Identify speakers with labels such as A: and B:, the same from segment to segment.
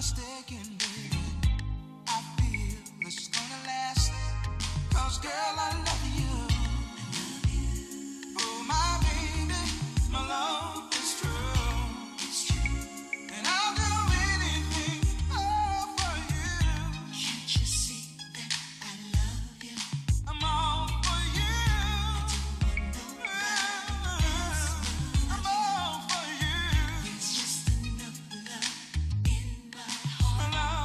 A: mistaken, baby. I feel this is gonna last. 'Cause girl, I love you. Oh, my baby, my love is true. And I'll do anything for you. Can't you see that I love you? I'm all for you. I'm all for you. There's just enough love in my heart.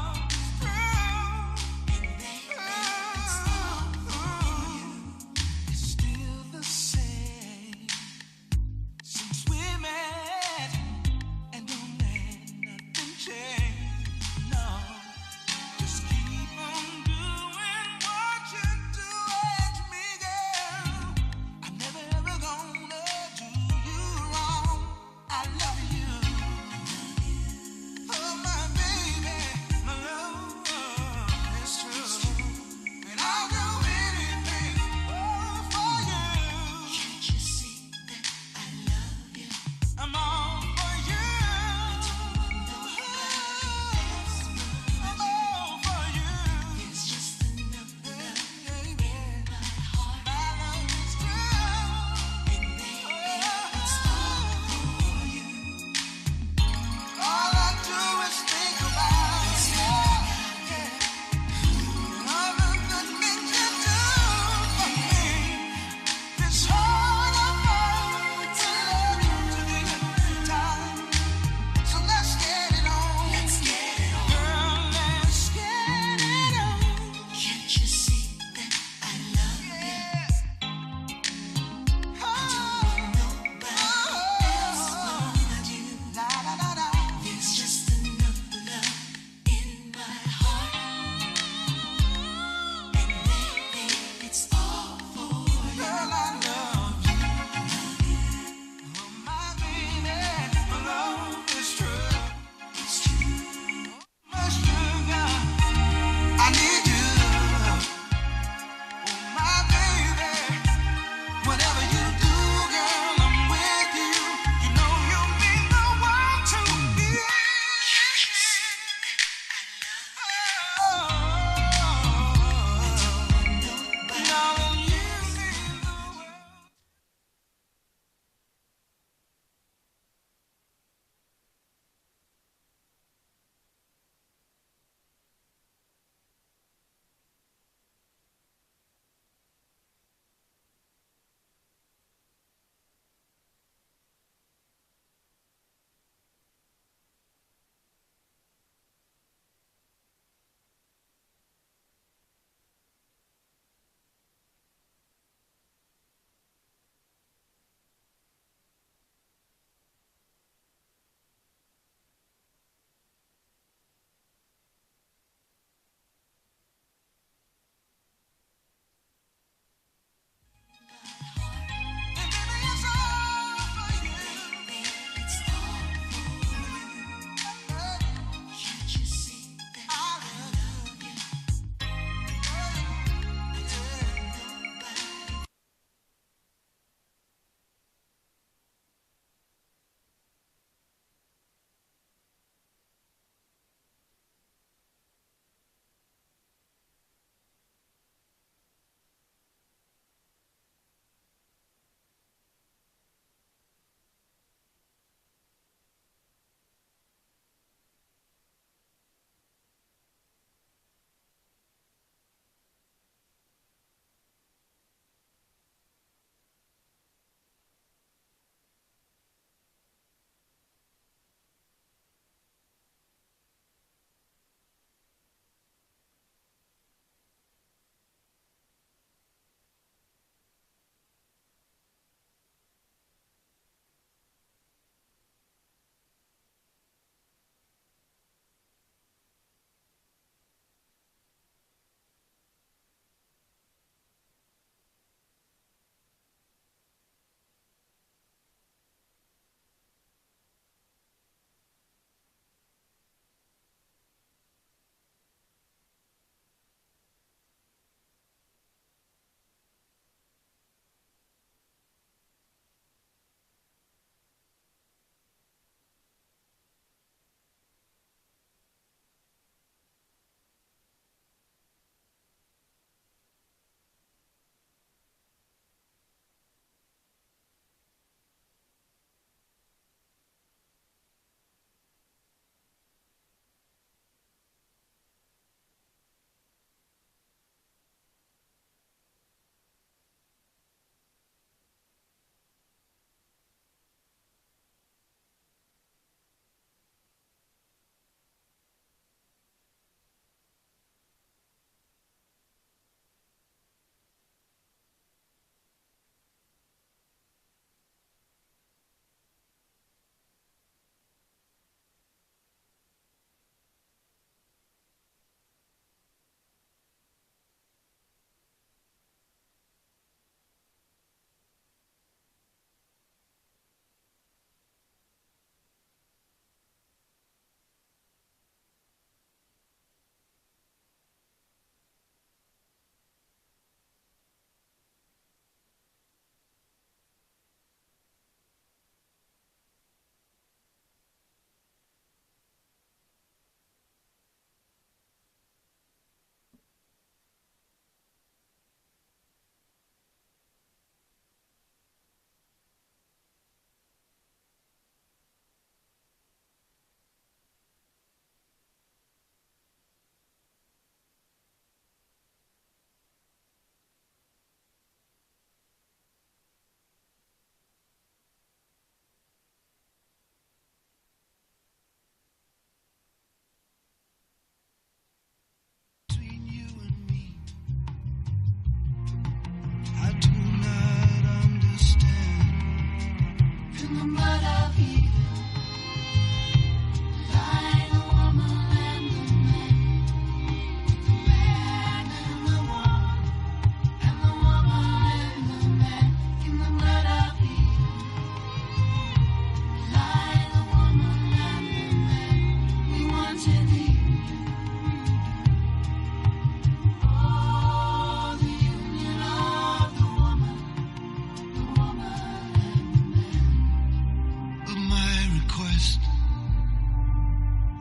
A: request.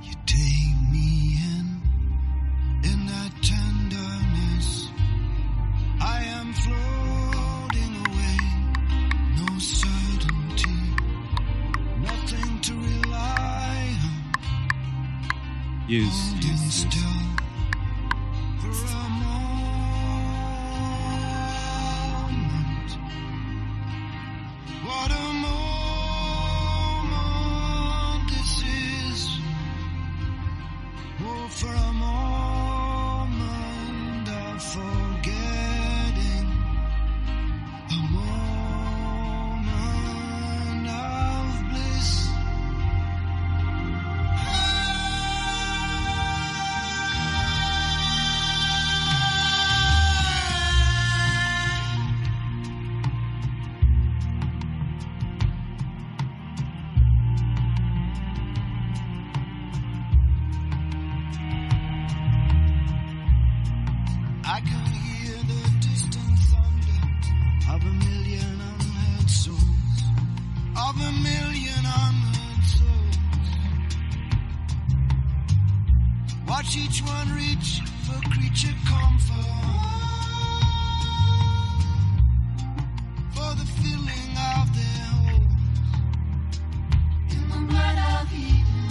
A: You take me in that tenderness. I am floating away, no certainty, nothing to rely on.
B: Yes,
A: Holding
B: yes,
A: still
B: yes.
A: for a moment. What a moment this is. Oh, for a moment of forgetting. A moment of bliss. I can hear the distant thunder of a million unheard souls, of a million unheard souls. Watch each one reach for creature comfort, for the filling of their holes. In the blood of Eden,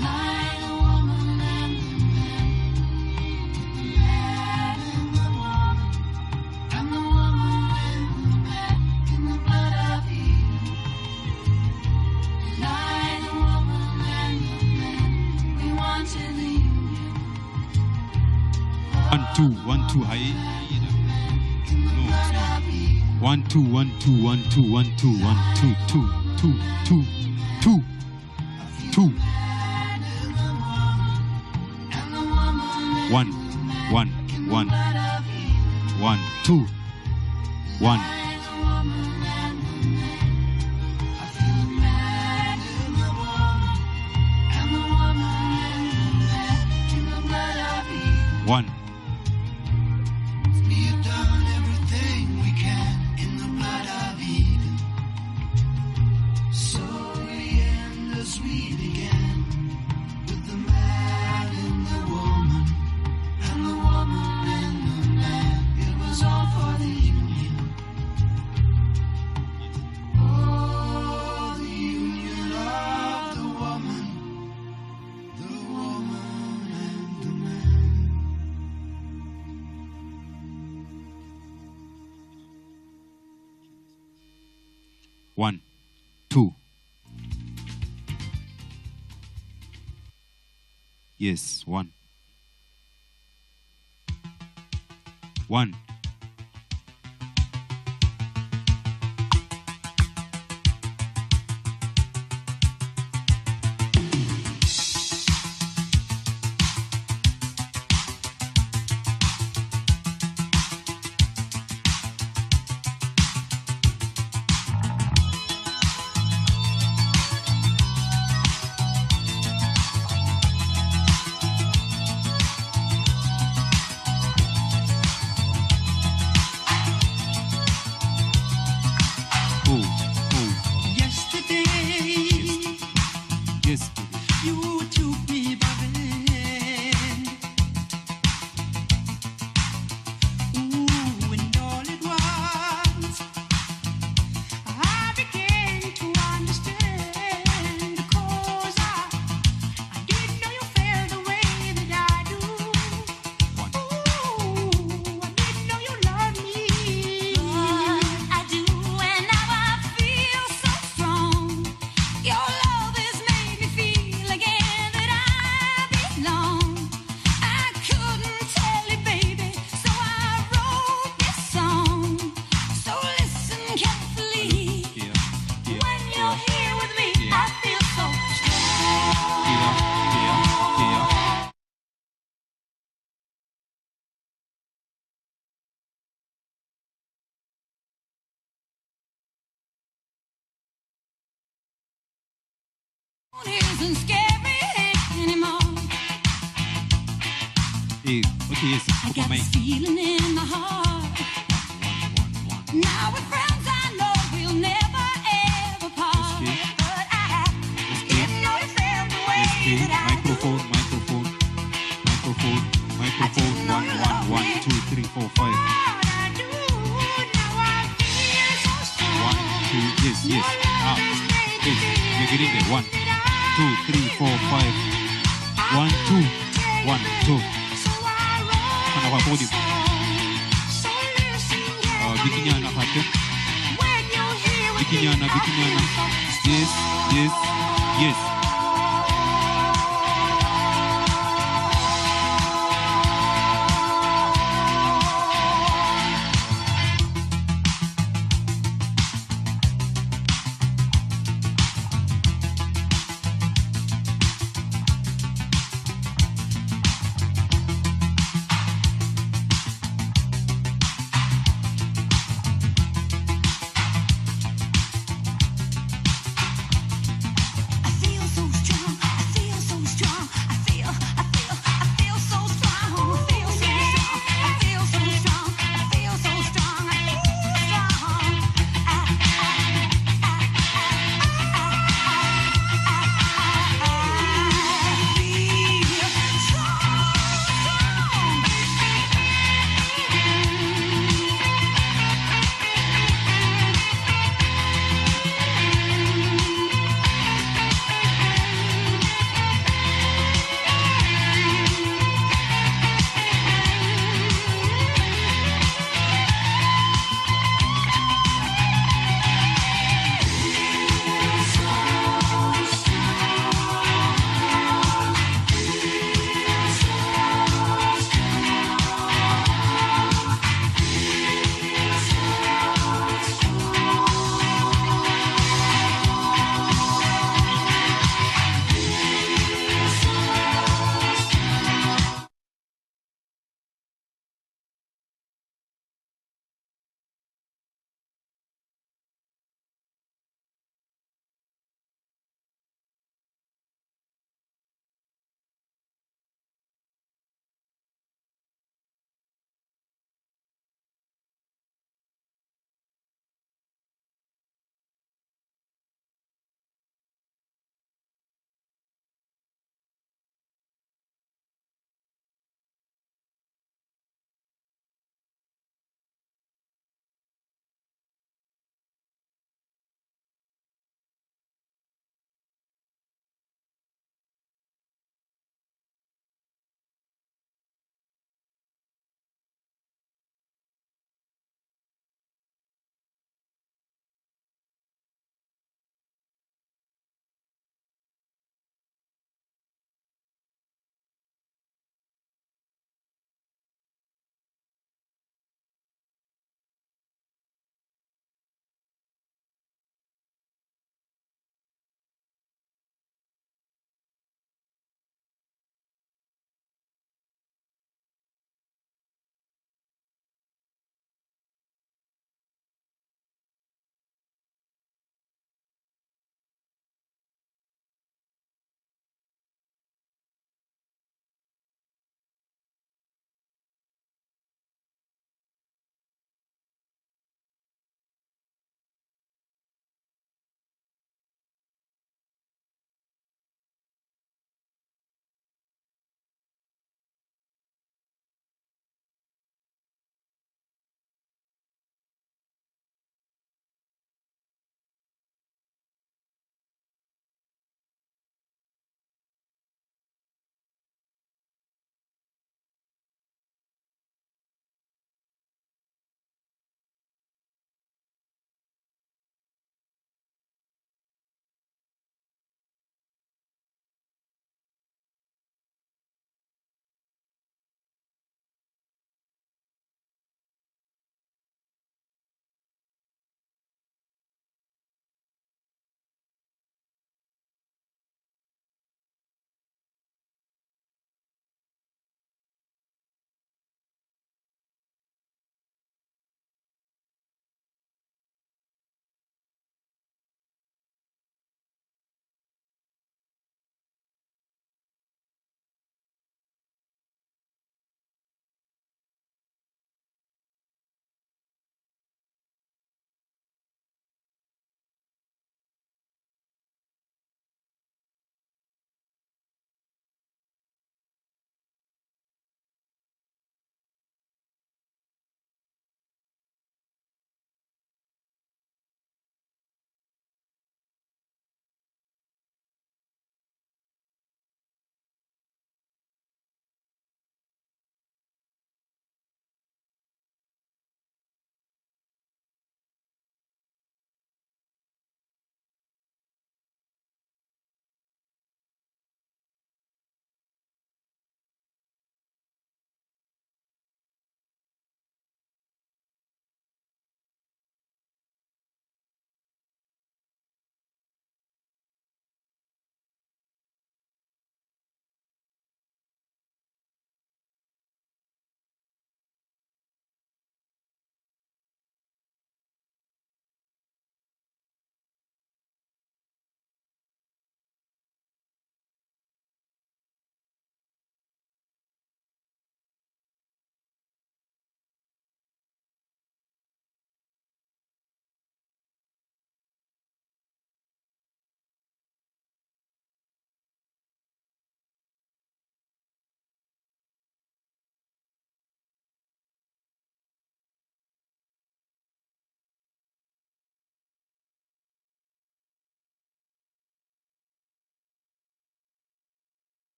A: lie the woman and the man. And the woman and the man in the blood of Eden. Lie the woman and the man. We wanted the union.
B: 1 2 1 2 high. No. 1 2 1 2 1 2 1 2 1 2 2 2 2 2 2 1 1 1 1 2 1 1
A: We have done everything we can in the blood of Eden. So we end as we began, with the man and the woman, and the woman and the man. It was all for the union. Oh, the union of the woman and the man.
B: One, two. Yes, one. One.
C: Isn't scary anymore.
B: Okay, yes.
C: I got this feeling in my heart. Now we're friends, I know we'll never ever part.
B: Microphone. 1, 1, 1, 2, 3, 4, 5. 1, 2, yes. Up. Yes, you're getting there. 1, 2, 3, 4, 5. 1, 2, 1, 2. Kana kwa podium. Bikinyana pattern. Bikinyana. Yes.
A: I feel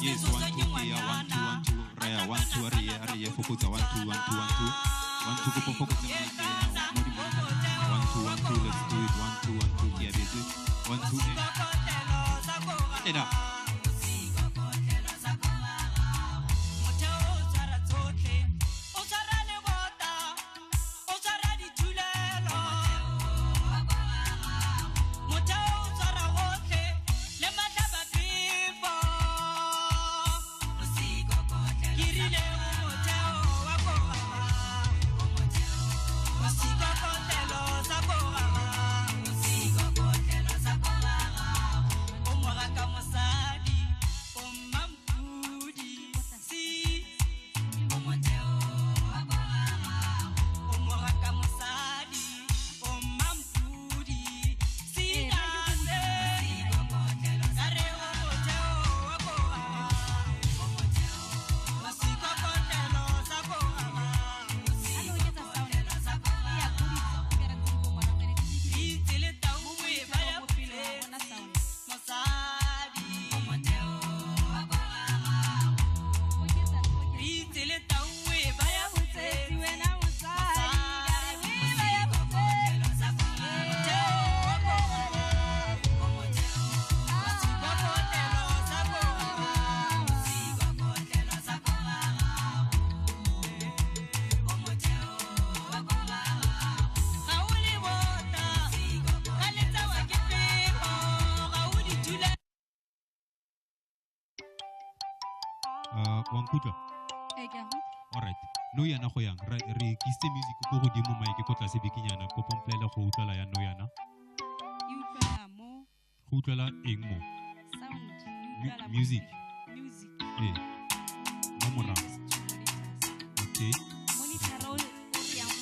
B: Yes, 1 2 here, 1 2 1 2 raya 1 2 ariye focus 1 2 1 2 1 2 1 2 go focus on it now 1 2 1 2 let's do it 1 2 1 2 here baby 1 2 enough. Wankutla. Alright. No yana go yang re kiste music go godimo mic ko tlase bikinyana ko pomplela go utlala ya no yana. Go utlala eng mo?
C: Sound.
B: Music.
C: Music.
B: Eh. Mo mora. Okay.
C: Monitor all yang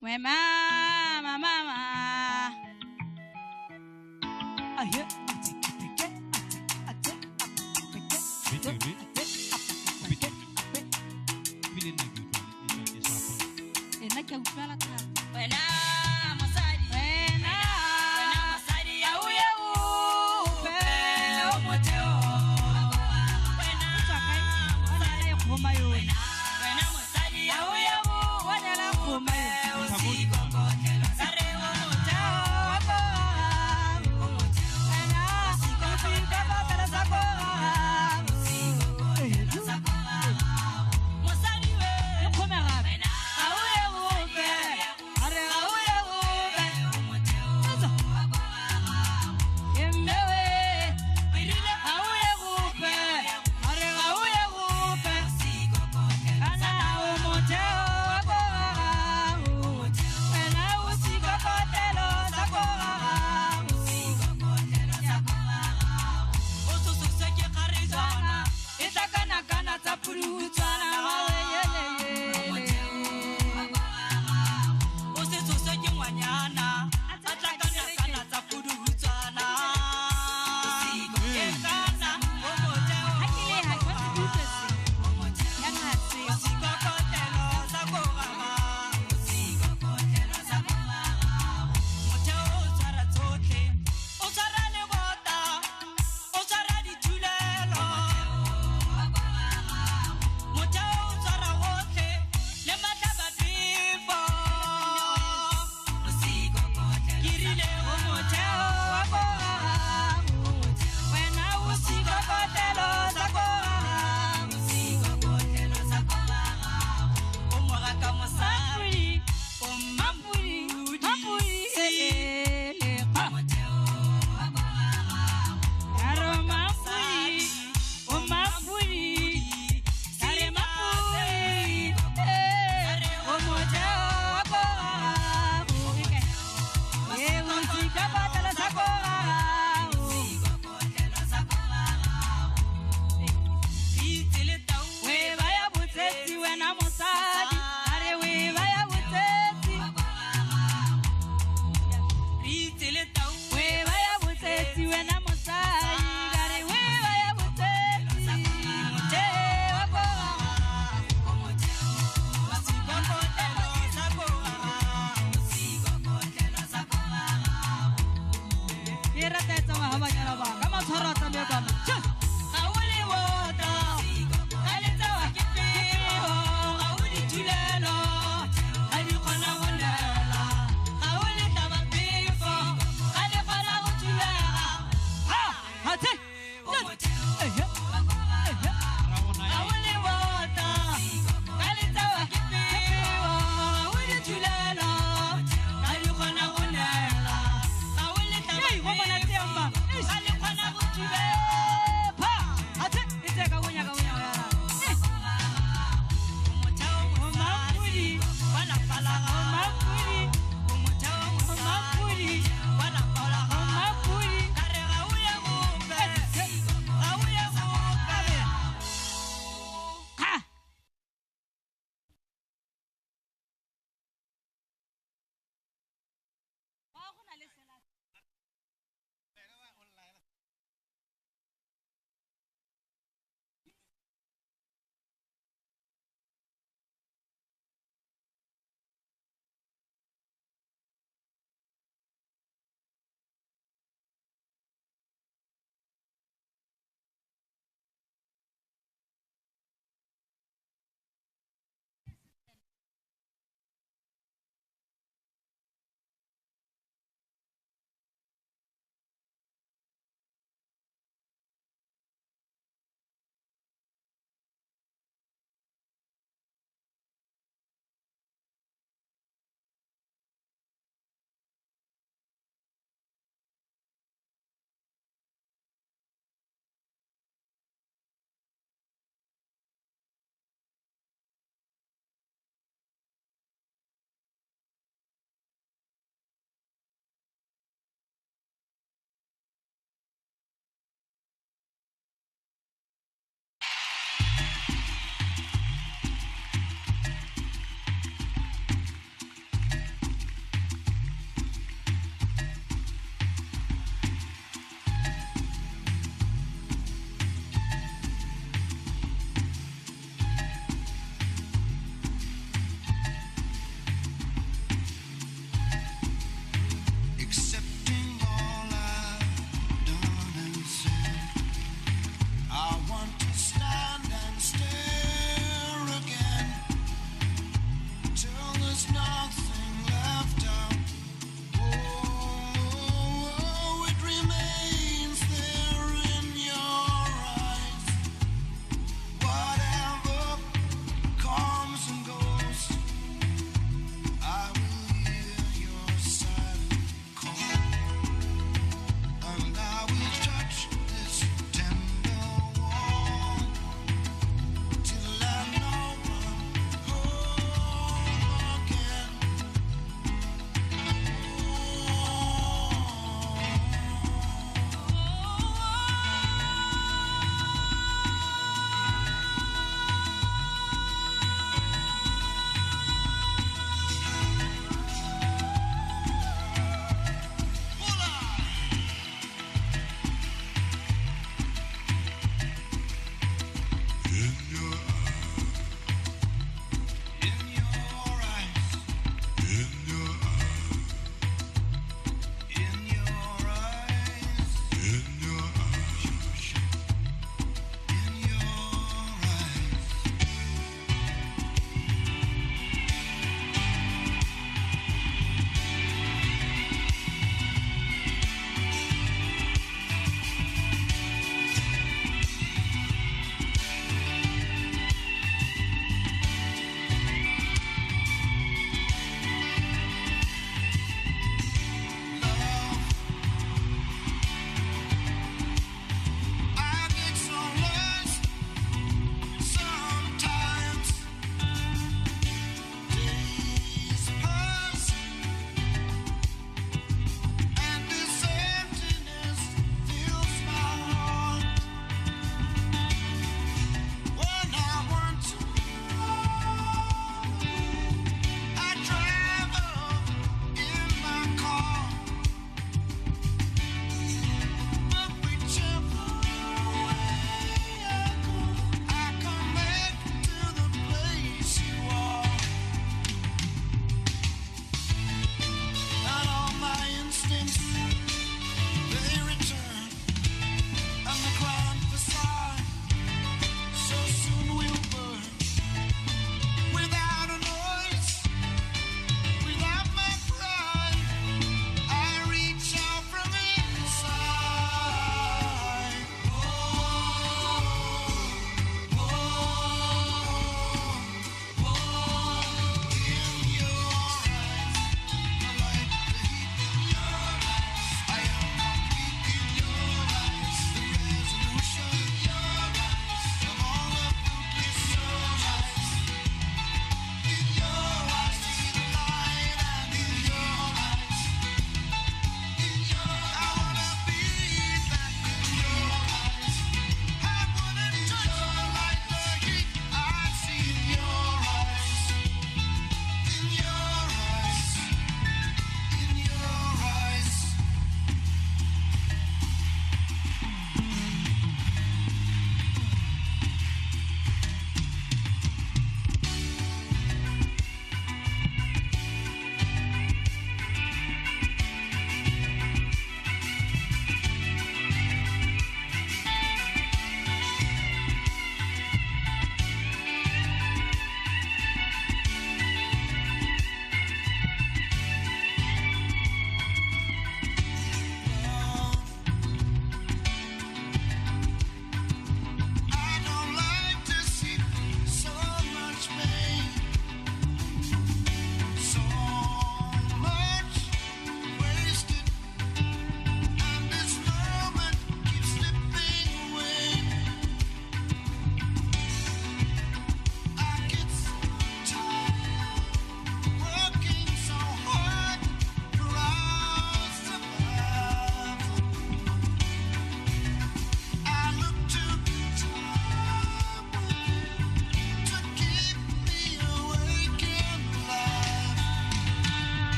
C: We mama, mama. Aye. Ena kia utwala tatu. Wena masari ya uye upe omoteo. Uchakai, wana kuma yo. Wena masari ya uye upe wana kuma yo. Sare omoteo wako. Wena sikofika babela zako. Masari we. Kumera. Auye upe.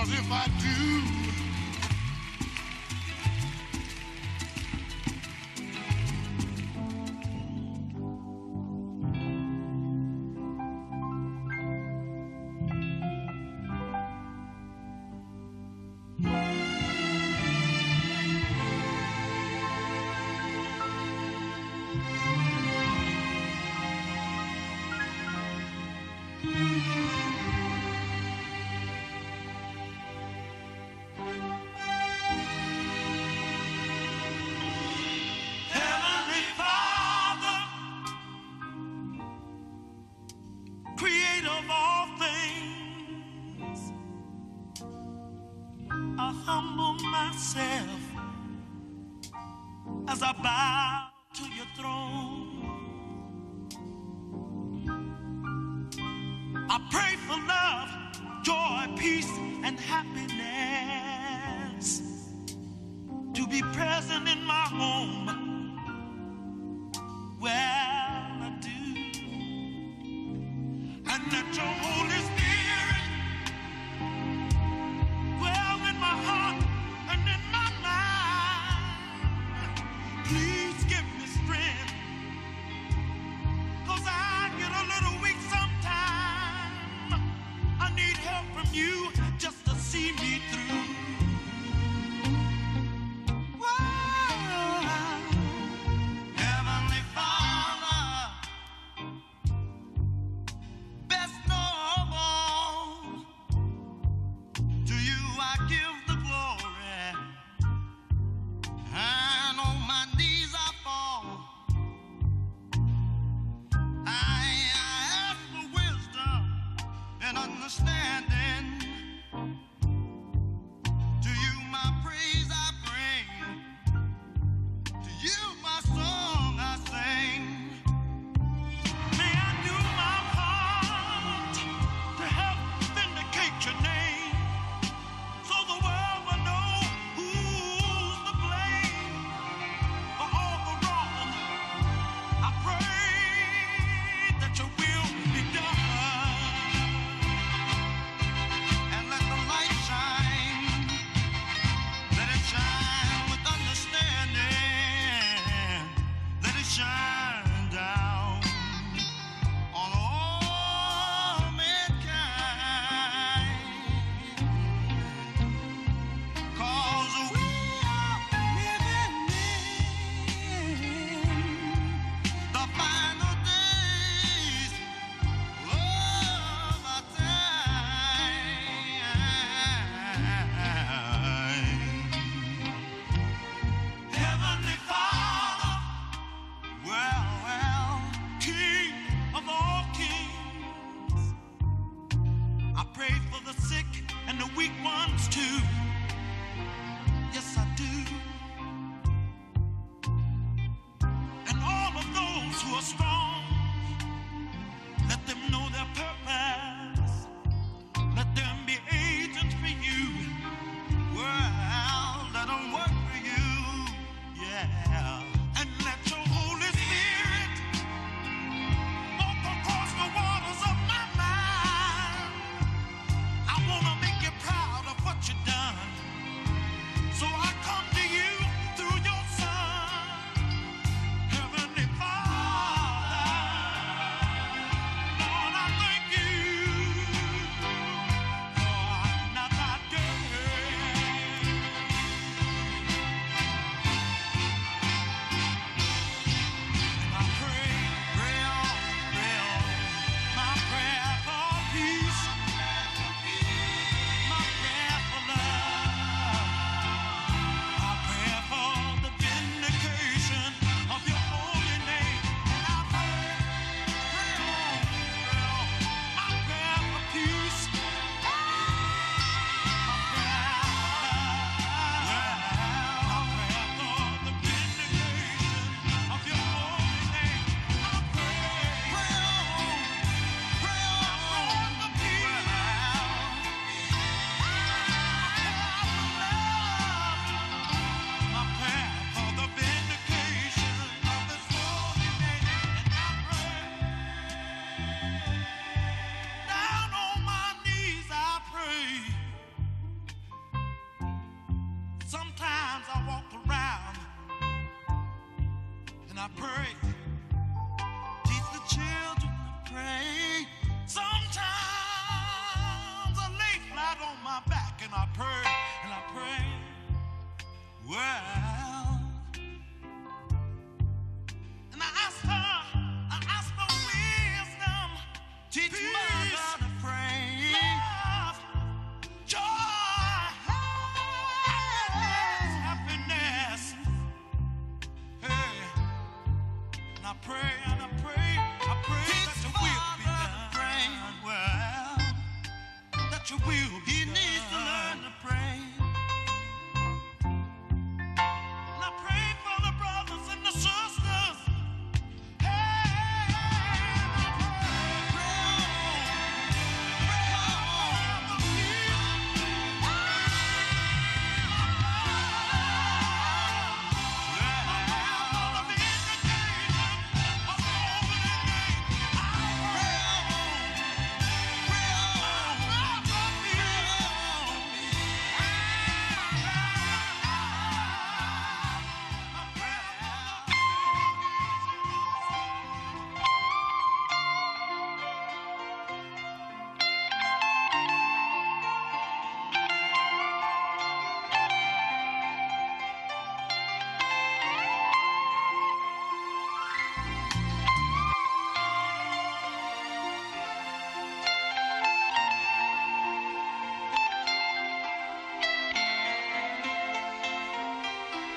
A: 'cause if I do, Heavenly Father, creator of all things, I humble myself as I bow to your throne. I pray for love, joy, peace, and happiness to be present in my home. Well, I do. And let your Holy Spirit dwell in my heart and in my mind. Please give me strength, 'cause I get a little weak sometimes. I need help from you just to see me through. Heavenly Father, best of all, to you I give the glory, and on my knees I fall. I ask for wisdom and understanding. To you my praise I bring, to you my song I sing. May I do my part to help vindicate your name, so the world will know who's to blame for all the wrong. I pray that your will be done, and let the light shine. Let it shine with understanding. Let it shine down on all mankind. 'Cause we are living in the final days of our time. Heavenly Father, well, King of all kings, I pray for the sick and the weak ones too. Yes, I do. And all of those who are strong, let them know their purpose. Let them be agents for you. Well, let them work for you. Yeah. And let your Holy Spirit walk across the waters of my mind. I want to make you proud of what you've done. and I pray and I pray. Well, and I asked her wisdom. Teach mother to pray. Love, joy, happiness. Hey, and I pray and I pray, that your will be done. Well, that your will be done. He needs to learn to pray. And I pray for the brothers and the sisters.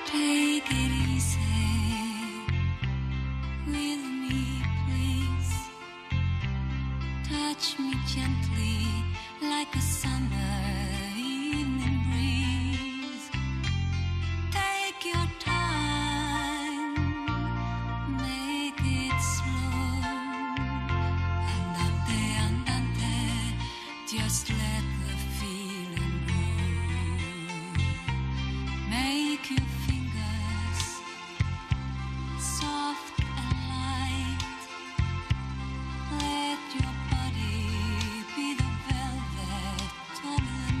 D: Take it easy with me, please. Touch me gently like a summer evening breeze. Take your time, make it slow. Andante, andante, just let the feeling grow. Make your fingers soft and light. Let your body be the velvet of the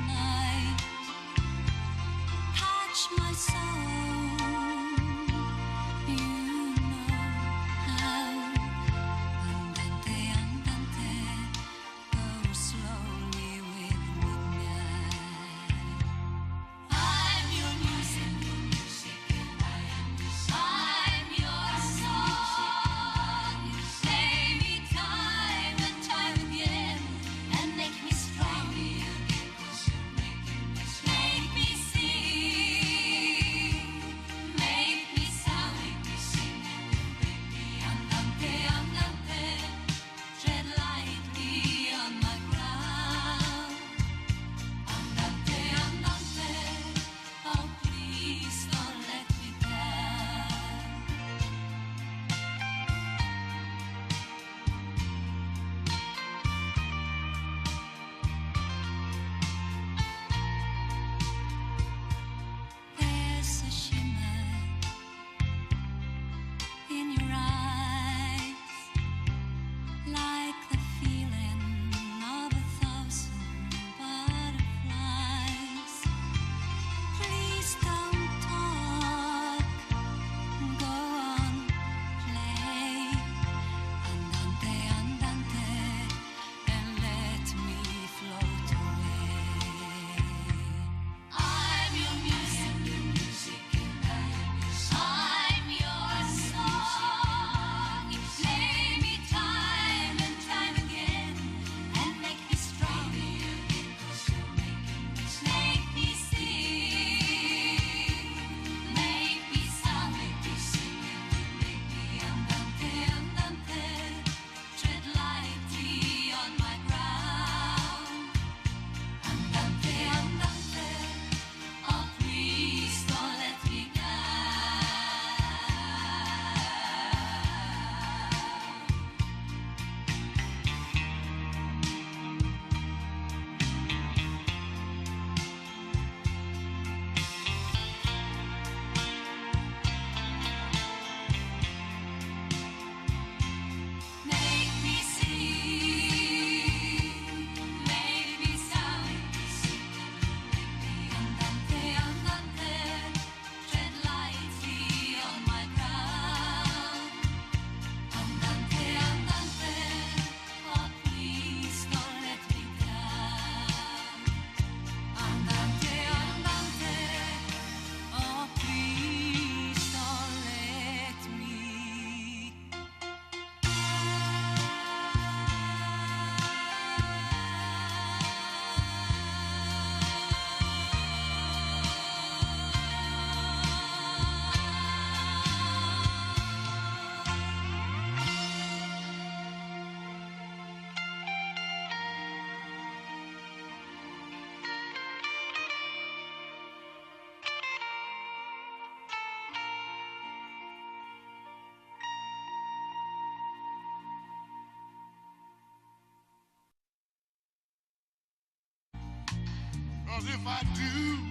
A: 'cause if I do,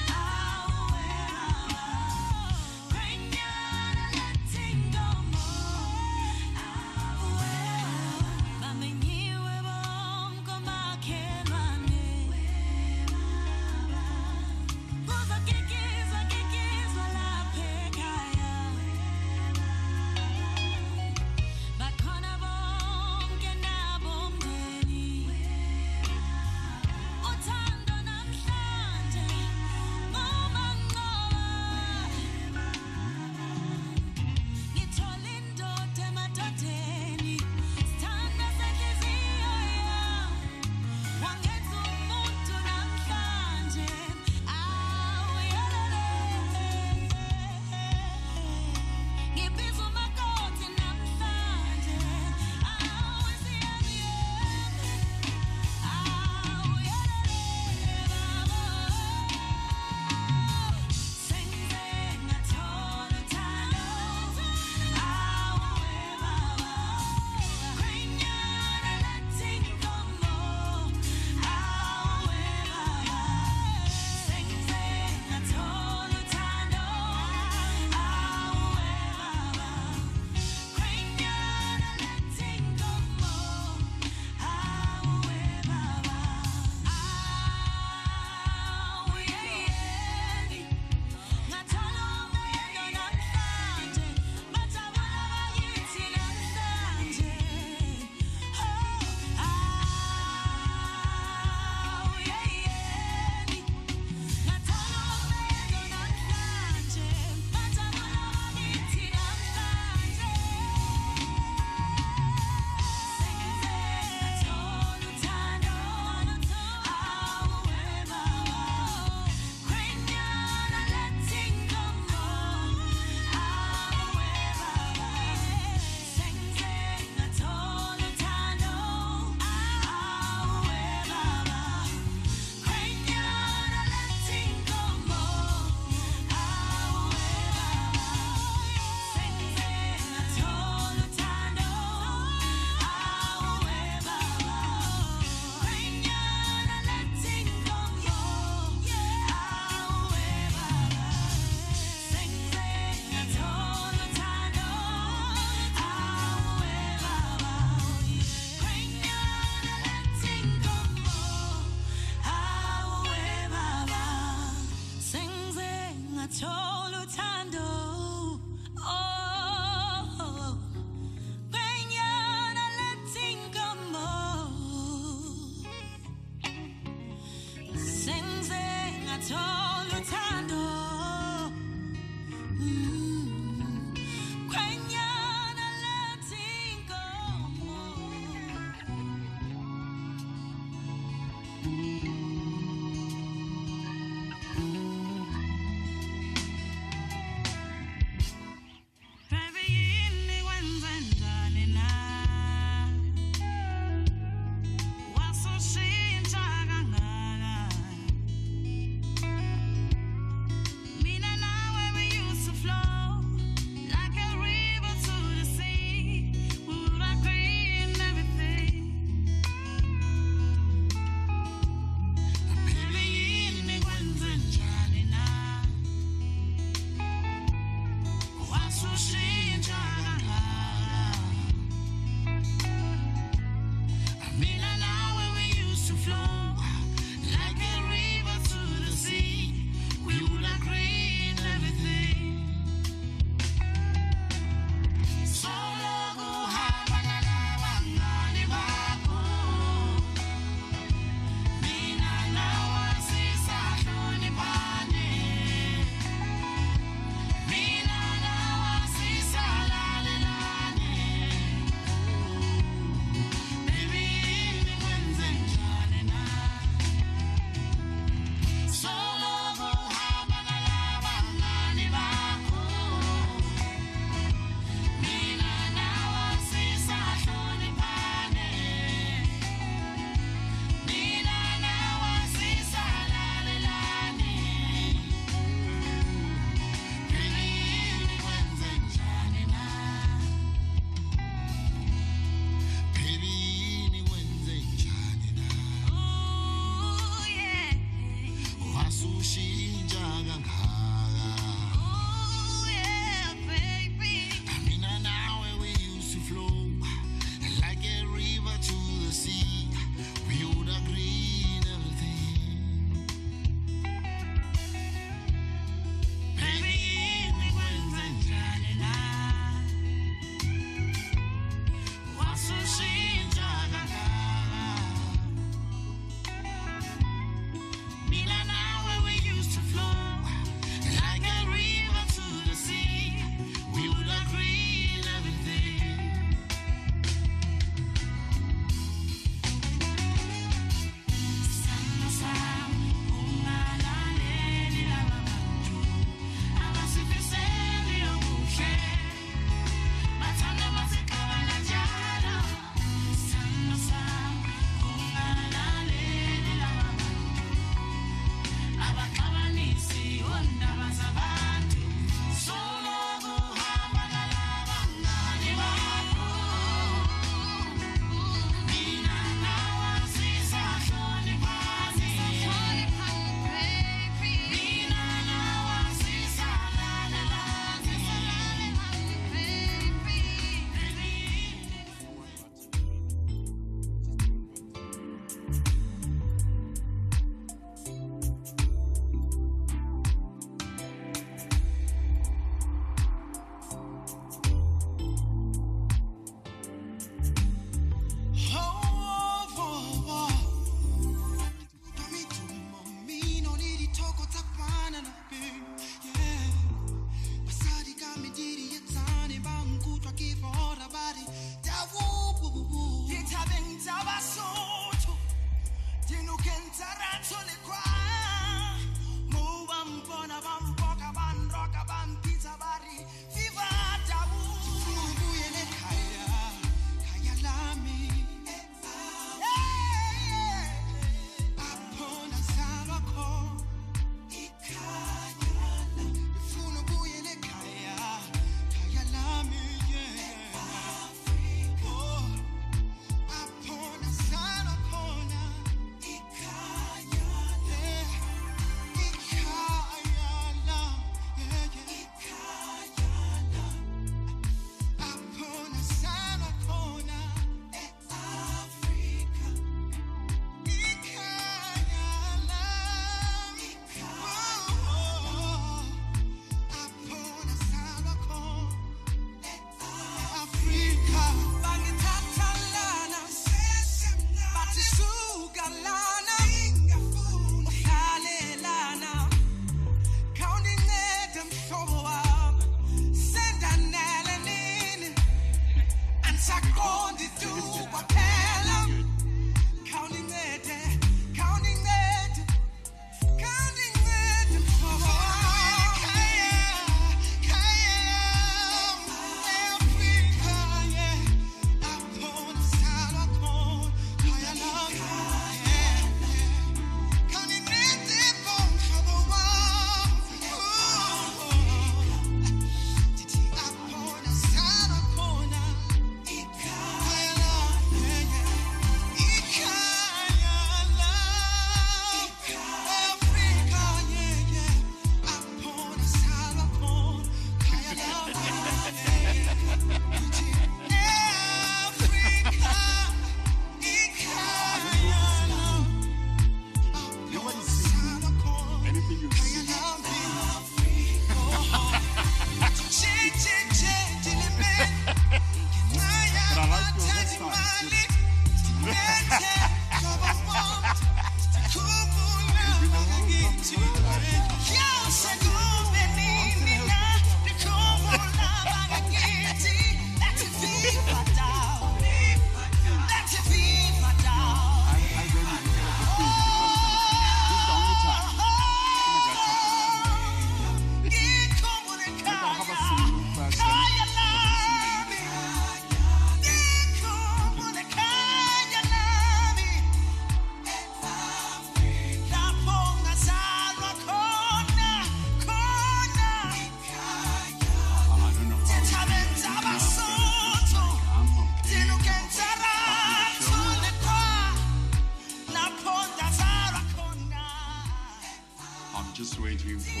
E: just waiting for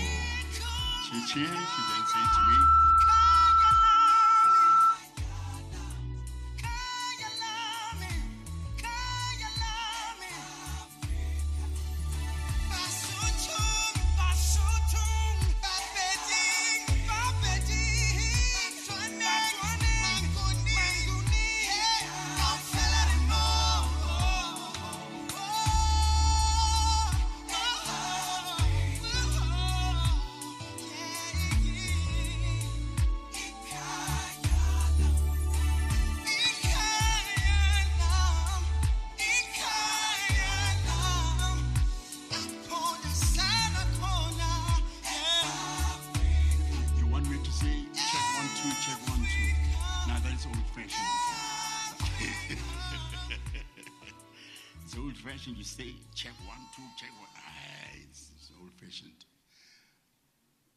E: Chichi. She then said to me, you want me to say check 1 2, check 1 2. Now that is old fashioned. It's old fashioned. You say check 1 2, check 1. It's old fashioned.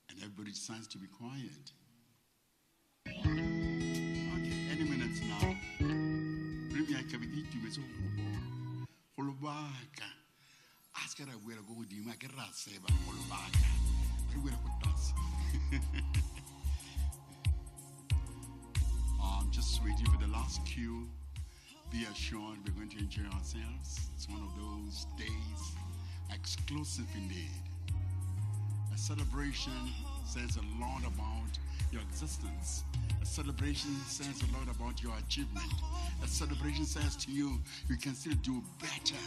E: And everybody decides to be quiet. Okay, any minutes now. Premier Kabiti was Holobaka. Ask her where to go. Do you make a rat saver? Holobaka. I will put us. I'm just waiting for the last cue. Be assured we're going to enjoy ourselves. It's one of those days, exclusive indeed. A celebration says a lot about your existence. A celebration says a lot about your achievement. A celebration says to you, you can still do better.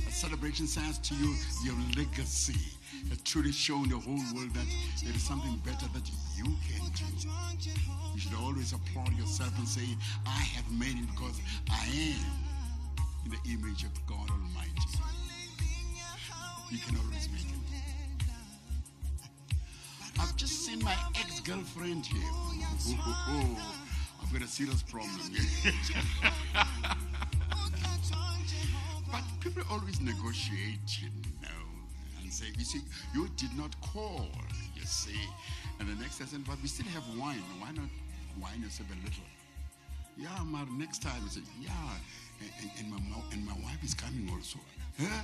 E: A celebration says to you, your legacy. It's truly showing the whole world that there is something better that you can do. You should always applaud yourself and say, I have made it because I am in the image of God Almighty. You can always make it. I've just seen my ex-girlfriend here. I've got a serious problem here. But people always negotiate, you know, and say, you see, you did not call, you see. And the next person, but we still have wine. Why not wine yourself a little? Yeah, Mar, next time. I said, yeah, and my wife is coming also. Huh?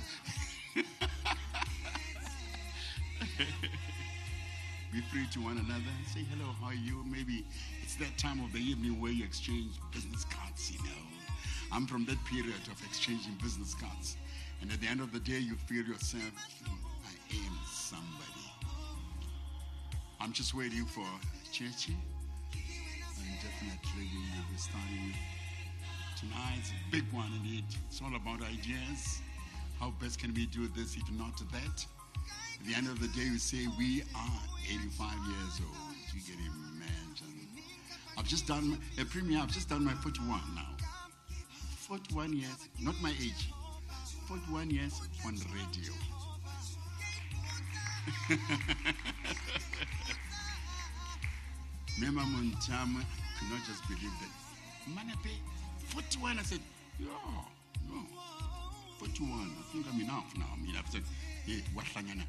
E: Be free to one another and say, hello, how are you? Maybe it's that time of the evening where you exchange business cards, you know. I'm from that period of exchanging business cards. And at the end of the day, you feel yourself, I am somebody. I'm just waiting for Chechi. And definitely we will be starting with tonight's big one indeed. It's all about ideas. How best can we do this if not that? At the end of the day, we say we are 85 years old. You can imagine. I've just done a premiere. I've just done my 41 now. 41 years, not my age. 41 years on radio. Mema Montama could not just believe that. Manape, 41. I said, yeah, no. 41. I think I'm enough now. I mean, I've said, hey, what lang?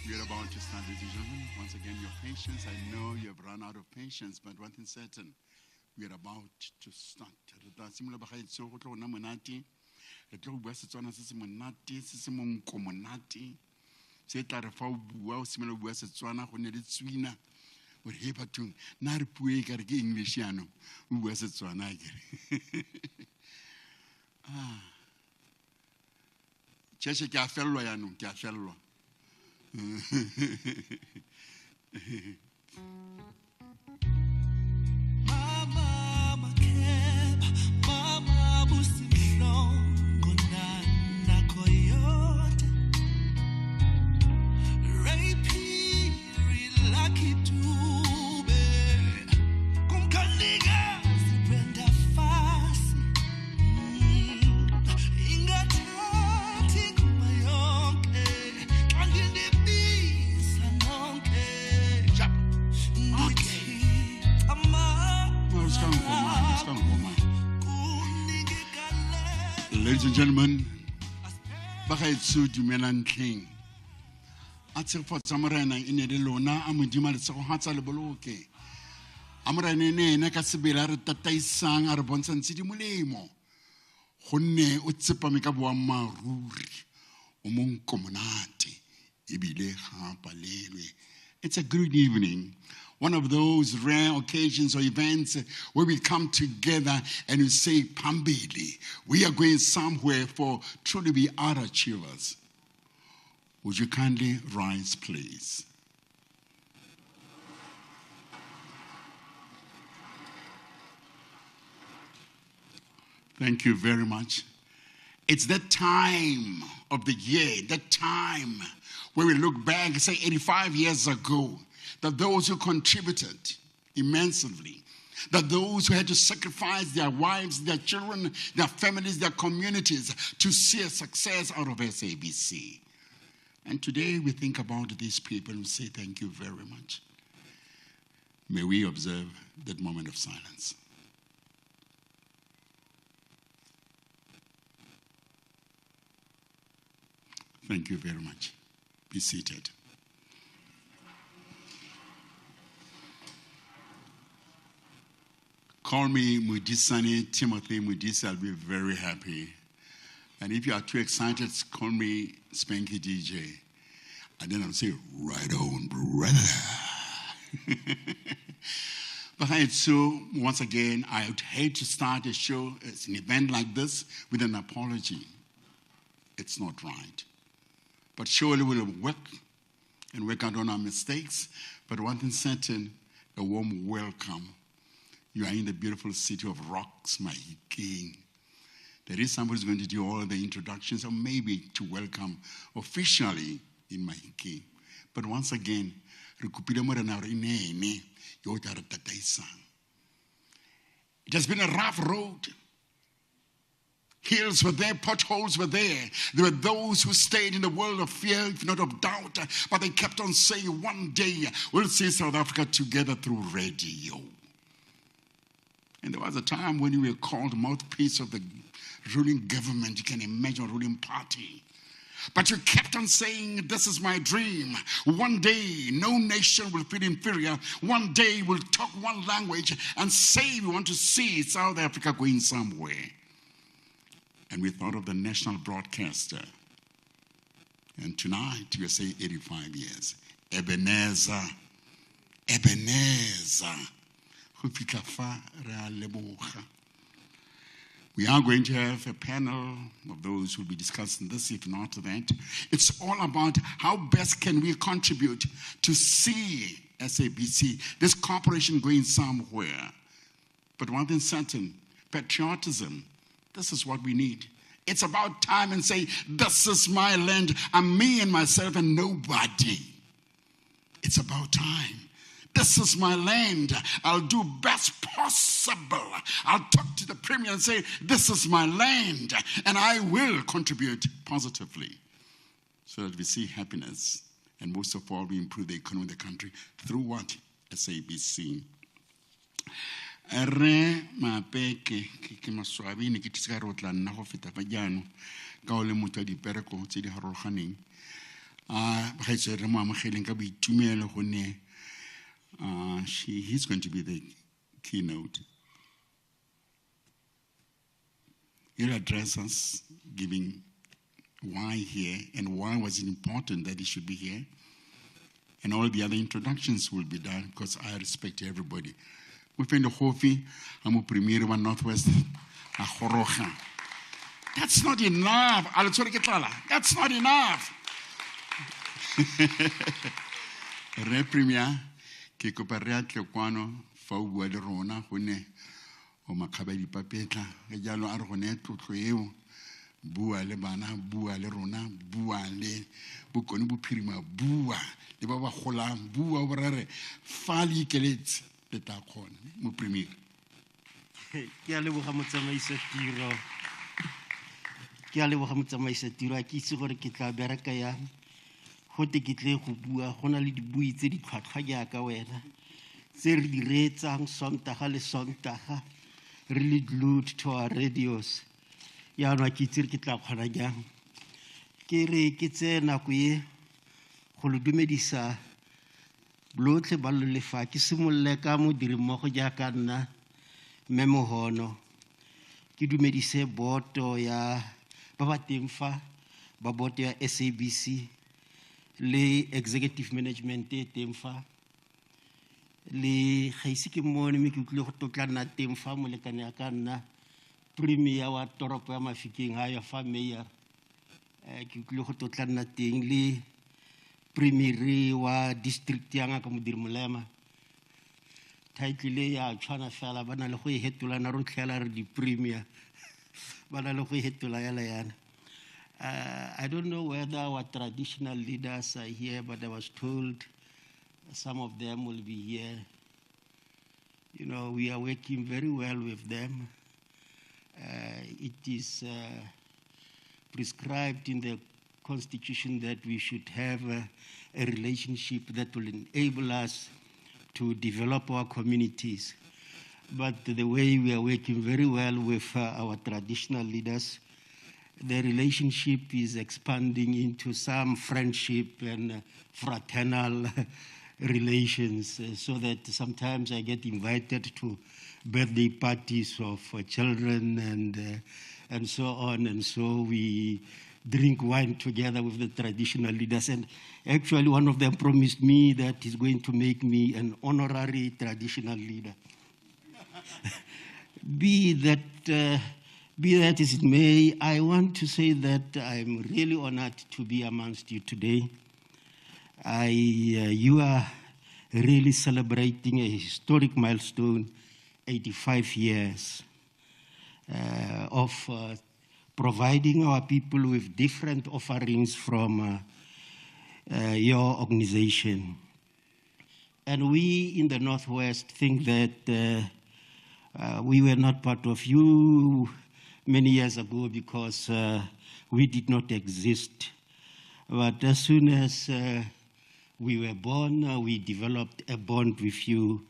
E: We're about to start, ladies and gentlemen. Once again, your patience. I know you have run out of patience, but one thing certain, we are about to start. Se tla re fa o bua o simela bua Setswana go ne le tswina o re bathong na re puwe ka re ke English yana o bua Setswana ke Cheche ke a fellwa yana ke a fellwa
A: Mama Makeba, Mama Busihlongo na Coyote. Ray Piri Lucky Dube. Kumkanikazi Brenda Fassie. Ingathathi kuma yonke. Kanti ndibisa nonke.
E: Ladies and gentlemen, Bagaitsu Dumelan King. Atse for Samarana in the Lona, Amudima the Sohatsa Leboloke. Amrane, Nakasibela, Tatai Sang, Arbonsan City Mulemo. Hone Utsipamikabwama Ruri. o mong komonate ebile ga palelwe. It's a good evening. One of those rare occasions or events where we come together and we say, Pambili, we are going somewhere for truly we are achievers. Would you kindly rise, please? Thank you very much. It's that time of the year, that time where we look back and say 85 years ago, that those who contributed immensely, that those who had to sacrifice their wives, their children, their families, their communities to see a success out of SABC. And today we think about these people and say thank you very much. May we observe that moment of silence. Thank you very much. Be seated. Call me Mudisani Timothy Mudisi. I'll be very happy. And if you are too excited, call me Spanky DJ. And then I'll say, right on, brother. But so, once again, I would hate to start a show, it's an event like this, with an apology. It's not right. But surely we'll work and work out on our mistakes. But one thing certain, a warm welcome. You are in the beautiful city of Rocks, Mahikeng. There is somebody who's going to do all the introductions, or maybe to welcome officially in Mahikeng. But once again, it has been a rough road. Hills were there, potholes were there. There were those who stayed in the world of fear, if not of doubt, but they kept on saying, one day we'll see South Africa together through radio. And there was a time when you were called mouthpiece of the ruling government. You can imagine, ruling party. But you kept on saying, this is my dream. One day, no nation will feel inferior. One day, we'll talk one language and say we want to see South Africa going somewhere. And we thought of the national broadcaster. And tonight, we are saying 85 years. Ebenezer. We are going to have a panel of those who will be discussing this, if not that. It's all about how best can we contribute to see SABC, this corporation going somewhere. But one thing certain, patriotism, this is what we need. It's about time and say, this is my land. I'm me and myself and nobody. It's about time. This is my land. I'll do best possible. I'll talk to the premier and say, this is my land. And I will contribute positively so that we see happiness. And most of all, we improve the economy of the country through what? SABC. Re mapeke ke maswabini ke tsika rotla nna go feta fa jaano ka o le motho di pereko tse di harologaneng ba gaetse re mo amogeleng ka boitumelo gonne he's going to be the keynote. He'll address us, giving why here and why was it important that he should be here. And all the other introductions will be done because I respect everybody. We find the Hofi, I'm a premier of Northwest. That's not enough. That's not enough. Re premier, ke kopa re atle kwano fa o bua le rona gone o makgaba dipapetla ke jalo a re gone tlotlo eo bua le bana bua le rona bua le bokone bophirima bua le ba ba golang bua o borare fa le ikeletse le ta khona mo premier
F: ke a leboga motsamaisa tiro ke a leboga motsamaisa tiro a ke itse gore ke tla bereka yang gote ke tle go bua gona le dibui tse di tlhwatlhwa jaaka wena tse re di reetsang sontaga le sontaga re le glued to our radios yaanong ke itse ke tla kgona jang ke re ke tse nako e go le dumedisa lotlhe ba lefa ke simolle ka modiri mmogo jaaka nna Memohono ke dumedise boto ya ba ba teng fa ba boto ya SABC le executive management e teng fa le ga ise ke mmone mme ke utlwile go tlotla nna teng fa molekane ya ka nna premier wa toropo ya Mafikeng ha ya fa mayor ke utlwile go tlotla nna teng le premier wa district ya Ngaka Modiri Molema title ya tshwana fela ba na le go e hetola na ro tlhela re di premier ba na le go e hetola ya yana. I don't know whether our traditional leaders are here, but I was told some of them will be here. You know, we are working very well with them. It is prescribed in the Constitution that we should have a relationship that will enable us to develop our communities. But the way we are working very well with our traditional leaders, the relationship is expanding into some friendship and fraternal relations, so that sometimes I get invited to birthday parties of children and so on, and so we drink wine together with the traditional leaders. And actually one of them promised me that he's going to make me an honorary traditional leader. Be that as it may, I want to say that I'm really honored to be amongst you today. You are really celebrating a historic milestone, 85 years of providing our people with different offerings from your organization. And we in the Northwest think that we were not part of you many years ago because we did not exist. But as soon as we were born, we developed a bond with you,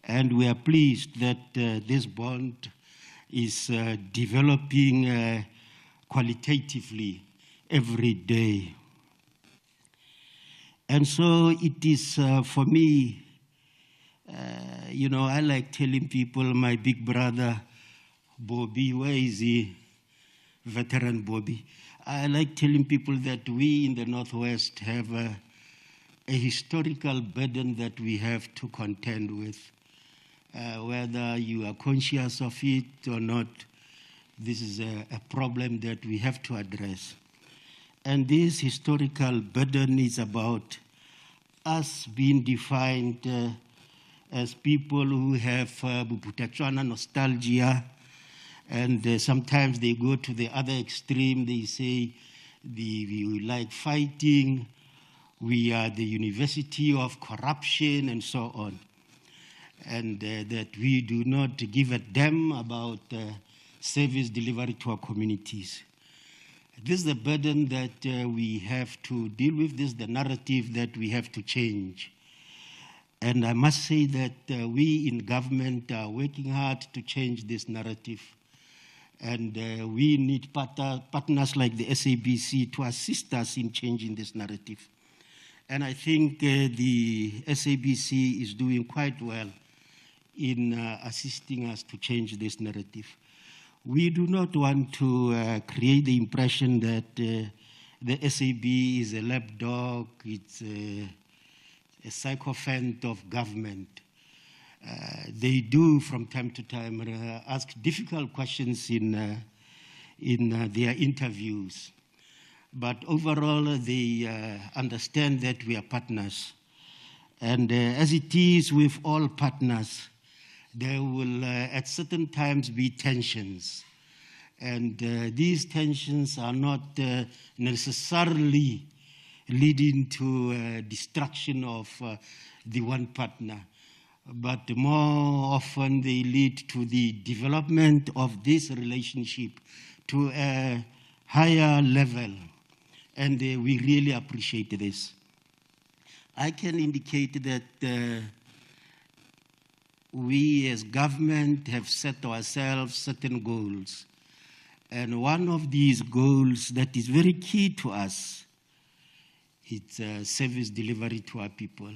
F: and we are pleased that this bond is developing qualitatively every day. And so it is for me, you know, I like telling people, my big brother, Bobby, where is he? Veteran Bobby. I like telling people that we in the Northwest have a historical burden that we have to contend with. Whether you are conscious of it or not, this is a problem that we have to address. And this historical burden is about us being defined as people who have Buputachwana nostalgia, and sometimes they go to the other extreme. They say we like fighting, we are the university of corruption, and so on. And that we do not give a damn about service delivery to our communities. This is the burden that we have to deal with. This is the narrative that we have to change. And I must say that we in government are working hard to change this narrative. And we need partners like the SABC to assist us in changing this narrative. And I think the SABC is doing quite well in assisting us to change this narrative. We do not want to create the impression that the SAB is a lapdog, it's a sycophant of government. They do from time to time ask difficult questions in their interviews. But overall, they understand that we are partners. And as it is with all partners, there will at certain times be tensions. And these tensions are not necessarily leading to destruction of the one partner, but more often they lead to the development of this relationship to a higher level. And we really appreciate this. I can indicate that we as government have set ourselves certain goals. And one of these goals that is very key to us, it's service delivery to our people.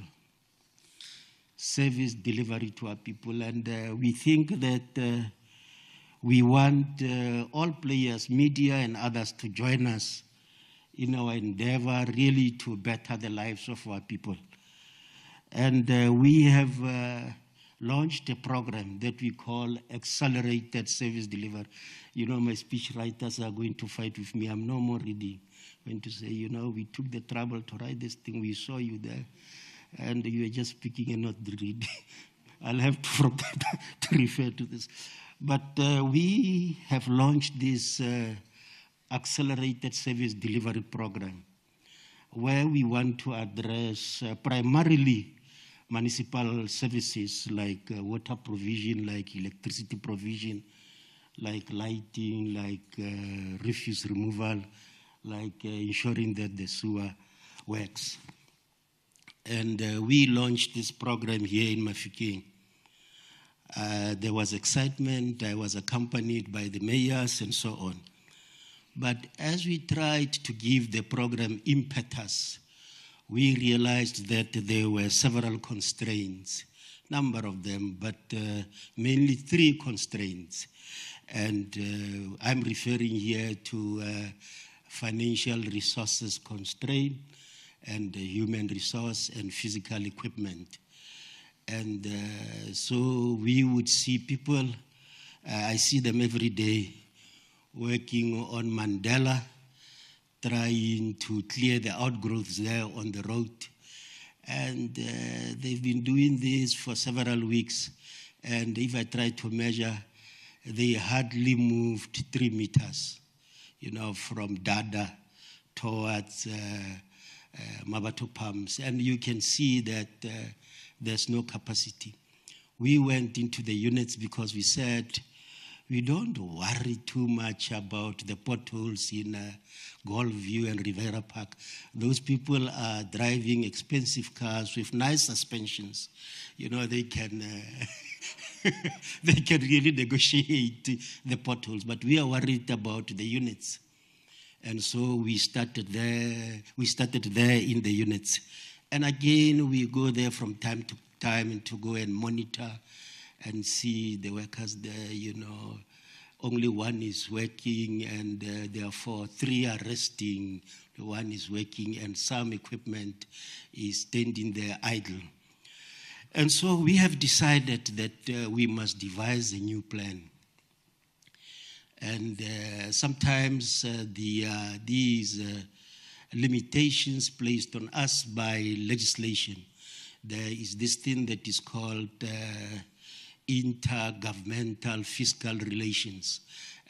F: Service delivery to our people. And we think that we want all players, media and others, to join us in our endeavor really to better the lives of our people. And we have launched a program that we call Accelerated Service Delivery. You know, my speech writers are going to fight with me. I'm no more reading. I'm going to say, you know, we took the trouble to write this thing. We saw you there, and you were just speaking and not reading. I'll have to refer to this. But we have launched this Accelerated Service Delivery Program, where we want to address primarily municipal services like water provision, like electricity provision, like lighting, like refuse removal, like ensuring that the sewer works. And we launched this program here in Mafeking. There was excitement. I was accompanied by the mayors and so on. But as we tried to give the program impetus, we realized that there were several constraints, number of them, but mainly 3 constraints. And I'm referring here to financial resources constraint and human resource and physical equipment. And so we would see people, I see them every day, working on Mandela, trying to clear the outgrowths there on the road. And they've been doing this for several weeks. And if I try to measure, they hardly moved 3 meters, you know, from Dada towards Mabato Palms. And you can see that there's no capacity. We went into the units because we said, we don't worry too much about the potholes in Goldview and Rivera Park. Those people are driving expensive cars with nice suspensions. You know, they can they can really negotiate the potholes, but we are worried about the units. And so we started there in the units. And again, we go there from time to time to go and monitor and see the workers there, you know. Only one is working, and therefore 3 are resting. One is working, and some equipment is standing there idle. And so we have decided that we must devise a new plan. And sometimes these limitations placed on us by legislation. There is this thing that is called intergovernmental fiscal relations.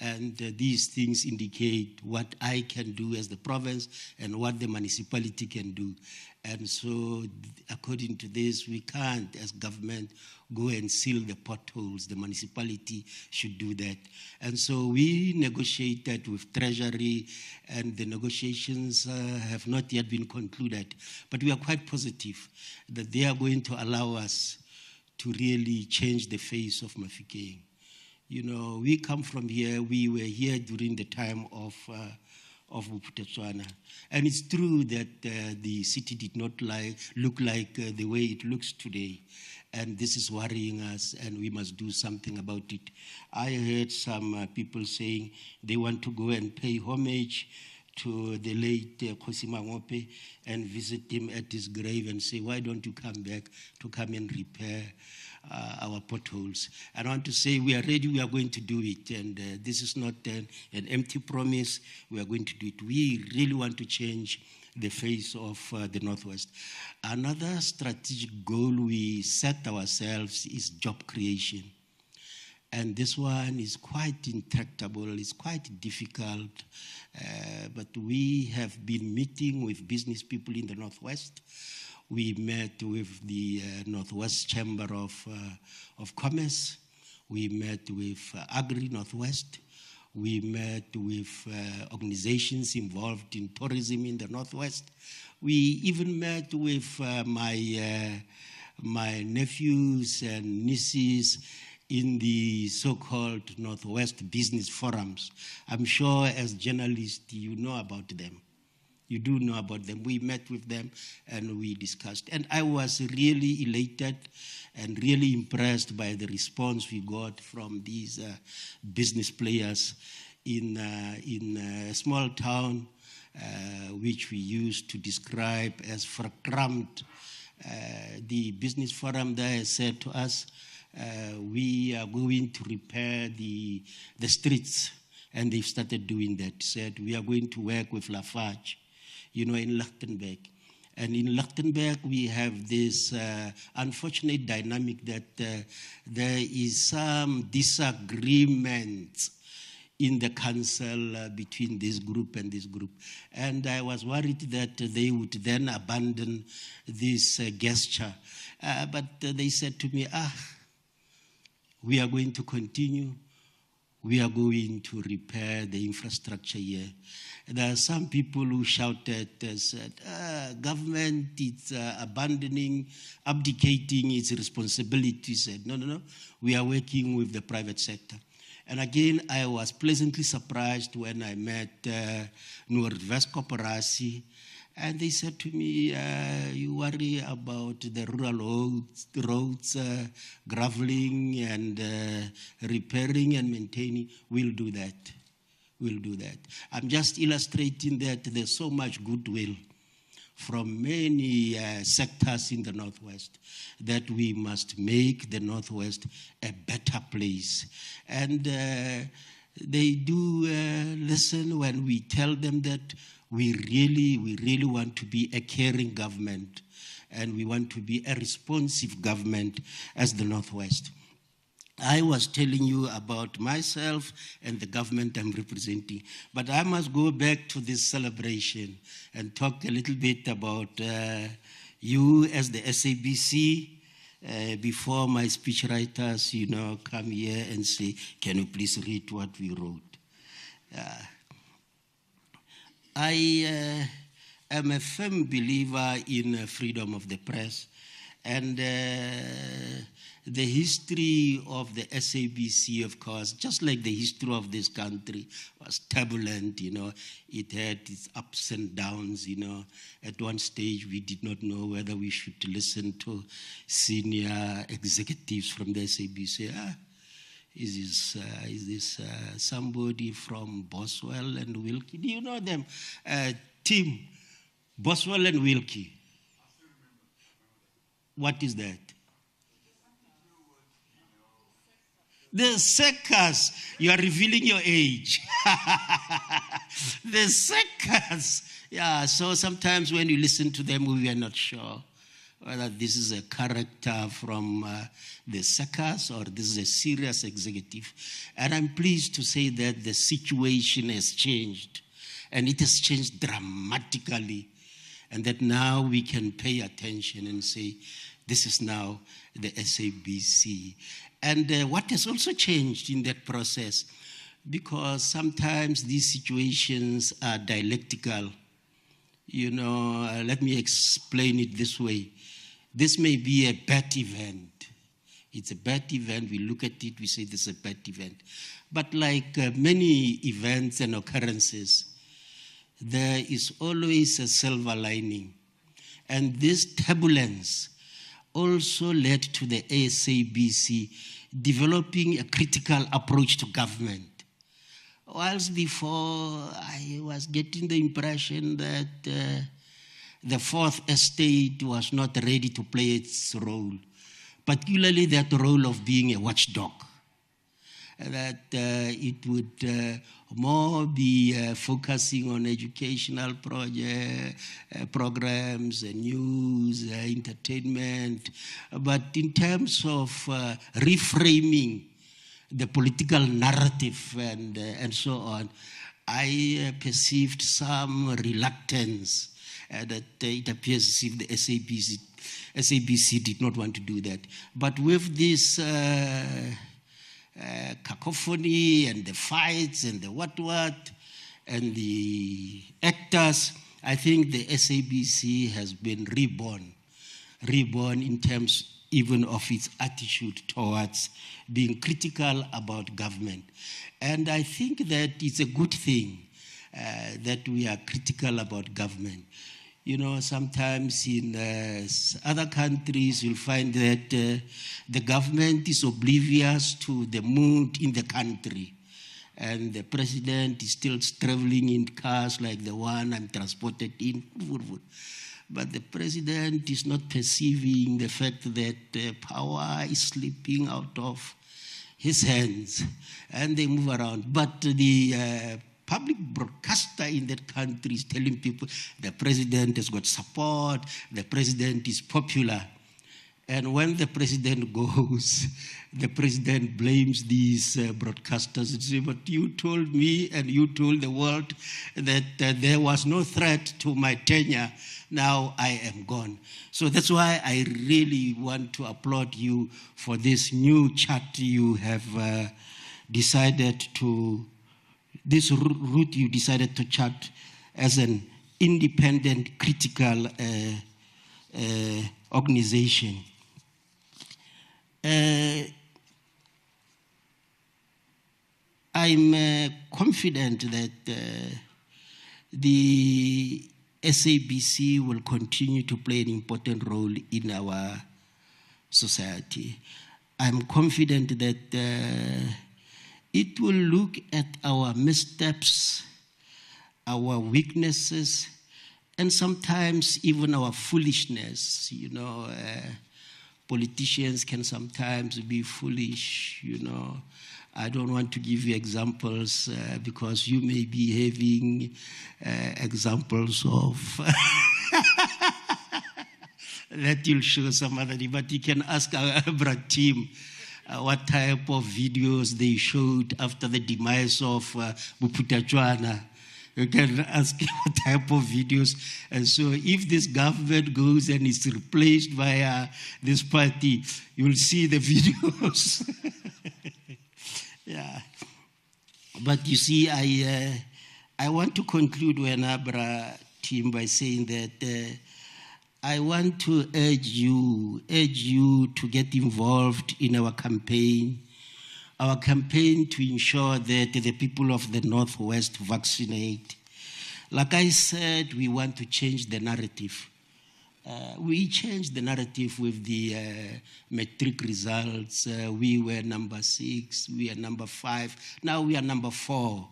F: And these things indicate what I can do as the province and what the municipality can do. And so according to this, we can't, as government, go and seal the potholes. The municipality should do that. And so we negotiated with Treasury, and the negotiations have not yet been concluded. But we are quite positive that they are going to allow us to really change the face of Mafeking. You know, we come from here. We were here during the time of Bophuthatswana. And it's true that the city did not look like the way it looks today. And this is worrying us, and we must do something about it. I heard some people saying they want to go and pay homage to the late Kgosi Mangope and visit him at his grave and say, why don't you come back to come and repair our potholes? And I want to say we are ready, we are going to do it. And this is not an empty promise, we are going to do it. We really want to change the face of the Northwest. Another strategic goal we set ourselves is job creation. And this one is quite intractable, it's quite difficult, but we have been meeting with business people in the Northwest. We met with the Northwest Chamber of Commerce. We met with Agri Northwest. We met with organizations involved in tourism in the Northwest. We even met with my nephews and nieces in the so-called Northwest Business Forums. I'm sure as journalists you know about them. You do know about them. We met with them and we discussed. And I was really elated and really impressed by the response we got from these business players in a small town which we use to describe as verkrampt. The business forum there said to us, we are going to repair the streets, and they've started doing that. Said we are going to work with Lafarge, in Lichtenberg. And in Lichtenberg, we have this unfortunate dynamic that there is some disagreement in the council between this group and this group. And I was worried that they would then abandon this gesture. But they said to me, we are going to continue. We are going to repair the infrastructure here. There are some people who shouted and said, government is abdicating its responsibilities. Said, no, we are working with the private sector. And again, I was pleasantly surprised when I met Noordwest Corporatie, and they said to me, you worry about the rural roads, graveling and repairing and maintaining. We'll do that. We'll do that. I'm just illustrating that there's so much goodwill from many sectors in the Northwest that we must make the Northwest a better place. And they do listen when we tell them that we really want to be a caring government, and we want to be a responsive government as the Northwest. I was telling you about myself and the government I'm representing, but I must go back to this celebration and talk a little bit about you as the SABC before my speechwriters, come here and say, can you please read what we wrote? I am a firm believer in freedom of the press, and the history of the SABC, of course, just like the history of this country, was turbulent, It had its ups and downs, At one stage, we did not know whether we should listen to senior executives from the SABC. Is this somebody from Boswell and Wilkie? Do you know them? Tim, Boswell and Wilkie. What is that? The Seckers. You are revealing your age. The Seckers. Yeah, so sometimes when you listen to them, we are not sure whether this is a character from the Seckers or this is a serious executive. And I'm pleased to say that the situation has changed, and it has changed dramatically, and that now we can pay attention and say, this is now the SABC. And what has also changed in that process, because sometimes these situations are dialectical. Let me explain it this way. This may be a bad event. It's a bad event. We look at it, we say this is a bad event. But like many events and occurrences, there is always a silver lining. And this turbulence also led to the SABC developing a critical approach to government. Whilst before, I was getting the impression that the Fourth Estate was not ready to play its role, particularly that role of being a watchdog. That it would more be focusing on educational programs, news, entertainment. But in terms of reframing the political narrative and so on, I perceived some reluctance that it appears as if the SABC did not want to do that. But with this cacophony and the fights and the what and the actors, I think the SABC has been reborn in terms even of its attitude towards being critical about government. And I think that it's a good thing that we are critical about government. Sometimes in other countries, you'll find that the government is oblivious to the mood in the country. and the president is still traveling in cars like the one I'm transported in. But the president is not perceiving the fact that power is slipping out of his hands, and they move around. But the public broadcaster in that country is telling people the president has got support, the president is popular. And when the president goes, the president blames these broadcasters and says, but you told me and you told the world that there was no threat to my tenure. Now I am gone. So that's why I really want to applaud you for this new chart you have decided to, this route you decided to chart as an independent, critical organization. I'm confident that the SABC will continue to play an important role in our society. I'm confident that it will look at our missteps, our weaknesses, and sometimes even our foolishness. You know, politicians can sometimes be foolish, you know. I don't want to give you examples because you may be having examples of that you'll show some other day. But you can ask our Abra team what type of videos they showed after the demise of Buputachwana. You can ask what type of videos. And so if this government goes and is replaced by this party, you'll see the videos. Yeah. But you see, I want to conclude when Abra team by saying that I want to urge you to get involved in our campaign to ensure that the people of the Northwest vaccinate. Like I said, we want to change the narrative. We changed the narrative with the matric results. We were number 6, we are number 5, now we are number 4.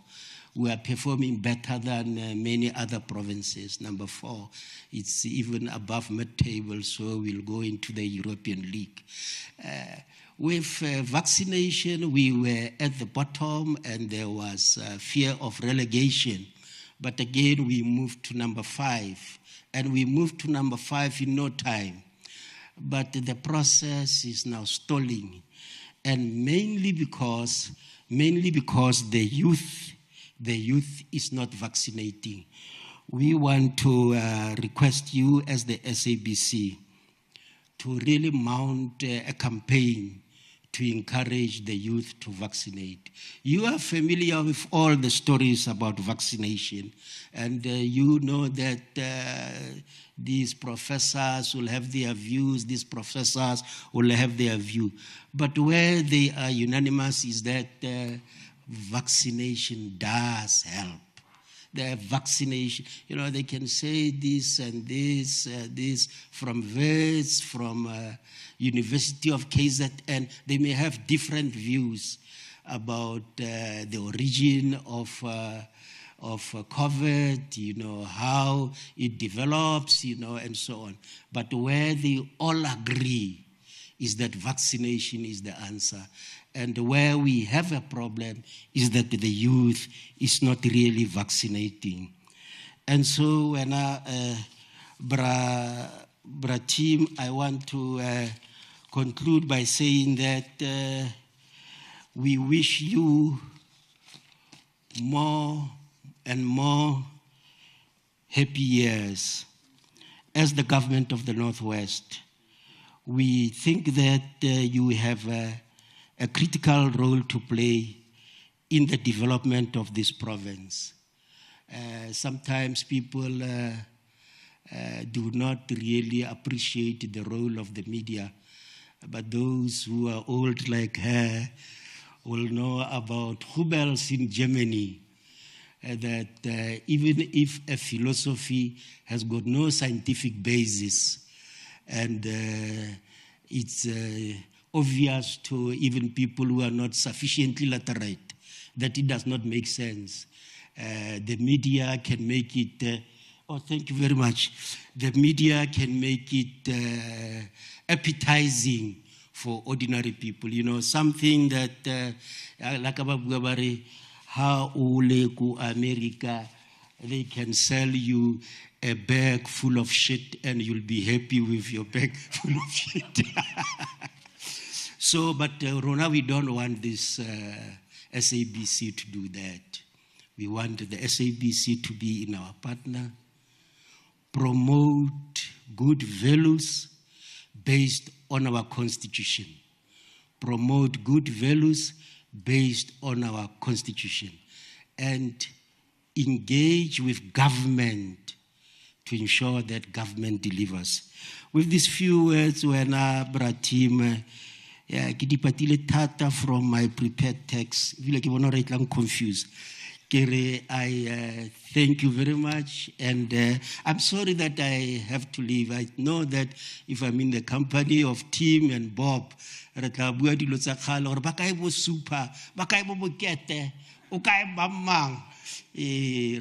F: We are performing better than many other provinces. Number 4, it's even above mid-table, so we'll go into the European League. With vaccination, we were at the bottom and there was fear of relegation. But again, we moved to number 5. And we moved to number 5 in no time. But the process is now stalling. And mainly because the youth is not vaccinating. We want to request you as the SABC to really mount a campaign to encourage the youth to vaccinate. You are familiar with all the stories about vaccination, and you know that these professors will have their views, these professors will have their view. But where they are unanimous is that vaccination does help. The vaccination, you know, they can say this and this, this from Wits, from University of KZN. They may have different views about the origin of COVID, you know, how it develops, you know, and so on. But where they all agree is that vaccination is the answer. And where we have a problem is that the youth is not really vaccinating. And so when Bra team, I want to conclude by saying that we wish you more and more happy years as the government of the Northwest. We think that you have a critical role to play in the development of this province. Sometimes people do not really appreciate the role of the media, but those who are old like her will know about Hubels in Germany, that even if a philosophy has got no scientific basis, and it's obvious to even people who are not sufficiently literate that it does not make sense. The media can make it, thank you very much. The media can make it appetizing for ordinary people. You know, something that, like how Ole America, they can sell you a bag full of shit and you'll be happy with your bag full of shit. So, but Rona, we don't want this SABC to do that. We want the SABC to be in our partner, promote good values based on our constitution. Promote good values based on our constitution. And engage with government to ensure that government delivers. With these few words, when Bratim, from my prepared text, I'm confused. I thank you very much, and I'm sorry that I have to leave. I know that if I'm in the company of Tim and Bob, super, re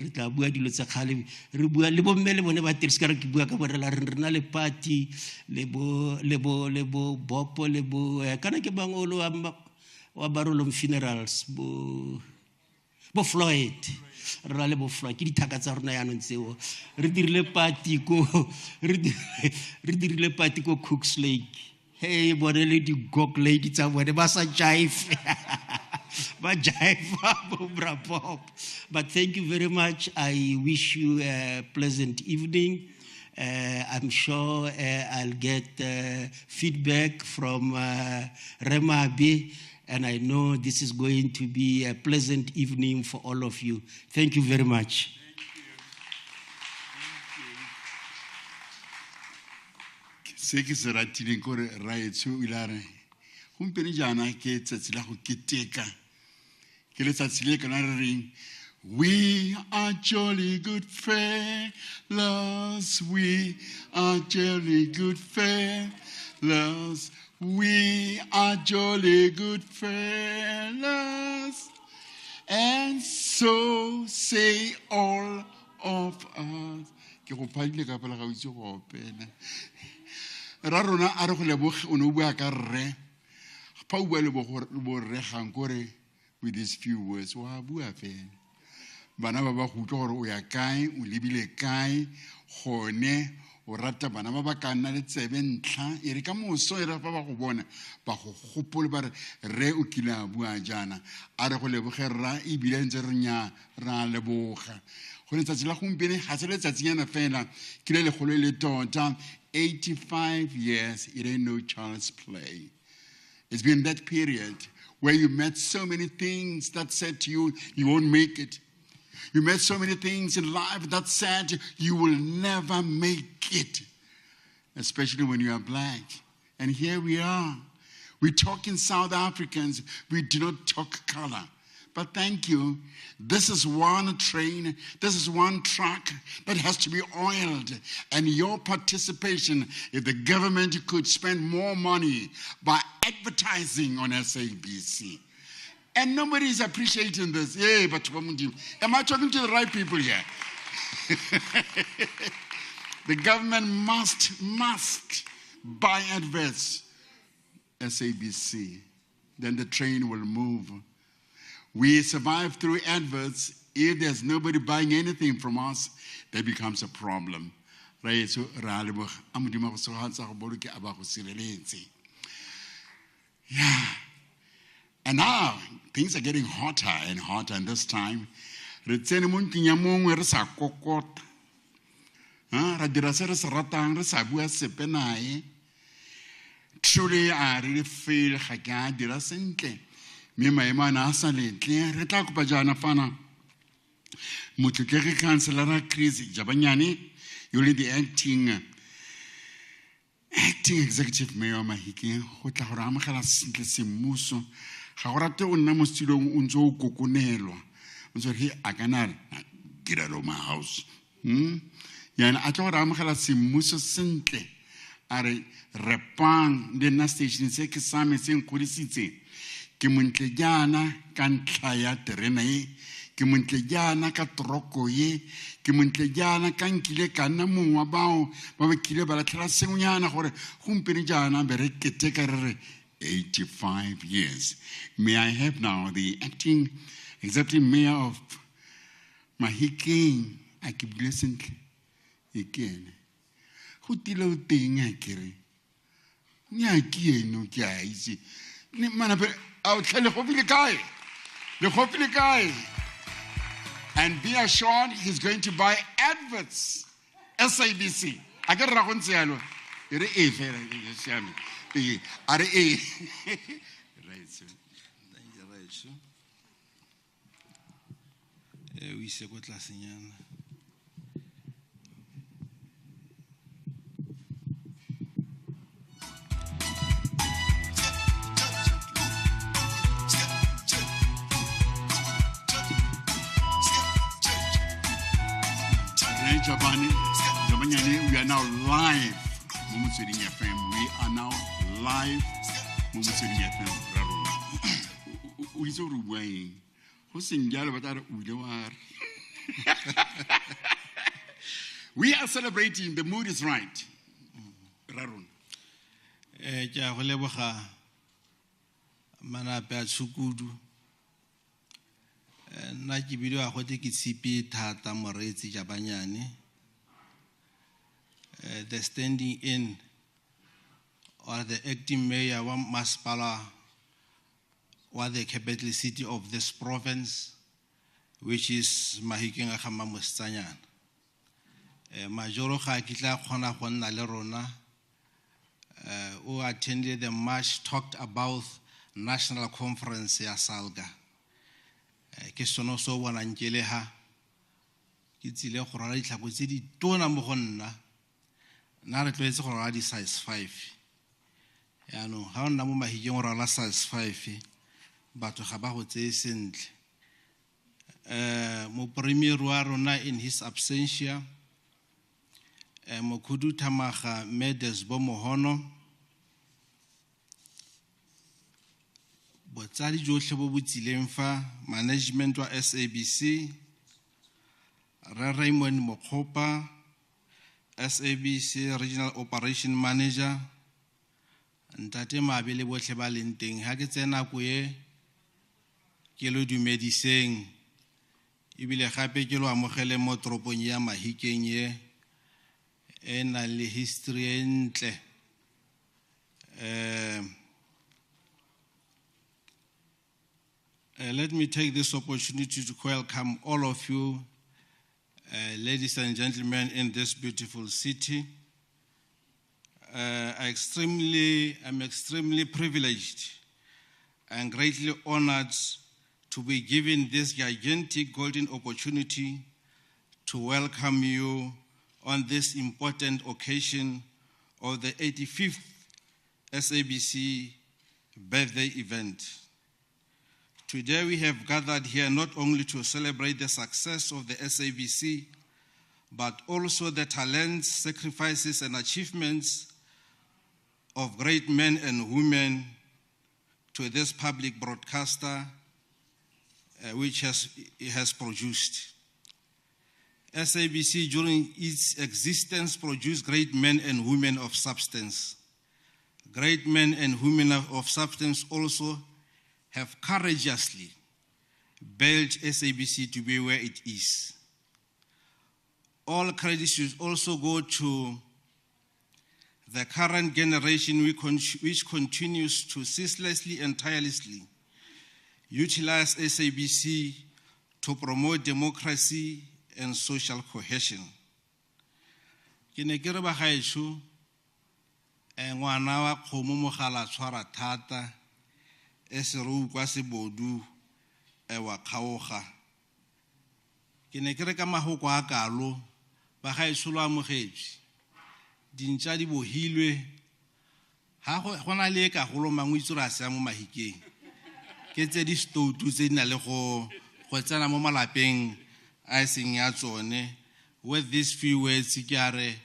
F: tla bua dilo tsa kgale re bua le bomme le bone ba tirisika re ke bua ka borela re rena le party le bo bopo le bo kana ke bangolo wa Barolom Funerals bo Floyd re na le bo Floyd ke dithaka tsa rona ya no ntseo re dirile party ko Cooks Lake. Hey, bone le di gok lady tsa bone ba sa jive. But thank you very much. I wish you a pleasant evening. I'm sure I'll get feedback from Remabe, and I know this is going to be a pleasant evening for all of you. Thank you very much.
E: Se ke se ratileng gore raetso ile re gompieno jana ke tsatsi la go keteka ke letsatsi le kana re reng we are jolly good fellows, we are jolly good fellows, we are jolly good fellows, and so say all of us. Ke go phaile ka pela ga itse go opela ra rona a re go leboga o no bua ka rre pa o bua le bo rre gang gore with these few words wa bua fela bana ba ba go tlo gore o ya kae o lebile kae gone o rata bana ba ba ka nna le tsebe ntla e re ka moso e re ba go bona ba go gopole ba re o kila bua jana a re go leboge rra e bile ntse re nya ra leboga go letsatsi la gompieno ga se letsatsinyana fela ke le legolo le tota 85 years, it ain't no child's play. It's been that period where you met so many things that said to you, you won't make it. You met so many things in life that said you will never make it, especially when you are black. And here we are. We talk in South Africans. We do not talk color. But thank you. This is one train, this is one truck that has to be oiled. And your participation, if the government could spend more money by advertising on SABC. And nobody is appreciating this. Hey, but am I talking to the right people here? The government must buy adverts, SABC. Then the train will move. We survive through adverts. If there's nobody buying anything from us, that becomes a problem. Right? So, yeah. And now, things are getting hotter and hotter, and this time, truly, I really feel me maemana asa letle re tla kopa jana fana motlotlege councilor Chris Jabanyane you le the acting executive mayor Mahikeng go tla gore amogela sentle semmuso ga go rate go nna mo stilong o ntse o kokonelwa o ntse he a kana get out of my house yana a tla gore amogela semmuso sentle a re repang le na station se ke same se nkgodisitse ke montlejana ka ntlha ya terena e, ke montlejana ka toroko ye, ke montlejana ka nkile ka nna mongwe wa bao ba ba kile ba latlhela sengwenyana gore gompieno jaana be re keteka re re 85 years. May I have now the acting executive mayor of Mahikeng, a ke bule sentle e kene go tile o teng a kere nya ke eno ke a itse ne mana pe a o tlhele go bile kae le go bile kae. And be assured he's going to buy adverts. SABC. I get ragon tselo. Ere e fela e siame. E are e. Right sir.
G: Thank you, right sir. We se go tlasenyana.
E: We are now live. Momotsweding FM. We are now live. Momotsweding FM. O itse o re buang. Go seng jalo ba tla re o ile wa re. We are celebrating. The mood is right. Rarun.
G: Ke a go leboga manape a tshukudu. Nna ke bile a gote ke tshipi thata moreetsi Jabanyane. The standing in or the acting mayor wa Masipala wa the capital city of this province, which is Mahikeng a Gamamosetsanyana. Majoro ga kitla khona go nna le rona who attended the march talked about national conference ya Salga. Ke sono so bona nkele ha ke tsile go rala ditlhako tse di tona mo go nna na re tlwetse go rala di size 5 ya no ha ona mo Mahikeng go rala size 5 batho ga ba go tseye sentle mo premier wa rona in his absentia Mokhudu Thamaga Medes Bomohono botsadi johle bo botsileng fa management wa SABC Raymond Mokgopa SABC Regional Operation Manager Ntate Mabele bohle ba leng teng ha ke tsena ko ye ke lo dumediseng ebile gape ke lo amogele mo toropong ya Mahikeng ye ena le history entle let me take this opportunity to welcome all of you ladies and gentlemen in this beautiful city. I'm extremely privileged and greatly honored to be given this gigantic golden opportunity to welcome you on this important occasion of the 85th SABC birthday event. Today we have gathered here not only to celebrate the success of the SABC, but also the talents, sacrifices, and achievements of great men and women to this public broadcaster which has produced. SABC during its existence produced great men and women of substance. Great men and women of substance also have courageously built SABC to be where it is. All credit should also go to the current generation which continues to ceaselessly and tirelessly utilize SABC to promote democracy and social cohesion. Ke ne ke re ba gaetsho ngwana wa kgomo mogala tshwara thata e se re ukwa sebodu wa kgaoga. Ke ne ke re ka mahoko a kalo ba gaetsho lo amogetse dintša di bohilwe ha go na le ka golo mangwe itse re a se mo Mahikeng ke tse di stoutu tse di na le go tsena mo malapeng a seng ya tsone. With these few words ke a re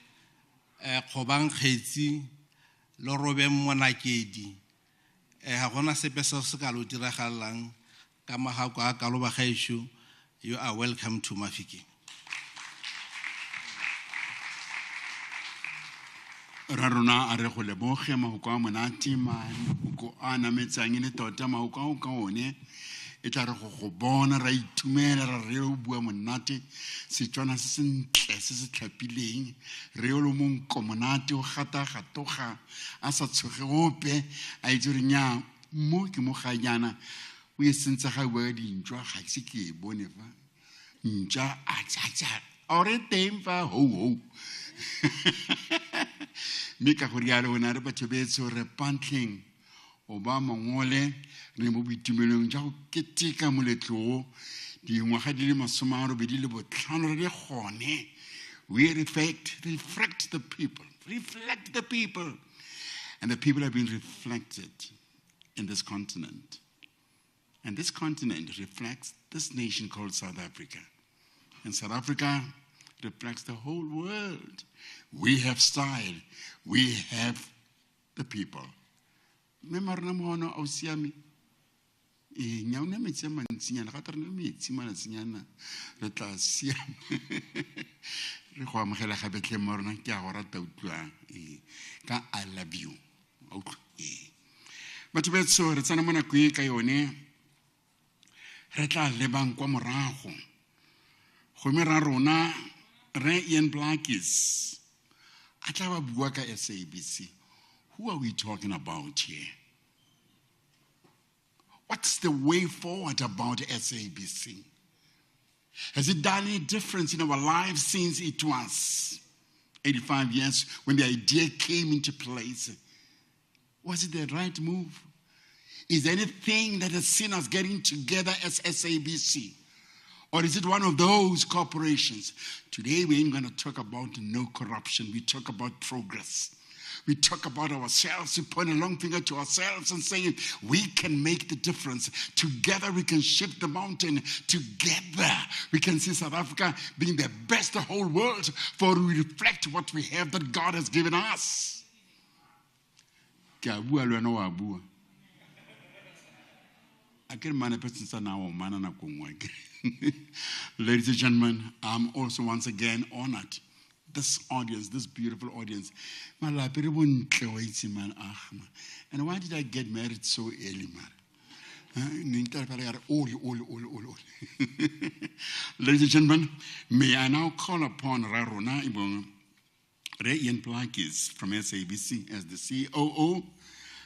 G: kgobang kgetsi le robe monakedi ha gona sepe se se ka lo diragalang ka magako a ka lo ba gaetsho. You are welcome to Mafiki.
E: Ra rona a re go leboge mahoko a monate mahoko a nametsang le tota mahoko a ka one e tla re go bona ra itumela ra re o bua monate Setswana se sentle se se tlhapileng re o lo monko monate o gata gatoga a sa tshoge ope a itse re nya mo ke mo ganyana o e sentse ga bua dintšwa ga se ke e bone fa ntja a tsa ore teng fa ho Mika Horiaro and Arabatabetso repanting Obama Wole, Remo Bitumilum Jau Ketika Muletlo, the Wahadilima Sumaro Bidilabo Tanre Hone. We reflect the people. Reflect the people. And the people have been reflected in this continent. And this continent reflects this nation called South Africa. And South Africa reflects the whole world. We have style. We have the people. Memarna mono ausiami. Nyauna metsema ntsinyana ga tsena metsi mana tsinyana re tla siama. Re go amogela ga betle morona ke a go rata utlwa ka I love you. Batho betso re tsana mona kwe ka yone re tla lebang kwa morago. Go me ra rona re Ian Blackies. Atlawa buaka SABC. Who are we talking about here? What's the way forward about SABC? Has it done any difference in our lives since it was 85 years when the idea came into place? Was it the right move? Is there anything that has seen us getting together as SABC? Or is it one of those corporations? Today we ain't going to talk about no corruption. We talk about progress. We talk about ourselves. We point a long finger to ourselves and saying, we can make the difference. Together we can shift the mountain. Together we can see South Africa being the best of the whole world, for we reflect what we have that God has given us. Ladies and gentlemen, I'm also once again honored. This audience, this beautiful audience. And why did I get married so early, man? Ladies and gentlemen, may I now call upon Rarona Ibong Ian Blackies from SABC as the COO,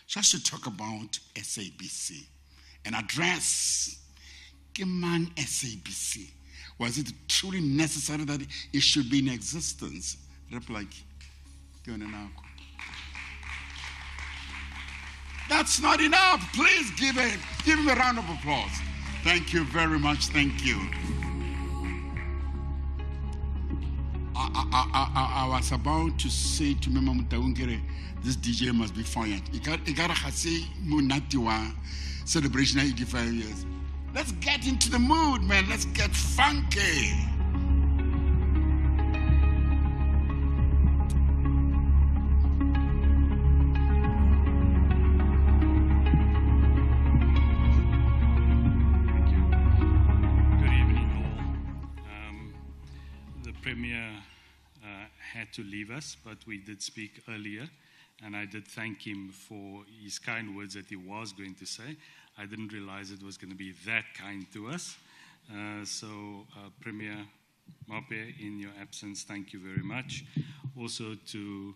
E: just to talk about SABC and address Kimang SABC. Was it truly necessary that it should be in existence? That's not enough. Please give him a round of applause. Thank you very much. Thank you. I was about to say to Mema Mutaungere, this DJ must be fired. Igara say Munatiwa celebration 85 years. Let's get into the mood, man. Let's get funky.
H: Good evening, all. The Premier had to leave us, but we did speak earlier, and I did thank him for his kind words that he was going to say. I didn't realize it was going to be that kind to us. Premier Mape, in your absence, thank you very much. Also to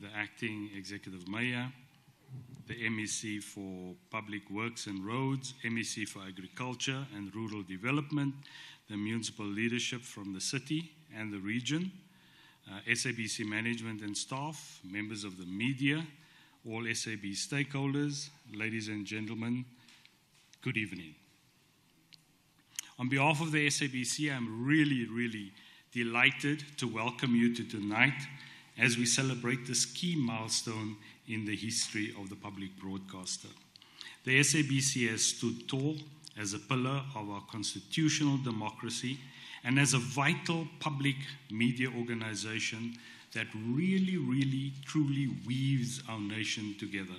H: the Acting Executive Mayor, the MEC for Public Works and Roads, MEC for Agriculture and Rural Development, the municipal leadership from the city and the region, SABC management and staff, members of the media, all SAB stakeholders, ladies and gentlemen, good evening. On behalf of the SABC, I'm really, really delighted to welcome you to tonight as we celebrate this key milestone in the history of the public broadcaster. The SABC has stood tall as a pillar of our constitutional democracy and as a vital public media organization that really, really, truly weaves our nation together.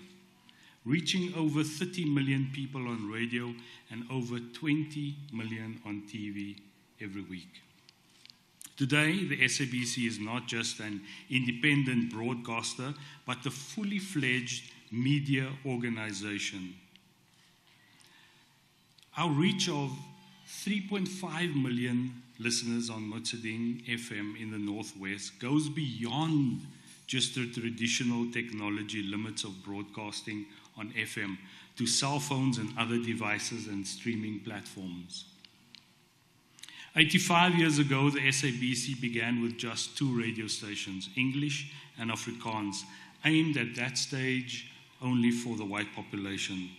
H: reaching over 30 million people on radio and over 20 million on TV every week. Today, the SABC is not just an independent broadcaster, but a fully fledged media organization. Our reach of 3.5 million listeners on Motsideng FM in the Northwest goes beyond just the traditional technology limits of broadcasting on FM to cell phones and other devices and streaming platforms. 85 years ago, the SABC began with just 2 radio stations, English and Afrikaans, aimed at that stage only for the white population.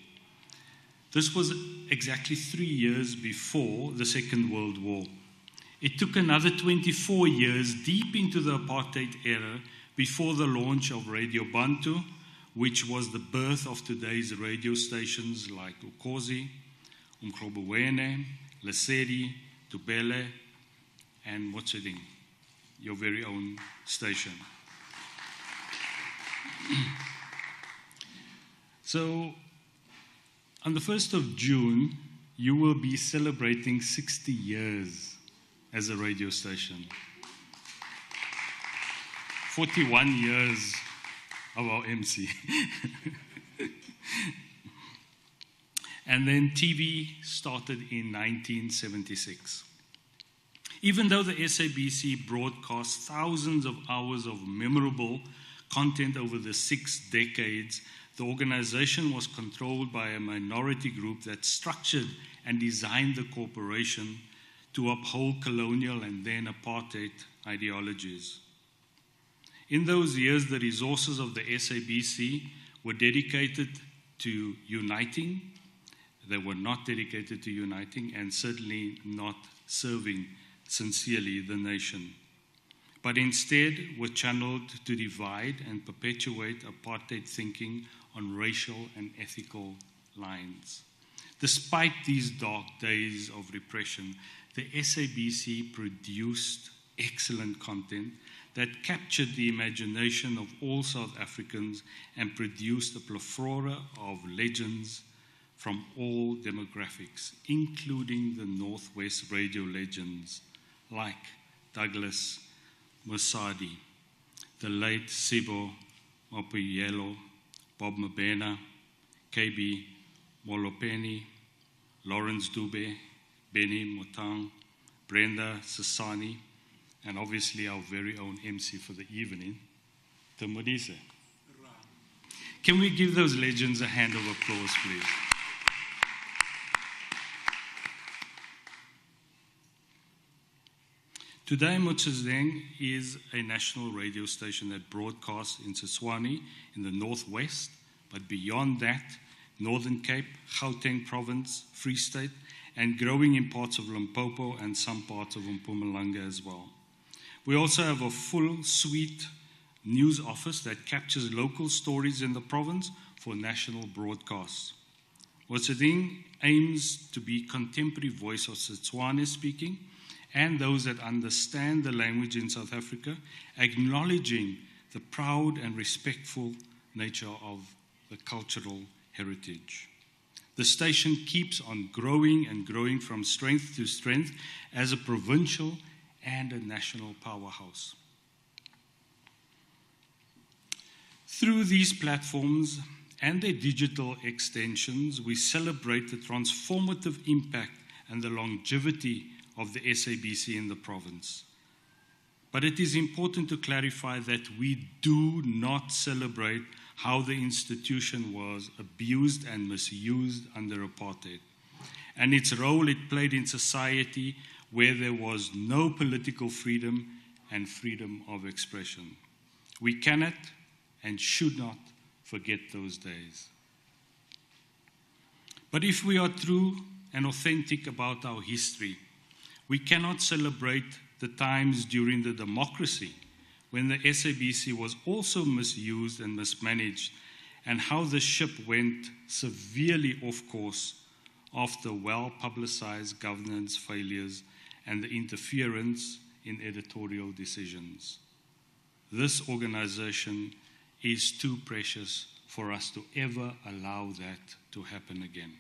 H: This was exactly 3 years before the Second World War. It took another 24 years deep into the apartheid era before the launch of Radio Bantu, which was the birth of today's radio stations like Ukhozi, Umhlobowene, Lesedi, Tubele, and Motsideng, your very own station. So, on the 1st of June, you will be celebrating 60 years as a radio station. 41 years of our MC. And then TV started in 1976. Even though the SABC broadcast thousands of hours of memorable content over the 6 decades, the organization was controlled by a minority group that structured and designed the corporation to uphold colonial and then apartheid ideologies. In those years, the resources of the SABC were dedicated to uniting. They were not dedicated to uniting and certainly not serving sincerely the nation, but instead were channeled to divide and perpetuate apartheid thinking on racial and ethical lines. Despite these dark days of repression, the SABC produced excellent content that captured the imagination of all South Africans and produced a plethora of legends from all demographics, including the Northwest radio legends like Douglas Mosadi, the late Sibo Mapuyelo, Bob Mabena, KB Molopeni, Lawrence Dube, Benny Motang, Brenda Sasani, and obviously our very own MC for the evening, Tim Modise. Can we give those legends a hand of applause, please? Today, Motsideng is a national radio station that broadcasts in Setswana in the Northwest, but beyond that, Northern Cape, Gauteng Province, Free State, and growing in parts of Limpopo and some parts of Mpumalanga as well. We also have a full suite news office that captures local stories in the province for national broadcasts. Motsideng aims to be contemporary voice of Setswana speaking and those that understand the language in South Africa, acknowledging the proud and respectful nature of the cultural heritage. The station keeps on growing and growing from strength to strength as a provincial and a national powerhouse. Through these platforms and their digital extensions, we celebrate the transformative impact and the longevity of the SABC in the province. But it is important to clarify that we do not celebrate how the institution was abused and misused under apartheid, and its role it played in society where there was no political freedom and freedom of expression. We cannot and should not forget those days. But if we are true and authentic about our history, we cannot celebrate the times during the democracy when the SABC was also misused and mismanaged, and how the ship went severely off course after well-publicized governance failures and the interference in editorial decisions. This organization is too precious for us to ever allow that to happen again.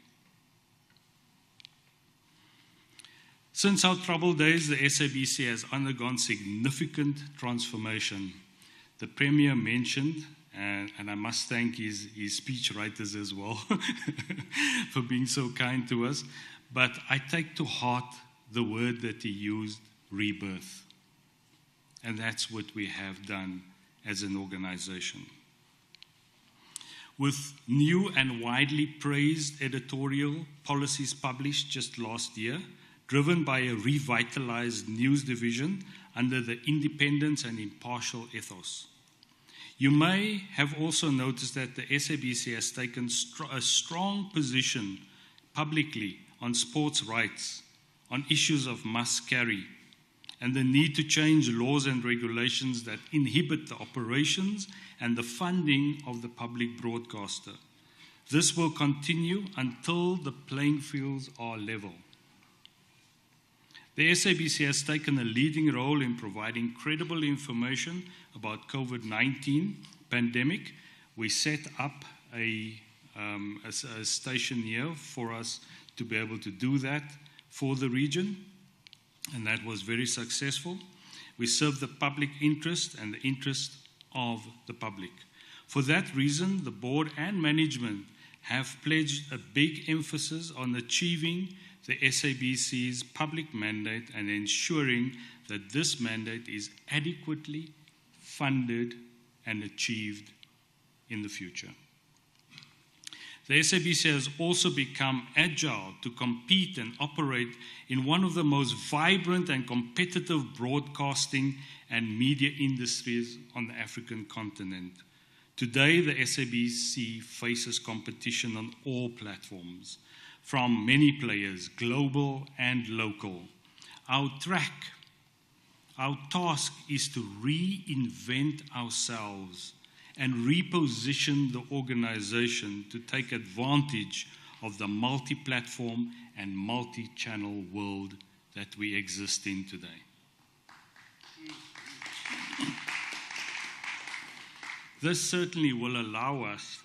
H: Since our troubled days, the SABC has undergone significant transformation. The Premier mentioned, and I must thank his speech writers as well for being so kind to us, but I take to heart the word that he used, rebirth. And that's what we have done as an organization. With new and widely praised editorial policies published just last year, driven by a revitalized news division under the independence and impartial ethos. You may have also noticed that the SABC has taken a strong position publicly on sports rights, on issues of must carry, and the need to change laws and regulations that inhibit the operations and the funding of the public broadcaster. This will continue until the playing fields are level. The SABC has taken a leading role in providing credible information about COVID-19 pandemic. We set up a station here for us to be able to do that for the region, and that was very successful. We serve the public interest and the interest of the public. For that reason, the board and management have pledged a big emphasis on achieving the SABC's public mandate and ensuring that this mandate is adequately funded and achieved in the future. The SABC has also become agile to compete and operate in one of the most vibrant and competitive broadcasting and media industries on the African continent. Today, the SABC faces competition on all platforms, from many players, global and local. Our task is to reinvent ourselves and reposition the organization to take advantage of the multi-platform and multi-channel world that we exist in today. This certainly will allow us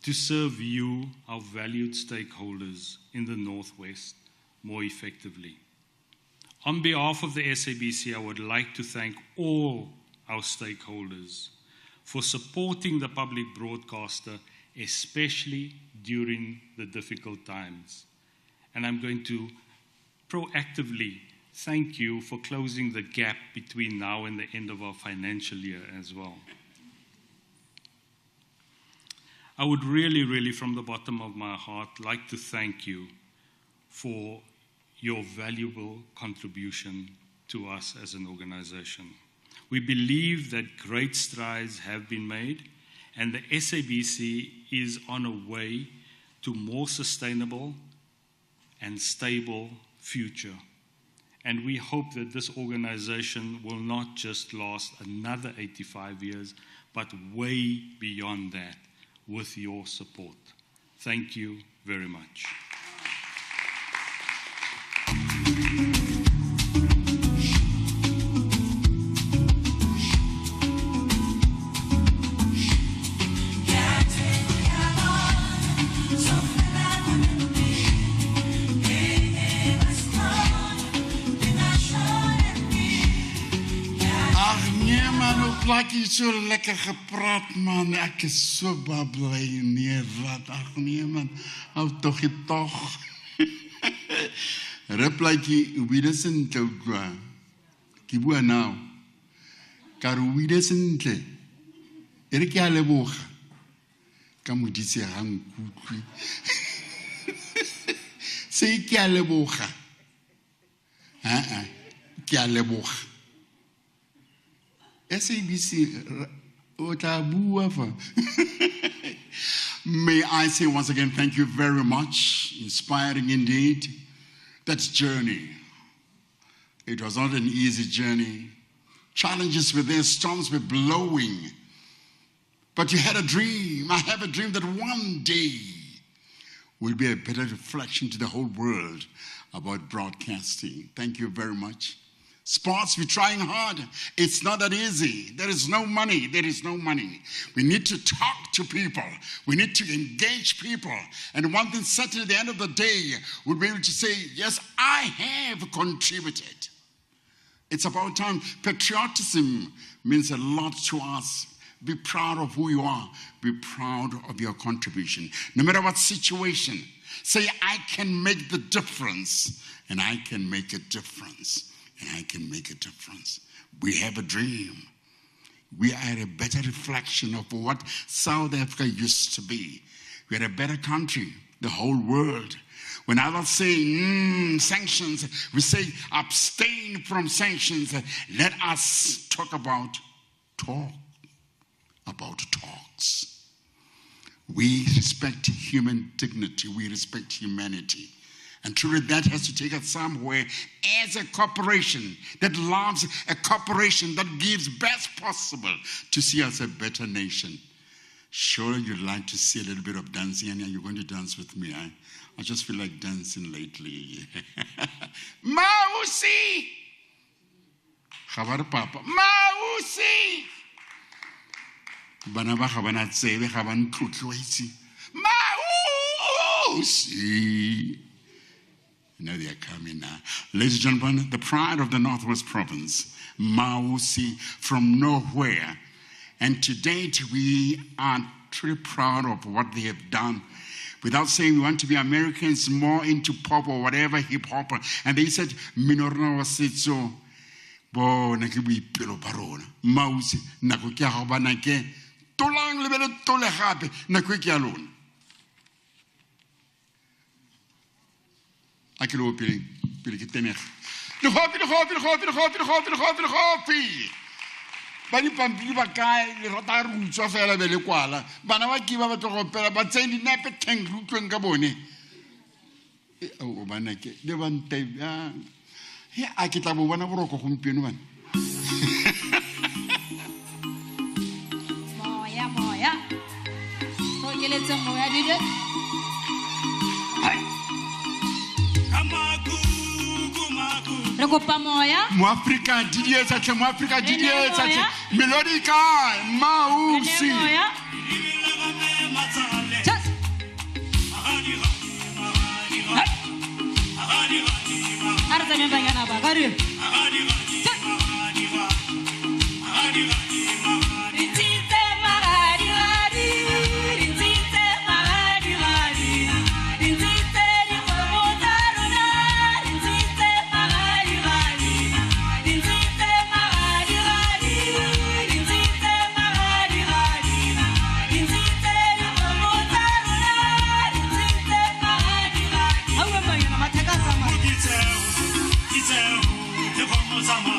H: to serve you, our valued stakeholders in the Northwest, more effectively. On behalf of the SABC, I would like to thank all our stakeholders for supporting the public broadcaster, especially during the difficult times. And I'm going to proactively thank you for closing the gap between now and the end of our financial year as well. I would really, from the bottom of my heart, like to thank you for your valuable contribution to us as an organization. We believe that great strides have been made, and the SABC is on a way to more sustainable and stable future. And we hope that this organization will not just last another 85 years, but way beyond that with your support. Thank you very much.
E: Like jy so lekker gepraat, man. Ek is so bly. Nee, wat? Ag nee, man. Hou tog jy tog. Replaatjie, ubidesin togwa. Kibua now. Karu ubidesin tle. Ere ke a leboga. Ka modise hang kutlwi. Se ke a leboga. Ke a leboga. SABC, may I say once again, thank you very much. Inspiring indeed. That journey. It was not an easy journey. Challenges were there, storms were blowing. But you had a dream. I have a dream that one day will be a better reflection to the whole world about broadcasting. Thank you very much. Sports, we're trying hard. It's not that easy. There is no money. There is no money. We need to talk to people. We need to engage people. And one thing certain at the end of the day, we'll be able to say, yes, I have contributed. It's about time. Patriotism means a lot to us. Be proud of who you are. Be proud of your contribution. No matter what situation, say, I can make the difference, and I can make a difference. And I can make a difference. We have a dream. We are a better reflection of what South Africa used to be. We are a better country, the whole world. When others say sanctions, we say abstain from sanctions. Let us talk about talks. We respect human dignity. We respect humanity. And truly that has to take us somewhere as a corporation that loves, a corporation that gives best possible to see us a better nation. Sure, you'd like to see a little bit of dancing, and you're going to dance with me. I just feel like dancing lately. Mausi! Khabar papa. Mausi! Bana ba khabana tsebe khaban tlotlo itse. Mausi! Now they are coming now. Ladies and gentlemen, the pride of the Northwest Province, Mausi, from nowhere. And to date, we are truly proud of what they have done. Without saying we want to be Americans, more into pop or whatever, hip-hop. And they said, Minorna was said so. Bo nakibi pelo barona. Mausi, nakukia hobanake. Tolang lebele tole hape, nakukia alone. Akilo pili kitenek. The hopi. Bani pampili ba kae le rota rutswa fela be le kwala. Bana ba kiba ba tlogopela ba tseng dinepe teng rutlweng ka bone. O bana ke le bante ya. He a ke tla bo bona boroko gompieno bana.
C: Moya. Go yeletse moya dije. Re kopa moya.
E: Moafrika didietsa tle Moafrika didietsa tle melodica Mausi.
C: Arta bangana ba gari.
A: It's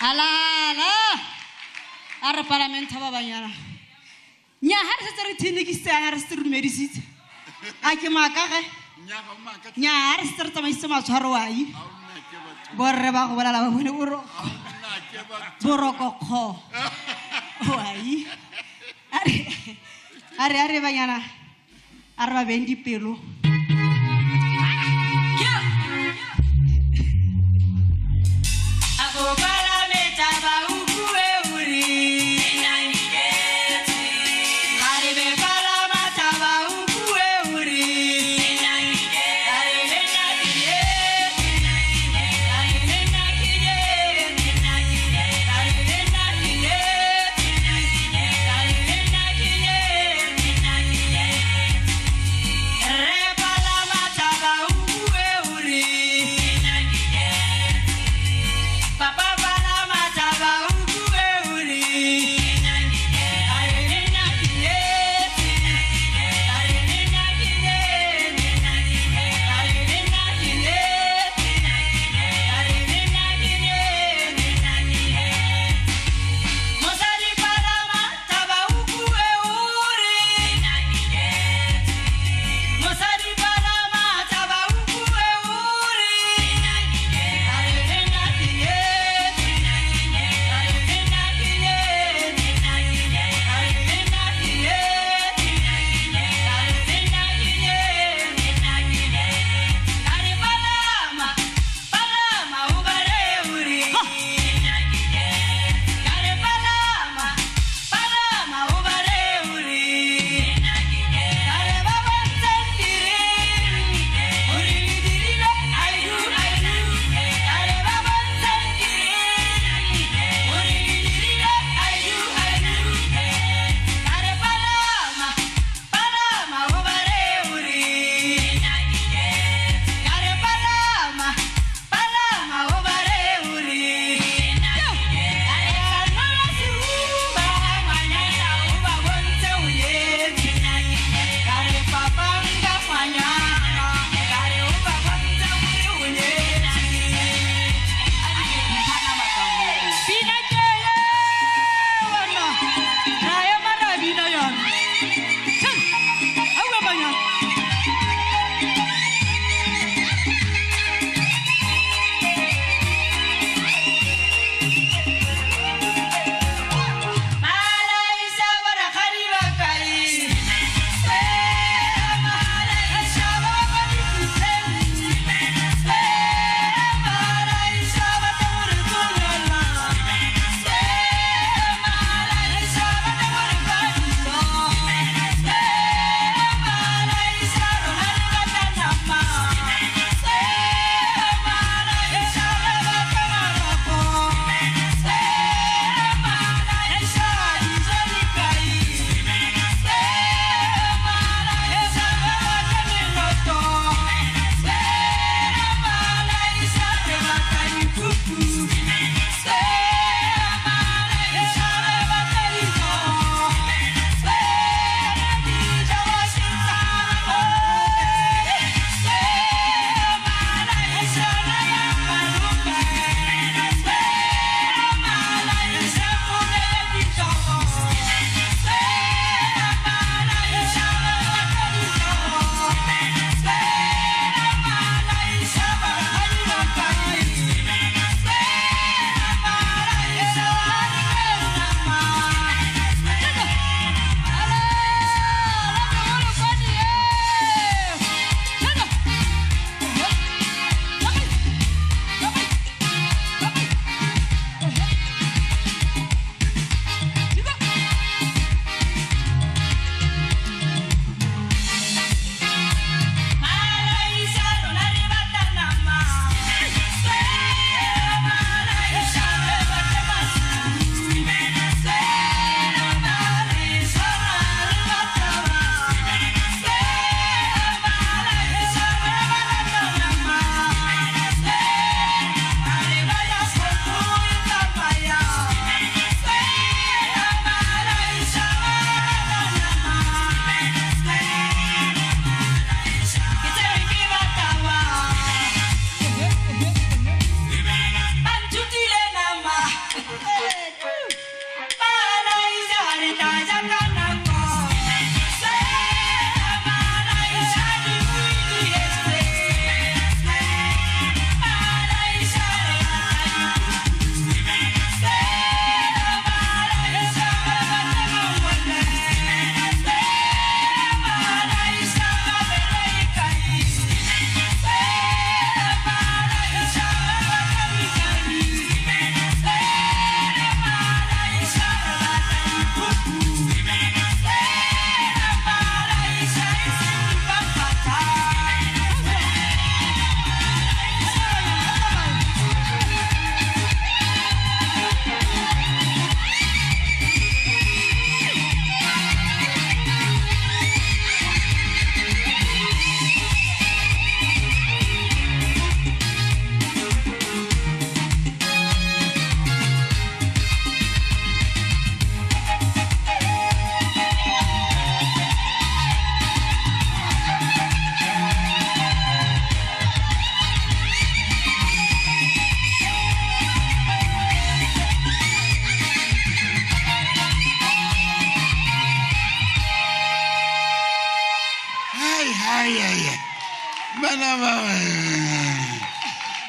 C: Alala. Ara parlamenta ba banyana. Nya ha re se re thinekisa ha re se re medisit. A ke makage. Nya ha re se re tsamaisa matshwaro wa yi. Borre ba go bolela ba bone boroko kho. Wai. Are banyana. Are ba bendi pelo.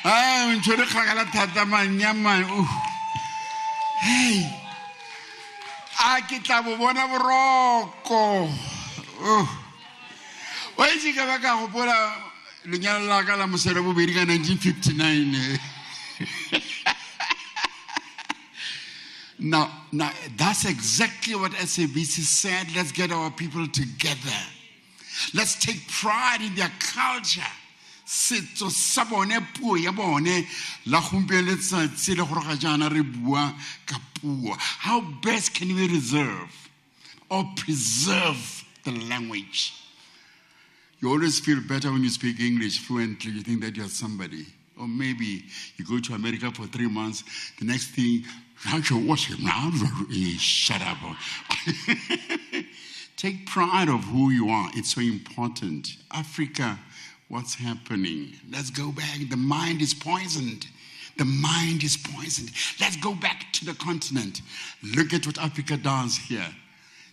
E: Ay, un chore khagala thata manyama. Hey. A ke tla bo bona boroko. Wa itse ka ba ka gopola lenyalo la ka la mosere bobedi ka 1959. Now, that's exactly what SABC said. Let's get our people together. Let's take pride in their culture. Setso sa bone puo ya bone la gompieno letsatsi le gore ga jaana re bua ka puo. How best can we reserve or preserve the language? You always feel better when you speak English fluently. You think that you're somebody. Or maybe you go to America for 3 months. The next thing, shut up. Take pride of who you are. It's so important. Africa, what's happening? Let's go back. The mind is poisoned. The mind is poisoned. Let's go back to the continent. Look at what Africa does here.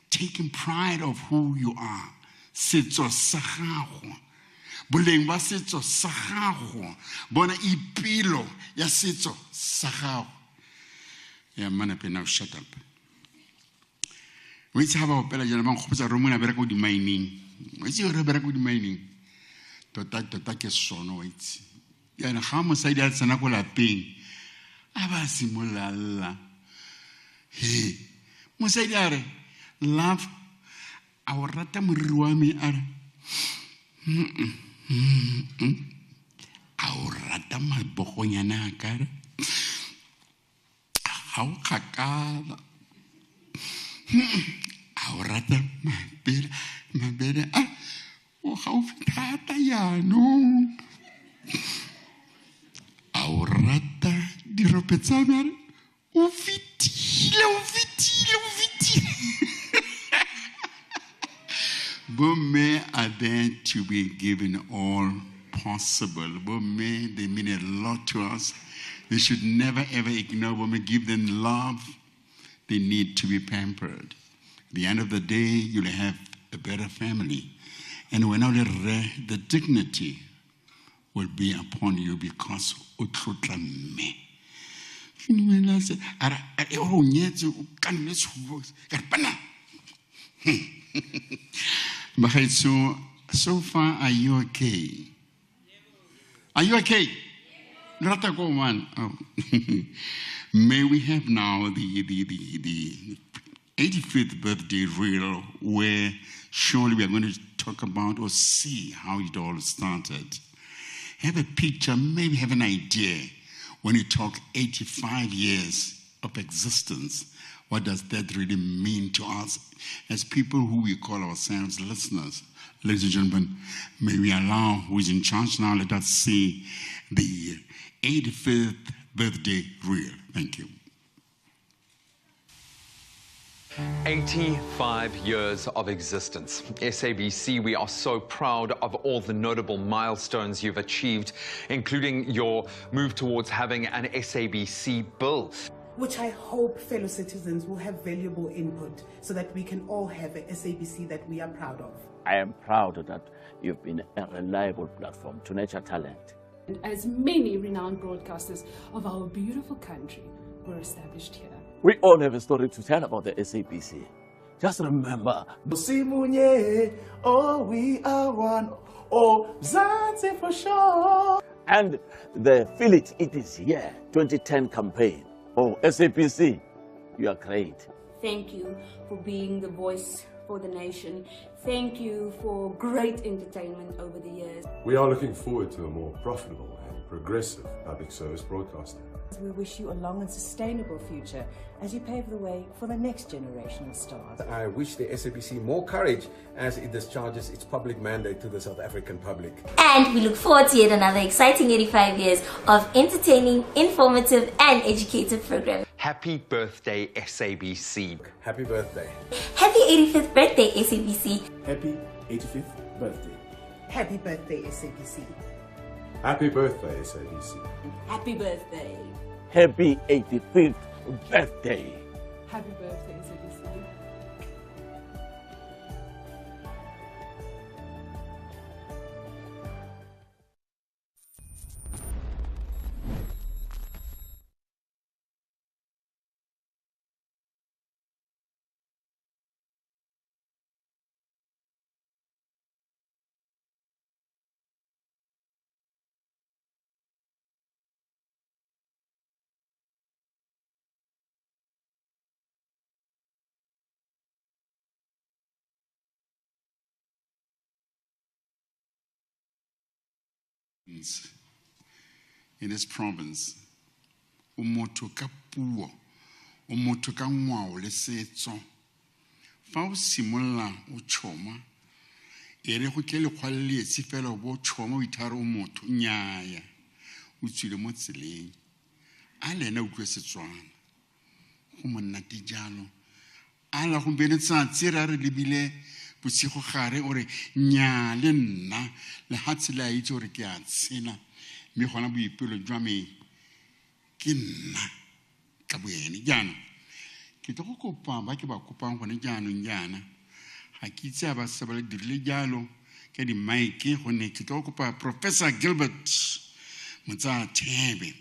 E: Taking pride of who you are. Setso sa gago. Boleng ba setso sa gago. Bona ipilo ya setso sa gago. Yeah, man, now shut up. We have our pela jana bang khopetsa re mona bereka di mining. We see re bereka di mining. Tota ke sono itse. Ya na ga mosadi a tsena go lapeng. A ba simolalla. He. Mosadi a re, love, a o rata moriri wa me a re. A o rata mabogonyana a ka re. How kakala. A o rata mabele. O gaufi thata yaanong. A o rata dirope tsa me. O fetile. Bomme are there to be given all possible. Bomme, they mean a lot to us. They should never ever ignore women. Give them love. They need to be pampered. At the end of the day, you'll have a better family. And when the dignity will be upon you because me. So far, are you okay? Are you okay? Not a go man. Oh. May we have now the 85th birthday reel, where surely we are going to talk about or see how it all started. Have a picture, maybe have an idea. When you talk 85 years of existence, what does that really mean to us as people who we call ourselves listeners? Ladies and gentlemen, may we allow who is in charge now, let us see the 85th birthday reel. Thank you.
I: 85 years of existence. SABC, we are so proud of all the notable milestones you've achieved, including your move towards having an SABC bill,
J: which I hope fellow citizens will have valuable input so that we can all have a SABC that we are proud of.
K: I am proud that you've been a reliable platform to nurture talent.
L: As many renowned broadcasters of our beautiful country were established here.
K: We all have a story to tell about the SABC. Just remember,
M: oh, we are one. Oh, Zanzi for sure.
K: And the Feel It Is Here 2010 campaign. Oh, SABC, you are great.
N: Thank you for being the voice for the nation. Thank you for great entertainment over the years.
O: We are looking forward to a more profitable and progressive public service broadcasting.
P: We wish you a long and sustainable future as you pave the way for the next generation of stars.
Q: I wish the SABC more courage as it discharges its public mandate to the South African public.
R: And we look forward to yet another exciting 85 years of entertaining, informative and educative programming.
I: Happy birthday, SABC.
Q: Happy birthday.
R: Happy 85th birthday, SABC.
M: Happy 85th birthday.
J: Happy birthday, SABC.
O: Happy birthday, SABC.
N: Happy birthday.
K: Happy 85th birthday.
L: Happy birthday, SABC.
E: means in this province. O motho ka puo, o motho ka ngwao le setso. Fa o simolla o tshoma, e re go ke le kgwaletse fela o bo tshoma o ithare o motho nnyaya. O tswile mo tseleng. A lena o tlwe Setswana. Go monate jalo. A la gompieno tsatsi re re lebile bosigo gare o re nya le nna le ha tsela a itse gore ke a tshela mme gona boipelo jwa me ke nna ka boene jaana ke tlo go kopa ba ke ba kopang gone jaanong jaana ga ke itse ba se ba le dirile jalo ke di maike gone ke tlo go kopa Professor Gilbert Motsathebe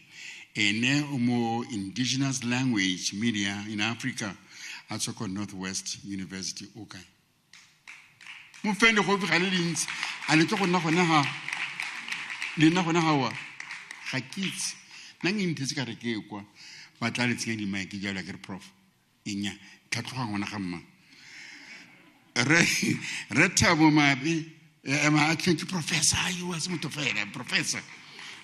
E: ene o mo Indigenous Language Media in Africa at Soko Northwest University. Okay. Mufende go bi gale lintsi a le tlo go nna gona ha le nna gona ha wa ga kitse nang intse ka re ke kwa ba tla le tsenya di mic jalo ke prof enya ka tloga ngwana ga mma re Thabo Mabi ma akhe professor you was mutofela professor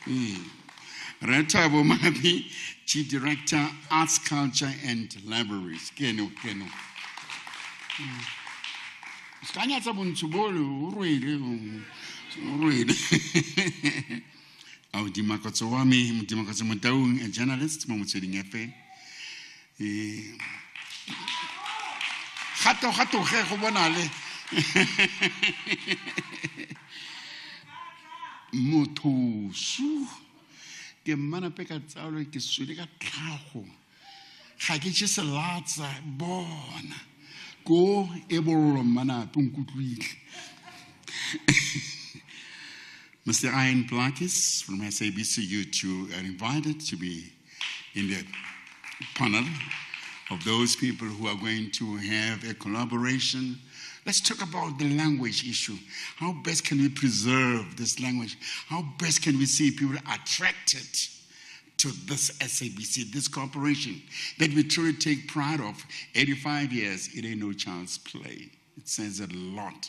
E: re Thabo Mabi, Chief Director, Arts, Culture and Libraries. Keno. Skanya tsa bontsubolo o rwele. Au dimakotso wa me, dimakotso Motaung, a journalist mo Motsweding FM. Gato ge go bonale. Motosu ke mana pe ka tsalo ke swile ka tlhago ga ke tse selatsa bona go e bollo mana punkutlwile. Mr. Ian Plakis from SABCU2 are invited to be in the panel of those people who are going to have a collaboration. Let's talk about the language issue. How best can we preserve this language? How best can we see people attracted to this SABC, this corporation that we truly take pride of? 85 years, it ain't no child's play. It says a lot.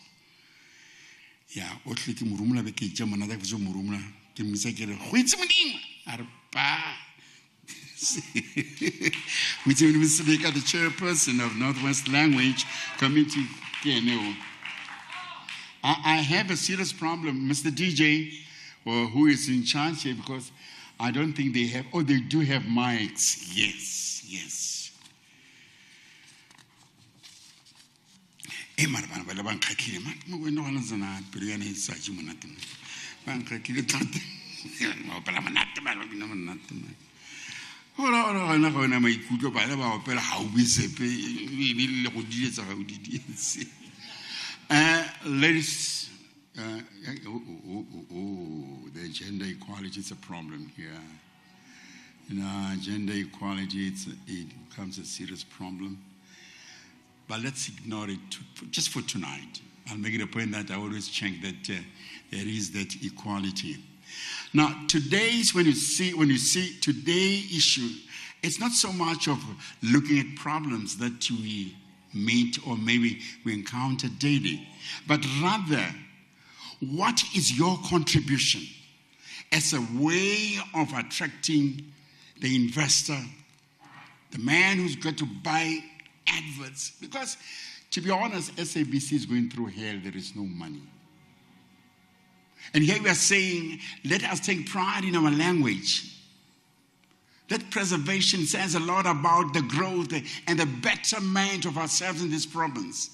E: Yeah, otlike murumla be ke tja mona da go murumla ke misa ke re go itse modimo arpa we tell Mr. Baker, the chairperson of Northwest Language Committee. I have a serious problem, Mr. DJ, who is in charge here, because I don't think they have, they do have mics. Yes. Ladies, the gender equality is a problem here. Gender equality, it becomes a serious problem. But let's ignore it just for tonight. I'll make it a point that I always check that there is that equality. Now, when you see today's issue, it's not so much of looking at problems that we meet or maybe we encounter daily, but rather, what is your contribution as a way of attracting the investor, the man who's got to buy adverts? Because, to be honest, SABC is going through hell. There is no money. And here we are saying, let us take pride in our language. That preservation says a lot about the growth and the betterment of ourselves in this province.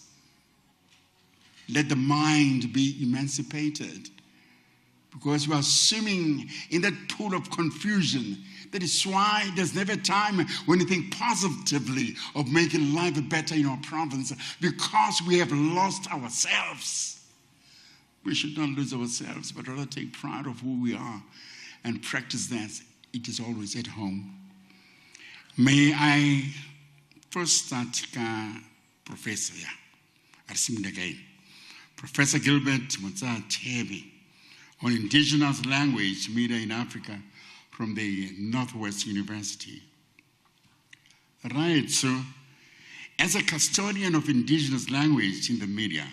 E: Let the mind be emancipated. Because we are swimming in that pool of confusion. That is why there's never a time when you think positively of making life better in our province, because we have lost ourselves. We should not lose ourselves, but rather take pride of who we are and practice that. It is always at home. May I first start with Professor Professor Gilbert Motsathebe on Indigenous Language Media in Africa from the Northwest University. Right, so as a custodian of Indigenous language in the media,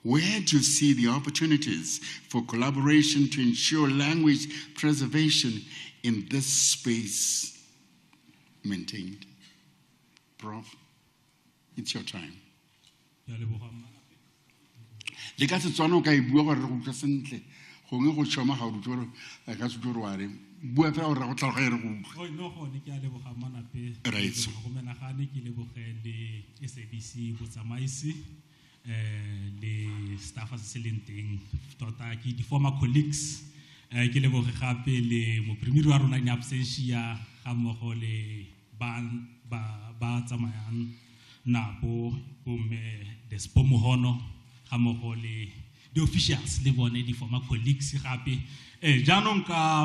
E: Where do you see the opportunities for collaboration to ensure language preservation in this space maintained? Prof, it's your time. Le ka Setswana o ka e bua gore re utlwa sentle gongwe go tšhoma ga o utlwe gore ka se tlo re bua fela gore go tlhaloga re go utlwe.
S: No gone ke a leboga manape.
E: Right.
S: Go menagane ke leboge le SABC botsamaisi le staff se se leng teng tota ke di former colleagues ke leboge gape le mopremiri wa rona in absentia ga mmogo le ba tsamayang nabo bomme Despo Mohono ga mmogo le the officials le bone di former colleagues gape jaanong ka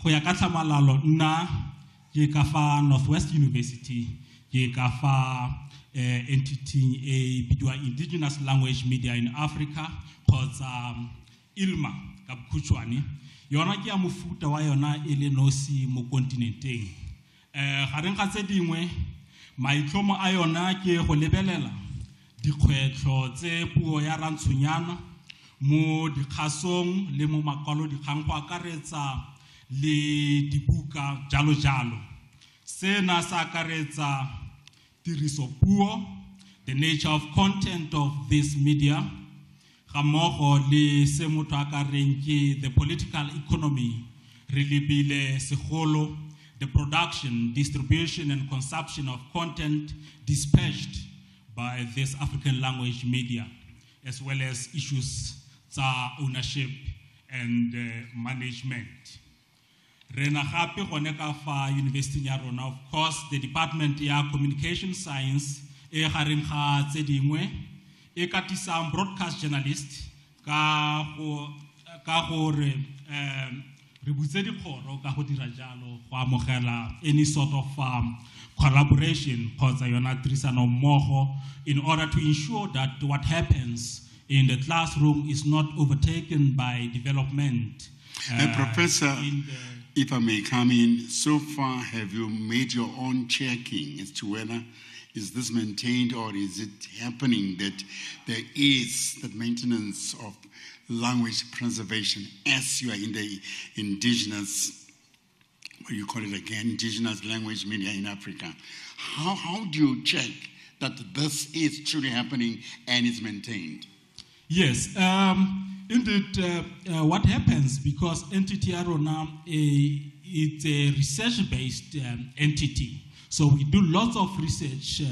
S: go ya ka tlhamalalo nna ke ka fa Northwest University ke ka fa entity e bidwa Indigenous Language Media in Africa kgotsa ILMA ka bokhutswane yona ke ya mofuta wa yona e le nosi mo kontinenteng gareng ga tse dingwe maitlhomo a yona ke go lebelela dikgwetlho tse puo ya rantshonyana mo dikgasong le mo makwalo dikgang go akaretsa le dibuka jalo jalo sena sa akaretsa tiriso puo, the nature of content of this media ga mmogo le se motho a ka reng ke the political economy re lebile segolo the production, distribution and consumption of content dispatched by this African language media, as well as issues tsa ownership and management. Rena gape gone ka fa University ya rona, of course, the Department ya Communication Science e gareng ga tse dingwe e katisang broadcast journalist ka gore re butse dikgoro ka go dira jalo go amogela any sort of collaboration kgotsa yona tirisano mmogo in order to ensure that what happens in the classroom is not overtaken by development.
E: Professor, if I may come in, so far have you made your own checking as to whether is this maintained or is it happening that there is that maintenance of language preservation as you are in the indigenous, what do you call it again, indigenous language media in Africa? How do you check that this is truly happening and is maintained?
S: Yes, indeed, what happens, because entity Arona it's a research-based entity. So we do lots of research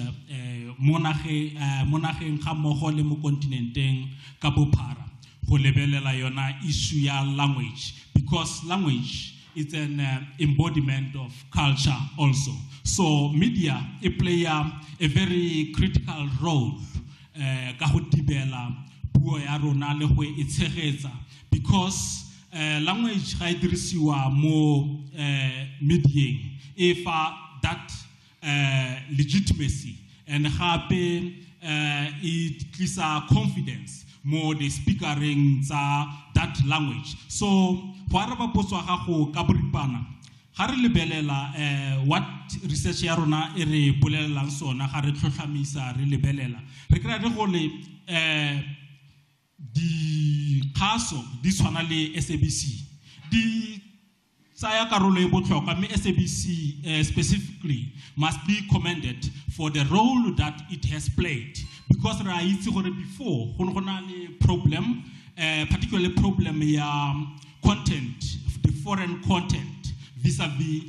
S: monageng ga mmogo le mo kontinenteng ka bophara go lebelela yona issue ya language, because language is an embodiment of culture also. So media play a very critical role ka go tibela puo ya rona le go e tshegetsa, because language ga e dirisiwa mo medieng e fa that legitimacy and gape it tlisa confidence more the speakering that language. So go araba potso ya gago ka boripana ga re lebelela what research ya rona e re bolelelang sona ga re tlhotlhamisa re lebelela re kry re go le di khaso di tshwana le SABC di tsaya karolo e botlhokwa mme SABC specifically must be commended for the role that it has played, because ra itse gore before go na le problem particularly problem ya content, the foreign content vis-a-vis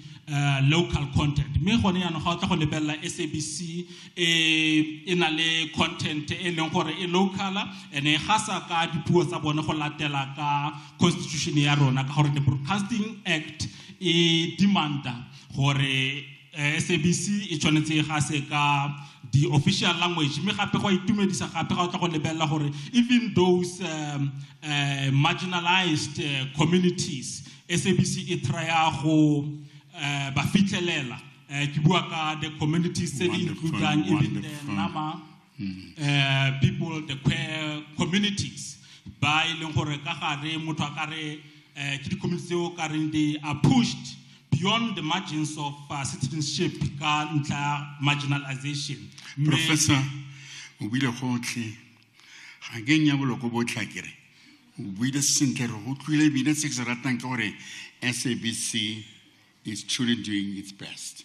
S: local content. Me gone yana ga o tla go lebella SABC e na le content e leng gore e local and e gasa ka dipuo tsa bone go latela ka constitution ya rona ka gore the Broadcasting Act e demanda gore SABC e tshwanetse e gase ka the official language. Me gape go itumedisa gape ga o tla go lebella gore even those marginalized communities SABC e trya go ba fitlelela ke bua ka the communities tse di including even the Nama people, the queer communities ba e leng gore ka gare motho a kare ke di communities o kare they are pushed beyond the margins of citizenship ka ntla marginalization.
E: Professor Ubile Khotle, ga ke nya boloko botlha kere o buile sentle re go tlwile bine se ke se ratang ke gore SABC is truly doing its best.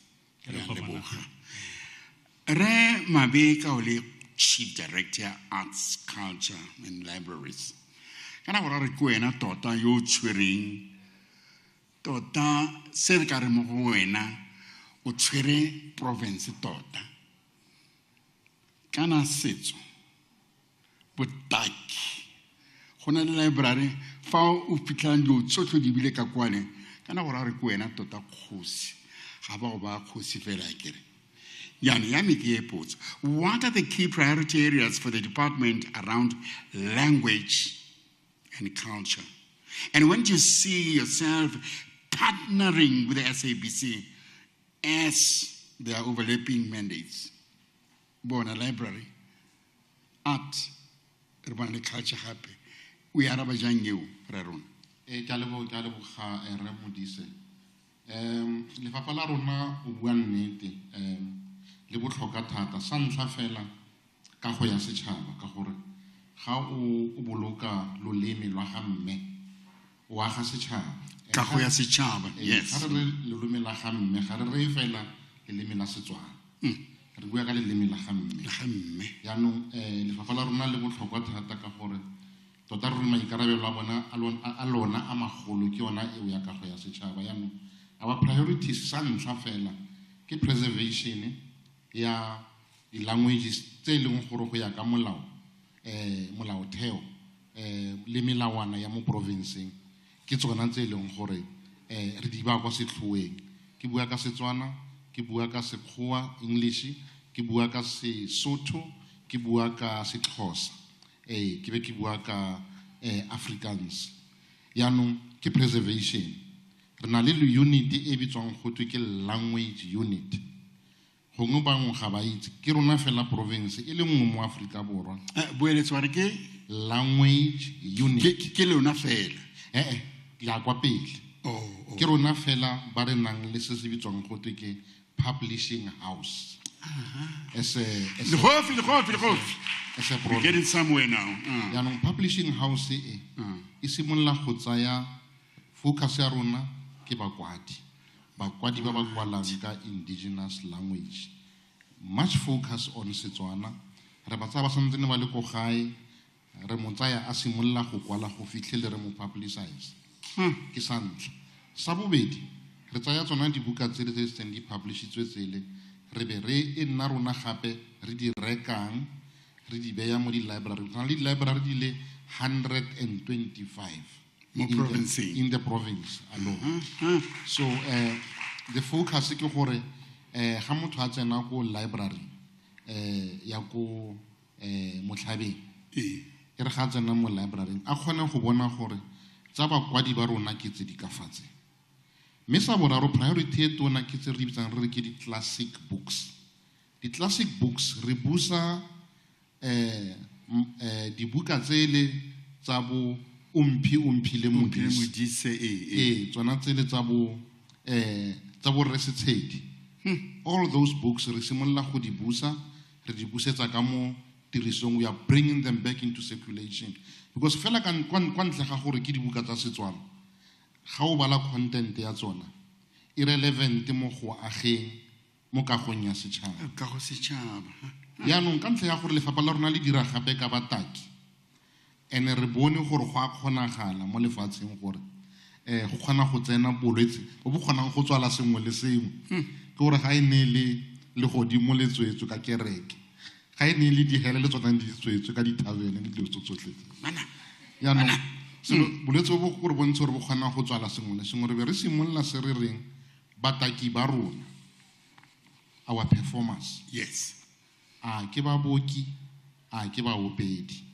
E: Re Mabeka ole Chief Director Arts, Culture and Libraries. Kana go re kwena tota yo tshwereng tota se re ka re mo go wena o tshwere province tota. Kana setso botaki gona le library fa o fitlhang di tsotlho di bile ka kwane kana go re kwena tota kgosi ga ba go ba kgosi fela kere. What are the key priority areas for the department around language and culture? And when do you see yourself partnering with the SABC as there are overlapping mandates? Bona library, art, urban culture happy. We are abajang you, Raron.
T: Kalebo ga Ramodise. Lefapha la rona o bua nnete le botlhokwa thata sa ntlha fela ka go ya setšhaba ka gore ga o boloka loleme lwa ga mme o aga setšhaba
E: ka go ya setšhaba yes
T: ga re loleme la ga mme ga re re fela leleme la Setswana re bua ka leleme la ga mme yaanong lefapha la rona le botlhokwa thata ka gore tota re maikarabelo a bona a lona a magolo ke yona eo ya ka go ya setšhaba yaanong our priorities sa ntlha fela ke preservation ya di languages tse leng gore go ya ka molao molaotheo le melawana ya mo provinceng ke tsona tse leng gore re di ba kwa setlhoeng ke bua ka Setswana ke bua ka Sekgowa English ke bua ka Sesotho ke bua ka Sexhosa ke be ke bua ka Afrikaans yaanong ke preservation re na le unit e bitswang go twe ke language unit gongwe bangwe ga ba itse ke rona fela province e le nngwe mo Afrika Borwa
E: boeletso wa re ke
T: language unit
E: ke lona fela
T: ya kwa pele ke rona fela ba re nang le se se bitswang go twe ke publishing house
E: We're getting somewhere now.
T: Yaanong publishing house e simolola go tsaya focus ya rona ke bakwadi ba ba kwalang ka indigenous language much focus on Setswana re ba tsaya ba santsene ba le go gae re mo tsaya a simolola go kwala go fitlhele re mo publicize ke sa ntlha sa bobedi re tsaya tsona dibuka tse di seng di publishitswe tsele re be re nna rona gape re di rekang re di beya mo di library re na le di library di le 125 in the province alone. So the focus ke gore ga motho a tsena ko library ya ko Motlhabeng e re ga tsena mo library a kgone go bona gore tsa bakwadi ba rona ke tse di ka fatse mme sa boraro priority e tona ke tse re bitsang re ke di classic books. Di classic books re busa dibuka tsele tsa bo umphi le modise tsona tsele tsa bo Resetshedi. All those books re simolola go di busa re di busetsa ka mo tirisong we are bringing them back into circulation because fela ka ntle ga gore ke dibuka tsa Setswana ga o bala content ya tsona irrelevant mo go ageng mo kagong ya setšhaba
E: ka go setšhaba
T: yaanong ka ntle ya gore lefapha la rona le dira gape ka bataki ene re bone gore go a kgonagala mo lefatsheng gore go kgona go tsena bolwetse bo bo kgonang go tswala sengwe le sengwe ke gore ga e ne le godimo le tswetswe ka kereke ga e ne le dihele le tsona di tswetswe ka dithabele le dilo tsotlhe yaanong bolwetse bo gore bontshe gore bo kgona go tswala sengwe le sengwe re be re simolola se re reng bataki ba rona our performers
E: yes
T: a ke ba boki a ke ba opedi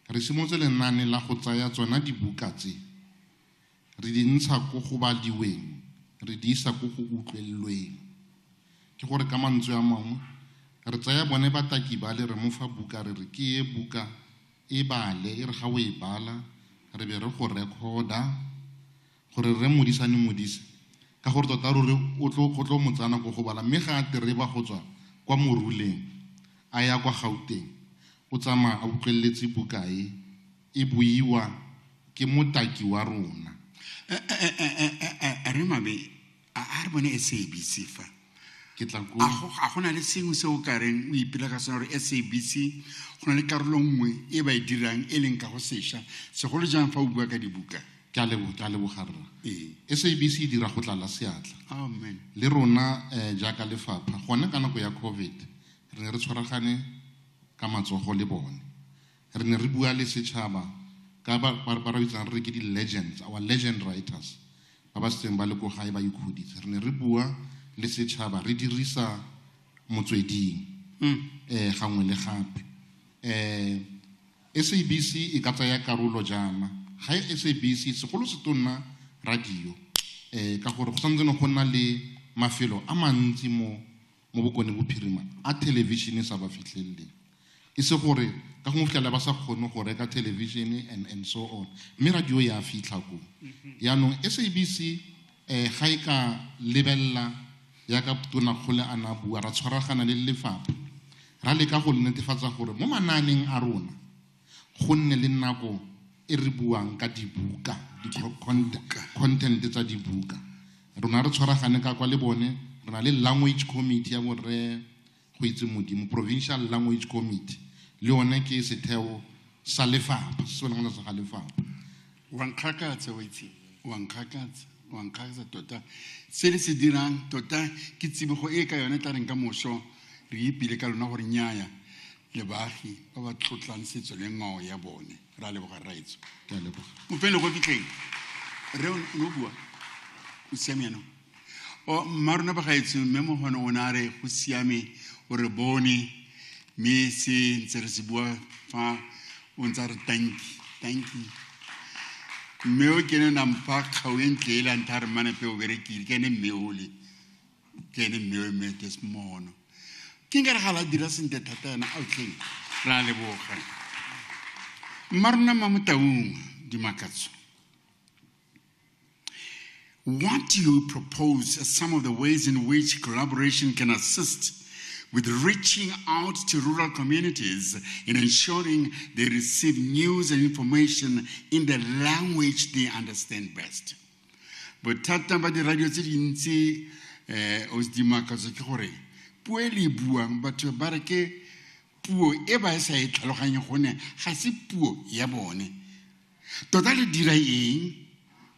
T: re simolotse lenane la go tsaya tsona dibuka tse re di ntsha go go badiweng re di isa go go utlwelelweng ke gore ka mantswe a mangwe re tsaya bone bataki ba le re mo fa buka re re ke e buka e bale e re ga o e bala re be re go recorda gore re modisane modise ka gore tota re o tlo motsana go go bala mme ga a tereba go tswa kwa Moruleng a ya kwa Gauteng o tsamaya a utlweletse buka e buiwa ke motaki wa rona
E: re mabe a re bone SABC fa
T: ke tla go
E: a gona le sengwe se o ka reng o ipela ka sona gore SABC go na le karolo nngwe e ba e dirang e leng ka go sešwa segolo jang fa o bua ka dibuka
T: ke a lebogarra SABC dira go tlala seatla
E: amen
T: le rona jaaka lefapha gone ka nako ya COVID re ne re tshwaragane ka matsogo le bone re ne re bua le setšhaba ka ba re bitsang re ke di legends our legend writers ba ba seng ba le go gae ba ikhuditse re ne re bua le setšhaba re dirisa motsweding gangwe le gape SABC e ka tsaya karolo jana ga SABC segolo se tonna radio ka gore go santse go nna le mafelo a mantsi mo bokone bophirima a television sa ba fitlhelele e se gore ka go fitlhela ba sa kgone go reka television and so on mme radio ya fitlha ko yaanong SABC ga e ka lebella ya ka tona kgole ana bua ra tshwaragana le lefapha ra le ka go netefatsa gore mo mananeng a rona go nne le nako e re buang ka dibuka content tsa dibuka rona re tshwaragane ka kwa le bone re na le language committee ya borre go itse modimo provincial language committee le yone ke setheo sa lefapha se bona sa lefapha
E: wankakatsa witse wankakatsa tota se le se dirang tota ke tsibego e ka yone tla reng ka moso re ipile ka lona gore nyaaya le baagi ba ba tlotlang setso le ngwao ya bone ra leboga raitso
T: ke a leboga
E: mo fele go fitlheng re no bua o siame no o maruna ba gaetso mme mo gone o na re go siame o re bone me se ntse re se bua fa o ntse re thank you mme o kene na mpa kgao e ntle e la ntha re manepe o berekile kene mmeole kene mmeole mme ke semono ke nka re ga la dira sente thata yana outleng ra leboga maruna mamotaung dimakatso what do you propose as some of the ways in which collaboration can assist with reaching out to rural communities in ensuring they receive news and information in the language they understand best? But thata ba di radio tse dintsi o se dimakatso ke gore puo e le buang batho ba re ke puo e ba sa e tlhaloganye gone ga se puo ya bone tota le dira eng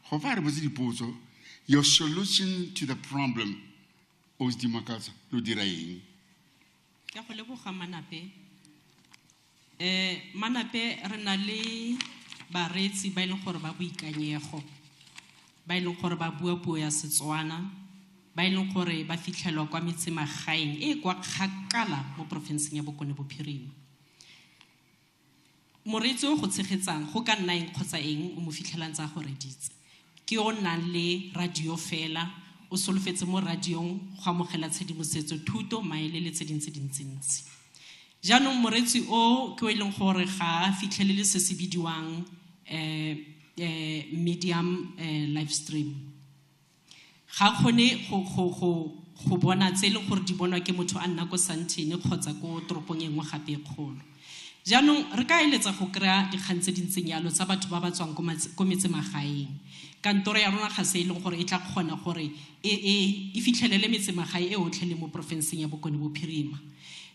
E: go fa re botse dipotso your solution to the problem o se dimakatso lo dira eng
U: ka go leboga manape manape re na le baretsi ba ileng gore ba boikanyego ba ileng gore ba bua puo ya Setswana ba ileng gore ba fitlhelwa kwa metsemagaeng e kwa kgakala mo profenseng ya Bokone Bophirima moretsi o go tshegetsang go ka nna eng kgotsa eng o mo fitlhelang tsa go reditse ke o nang le radio fela o solofetse mo radiong go amogela tshedimosetso thuto maele le tse dintsi jaanong moretsi o ke o ileng gore ga fitlhelele se se bidiwang medium live stream ga khone go bona tse le gore di bonwa ke motho a nna ko Santene kgotsa ko toropong e nngwe gape e kgolo jaanong re ka eletsa go kry-a dikgang tse dintseng yalo tsa batho ba ba tswang ko metsemagaeng kantoro ya rona ga se ileng gore e tla kgona gore e fitlhelele metsemagae e otlhe le mo profenseng ya Bokone Bophirima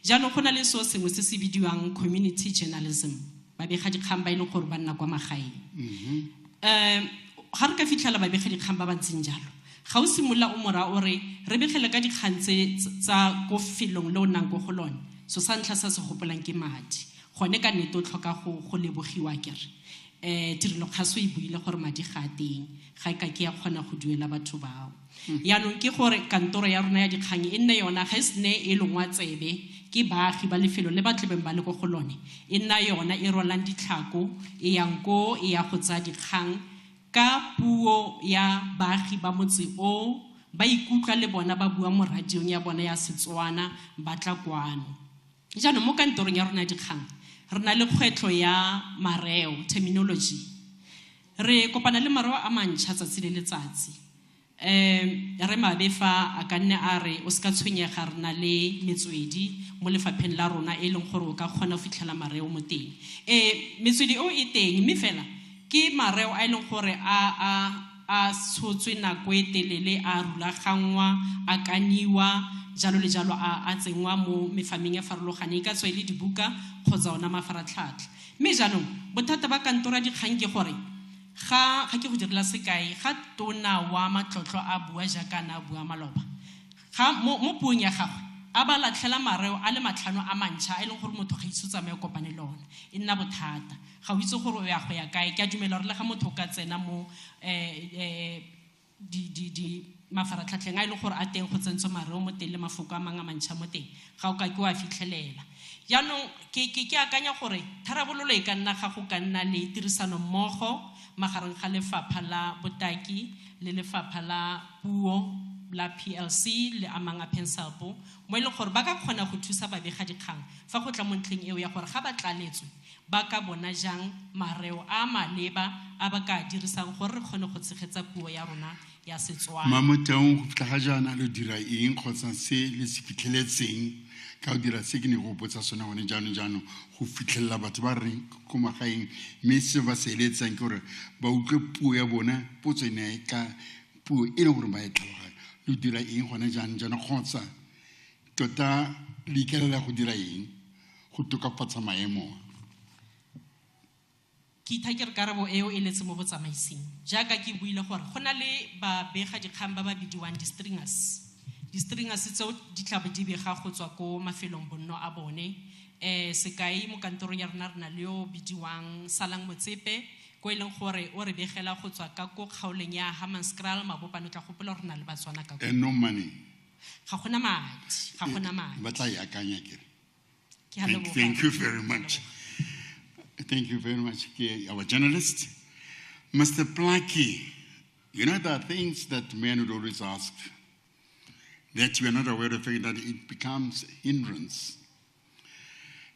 U: jaanong go na le so sengwe se se bidiwang community journalism ba bega dikgang ba ile gore ba nna kwa magaeng ga re ka fitlhela ba bega dikgang ba bantseng jalo ga o simolla o mora o re re begele ka dikgang tsa go filong le o nang go go lone so sa ntlha sa se gopolang ke madi gone ka nnete o tlhoka go lebogiwa kere tirelo kgaso e buile gore madi ga teng ga e ka ke ya kgona go duela batho bao yaanong ke gore kantoro ya rona ya dikgang e nne yona ga e sene e lengwa tsebe ke baagi ba lefelo le ba tlebeng ba le go lone e nna yona e rolang ditlhako e yang ko e ya go tsaya dikgang ka puo ya baagi ba motse o ba ikutlwa le bona ba bua mo radiong ya bona ya Setswana ba tla kwano jaanong mo kantorong ya rona dikgang re na le kgwetlo ya mareo terminology re kopana le mareo a mantšha tsatsi le letsatsi re mabefa a ka nne a re o ska tshwenyega re na le metswedi mo lefapheng la rona e leng gore o ka kgona go fitlhela mareo mo teng metswedi o e teng mme fela ke mareo a e leng gore a tshotswe nako e telele a rulagangwa a kaniwa jalo le jalo a tsengwa mo mefameng ya farologaneng ka tswa le dibuka kgotsa ona mafaratlhatlha mme jaanong bothata ba kantoro ya dikgang ke gore ga ke go direla sekai ga tona wa matlotlo a bua jaaka na bua maloba ga mo puong ya gagwe a ba latlhela mareo a le matlhano a mantšha a e leng gore motho ga itse tsamaye kopane le one e nna bothata ga o itse gore o ya go ya kae ke a dumela gore le ga motho o ka tsena mo mafaratlhatlheng a e leng gore a teng go tsentswe mareo mo teng le mafoko a mangwe a mantšha mo teng ga o ka ke wa fitlhelela jaanong ke akanya gore tharabololo e ka nna ga go ka nna le tirisano mmogo magareng ga lefapha la botaki le lefapha la puo la PLC le amang a pensapo mo e leng gore ba ka kgona go thusa babega dikgang fa go tla mo ntlheng eo ya gore ga ba tlaletswe ba ka bona jang mareo a maleba a ba ka dirisang gore re kgone go tshegetsa puo ya rona ya Setswana.
E: Mamoteng go fitlha ga jaana le dira eng kgotsa se le se fitlheletseng ka o dira se ke ne go botsa sona gone jaanong go fitlhelela batho ba reng ko magaeng mme se ba se eletsang ke gore ba utlwe puo ya bona potso e ne ka puo e leng gore ba e tlhaloganya le dira eng gone jaanong kgotsa tota le ikelela go dira eng go tokafatsa maemo
U: ke itha ke re karabo eo e letse mo botsamaising jaaka ke buile gore go na le babega dikgang ba ba bidiwang di-stringers tseo di tla di bega go tswa ko mafelong bonno a bone sekai mo kantorong ya rona re na le yo bidiwang Salang Motsepe ko e leng gore o re begela go tswa ka ko kgaoleng ya Hammanskraal Mabopane tla gopola re na le Batswana ka
E: no money
U: ga gona madi
E: ba tla e akanya ke
U: re
E: thank you very much. Thank you very much, our journalist. Mr. Plaki, you know there are things that men would always ask that you are not aware of the fact that it becomes hindrance.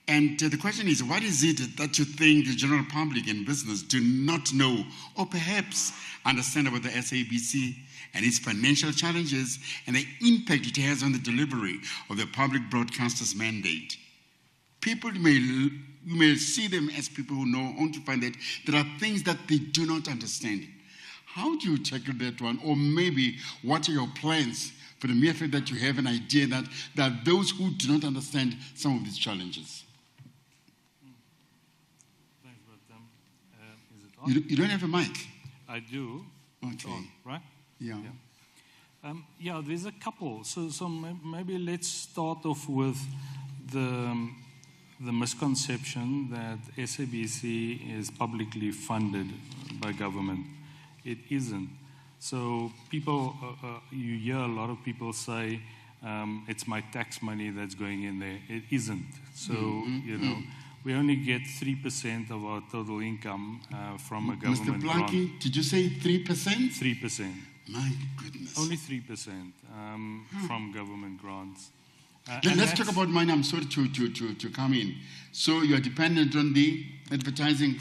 E: And the question is, what is it that you think the general public and business do not know or perhaps understand about the SABC and its financial challenges and the impact it has on the delivery of the public broadcaster's mandate? People you may see them as people who know, only to find that there are things that they do not understand. How do you tackle that one? Or maybe what are your plans for the mere fact that you have an idea that there are those who do not understand some of these challenges?
H: Thanks, Is it on?
E: You don't have a mic?
H: I do.
E: Okay.
H: It's on, right?
E: Yeah.
H: Yeah, there's a couple. So maybe let's start off with the misconception that SABC is publicly funded by government. It isn't. So people, you hear a lot of people say, it's my tax money that's going in there. It isn't. So, we only get 3% of our total income from a government grant.
E: Mr. Blackie, did you say 3%?
H: 3%.
E: My goodness.
H: Only 3% from government grants.
E: Let's talk about money. I'm sorry to come in. So you are dependent on the advertising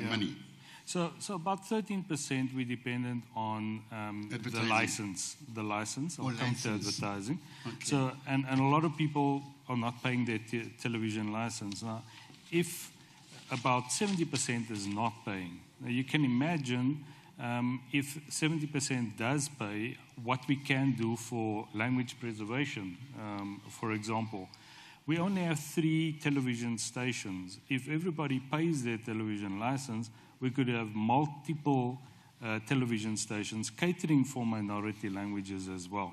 E: money.
H: So about 13% we dependent on the license. I'll come to advertising.
E: Okay.
H: So and a lot of people are not paying their television license. Now, if about 70% is not paying, now you can imagine if 70% does pay, what we can do for language preservation. For example, we only have 3 television stations. If everybody pays their television license, we could have multiple television stations catering for minority languages as well.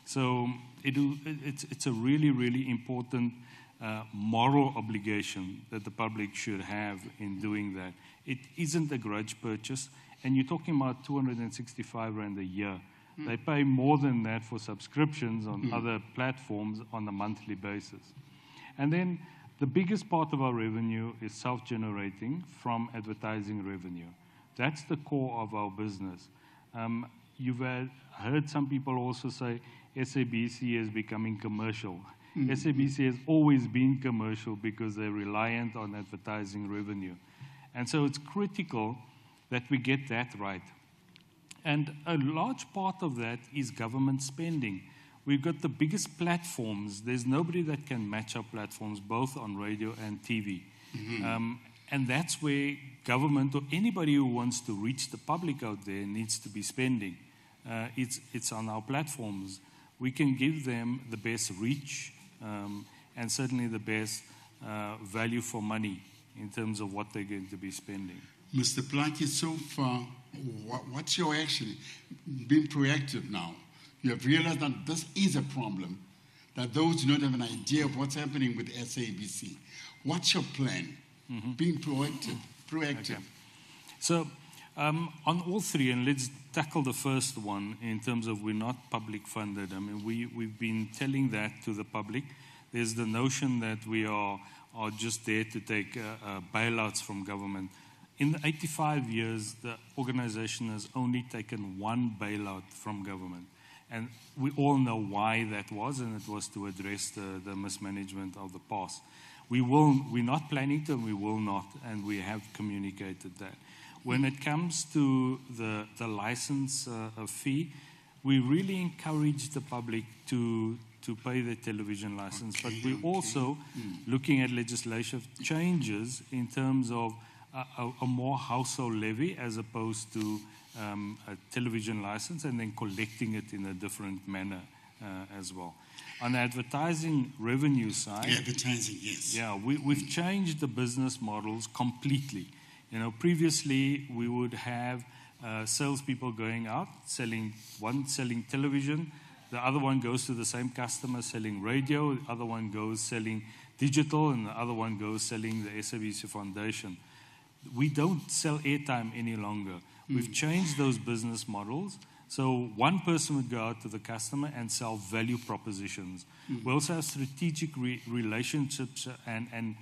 H: So it's a really, really important moral obligation that the public should have in doing that. It isn't a grudge purchase. And you're talking about 265 Rand a year. They pay more than that for subscriptions on other platforms on a monthly basis. And then the biggest part of our revenue is self-generating from advertising revenue. That's the core of our business. You've heard some people also say SABC is becoming commercial. SABC has always been commercial because they're reliant on advertising revenue. And so it's critical that we get that right. And a large part of that is government spending. We've got the biggest platforms. There's nobody that can match our platforms, both on radio and TV. And that's where government or anybody who wants to reach the public out there needs to be spending. It's on our platforms. We can give them the best reach and certainly the best value for money in terms of what they're going to be spending.
E: Mr. Plaki, so far, what's your action? Being proactive now. You have realized that this is a problem, that those do not have an idea of what's happening with SABC. What's your plan? Being proactive.
H: Okay. So on all three, and let's tackle the first one in terms of we're not public funded. I mean, we've been telling that to the public. There's the notion that we are just there to take bailouts from government. In the 85 years, the organization has only taken one bailout from government. And we all know why that was, and it was to address the mismanagement of the past. We're not planning to, and we will not, and we have communicated that. When it comes to the license fee, we really encourage the public to pay their television license, but we're also looking at legislative changes in terms of a more household levy as opposed to a television license, and then collecting it in a different manner as well. On the advertising revenue side,
E: advertising, yes.
H: Yeah, we've changed the business models completely. You know, previously we would have salespeople going out selling television, the other one goes to the same customer selling radio, the other one goes selling digital, and the other one goes selling the SABC Foundation. We don't sell airtime any longer. We've changed those business models. So one person would go out to the customer and sell value propositions. We also have strategic relationships and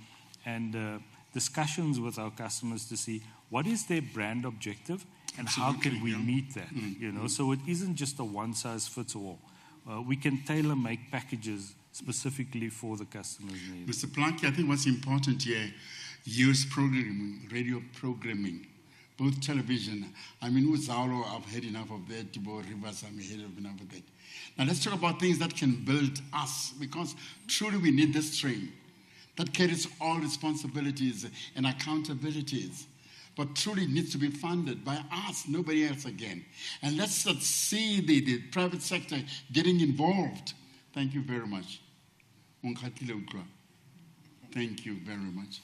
H: discussions with our customers to see what is their brand objective and how can we meet that. You know, so it isn't just a one-size-fits-all. We can tailor-make packages specifically for the customer's needs.
E: Mr. Plaki, I think what's important here, years programming, radio programming, both television. I mean, with Zalo, I've had enough of that. Tibo Rivers, I've had enough of that. Now let's talk about things that can build us, because truly we need this train that carries all responsibilities and accountabilities, but truly needs to be funded by us, nobody else again. And let's see the private sector getting involved. Thank you very much. Thank you very much.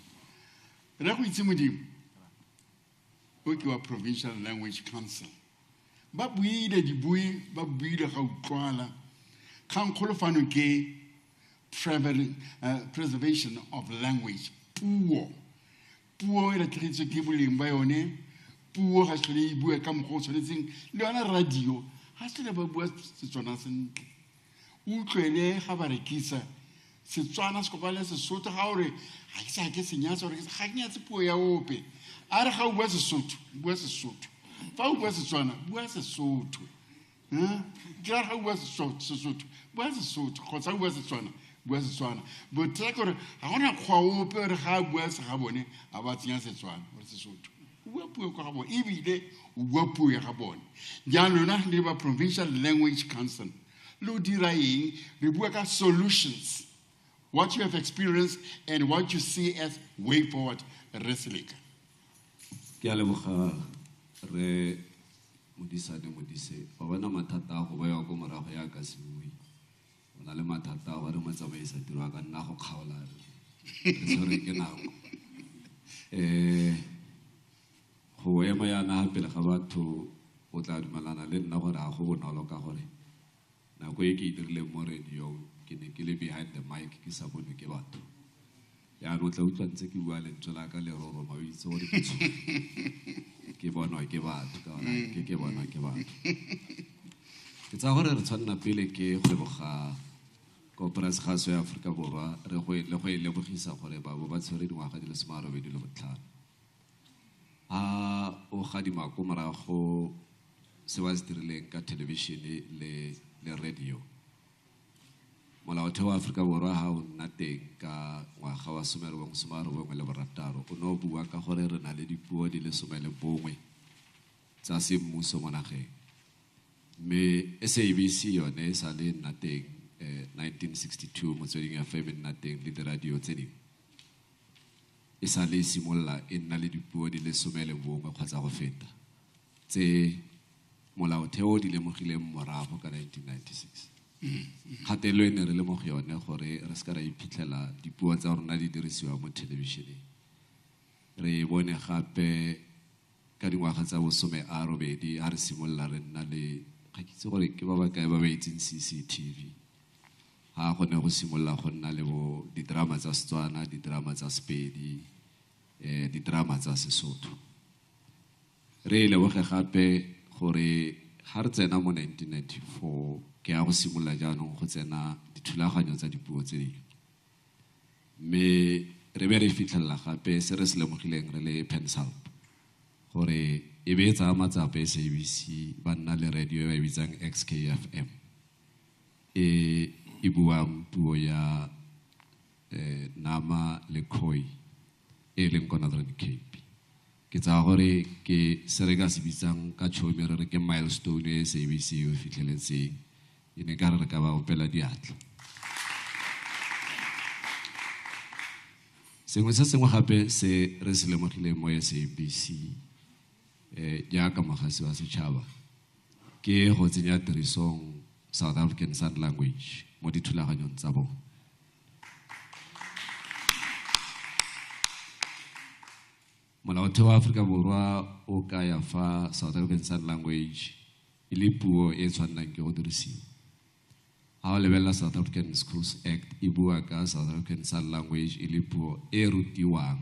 E: Okay, Provincial Language Council. But we the bui, but we the Haukwala can't qualify preservation of language. Poor. Poor the Trinity Gibuli by one, poor has to leave a come horse or anything. Leona radio has to never work Sitwanas. Ukrele have a kissa. Sitwanas Copalas is so to hurry. I guess in Yas or Hagnas Poya Ope. Ara how was a suit? Where's a suit? How was a son? Where's a suit? Jar how was a suit? Where's a suit? Because I was a son. Where's a son? But take her, I want to call over how was Habone about Yan's one. What's a suit? Wapu Cabo, every day, Wapu Habon. Januna River Provincial Language Council. Ludirai, Rebuka Solutions. What you have experienced and what you see as way forward wrestling.
B: Ke a leboga re modisa le modise ba bona mathata go ba ya go morago ya ka sebui ona le mathata wa re matsamaisa tiro ka nna go kgaola re sore ke nako go ema ya na pele ga batho o tla dumelana le nna gore a go bonolo ka gore nako e ke dirile mo radio ke ne ke le behind the mic ke sa bone ke batho ya no tla utlwa ntse ke bua le ntshola ka le roro ma itse gore ke bona ke batho ka ona ke bona ke batho ke tsa gore re tshwanna pele ke go leboga Conference Khaso ya Afrika Borwa re go le lebogisa gore ba bo ba tshwere dingwaga di le 85 o gadima ko morago se wa se dirileng ka television le radio Molaotheo wa Afrika Borwa ha o nna teng ka ngwaga wa 1996 o no bua ka gore re na le dipuo di le 11 tsa semmuso mo nageng me SABC yone e sa le nna teng 1962 motsweding FM e nna teng le di-radio tse dingwe e sa le simolola e nna le dipuo di le 11 kgotsa go feta tse molaotheo di lemogileng morago ka 1996 kgatelo e ne re lemoga yone gore re se ka ra iphitlhela dipuo tsa rona di dirisiwa mo thelebišeneng re bone gape ka dingwaga tsa bo 18 ga re simolola re nna le ga ke itse gore ke ba ba kae ba ba itseng CCTV ga gone go simolola go nna le bo didrama tsa Setswana didrama tsa Sepedi didrama tsa Sesotho re leboge gape gore ga re tsena mo 1994 ke ya go simolola jaanong go tsena dithulaganyo tsa dipuo tse dingwe mme re be re fitlhelela gape se re se lemogileng re le Pensalp gore e be tsa matsapa SABC ba nna le radio e ba bitsang XKFM e buang puo ya Nama le Khoi e leng ko Northern Cape ke tsa gore ke se re ka se bitsang ka tšhomi re re ke milestone e SABC o fitlheletseng e ne ka re ka ba opela diatla sengwe se sengwe gape se re se lemogileng mo SABC jaaka mogasi wa setšhaba ke go tsenya tirisong South African Sign Language mo dithulaganyong tsa bona molaotheo wa Aforika Borwa o ka ya fa South African Sign Language e le puo e tshwanang ke go dirisiwa ha o lebelela South African Schools Act e bua ka South African Sign Language e le puo e rutiwang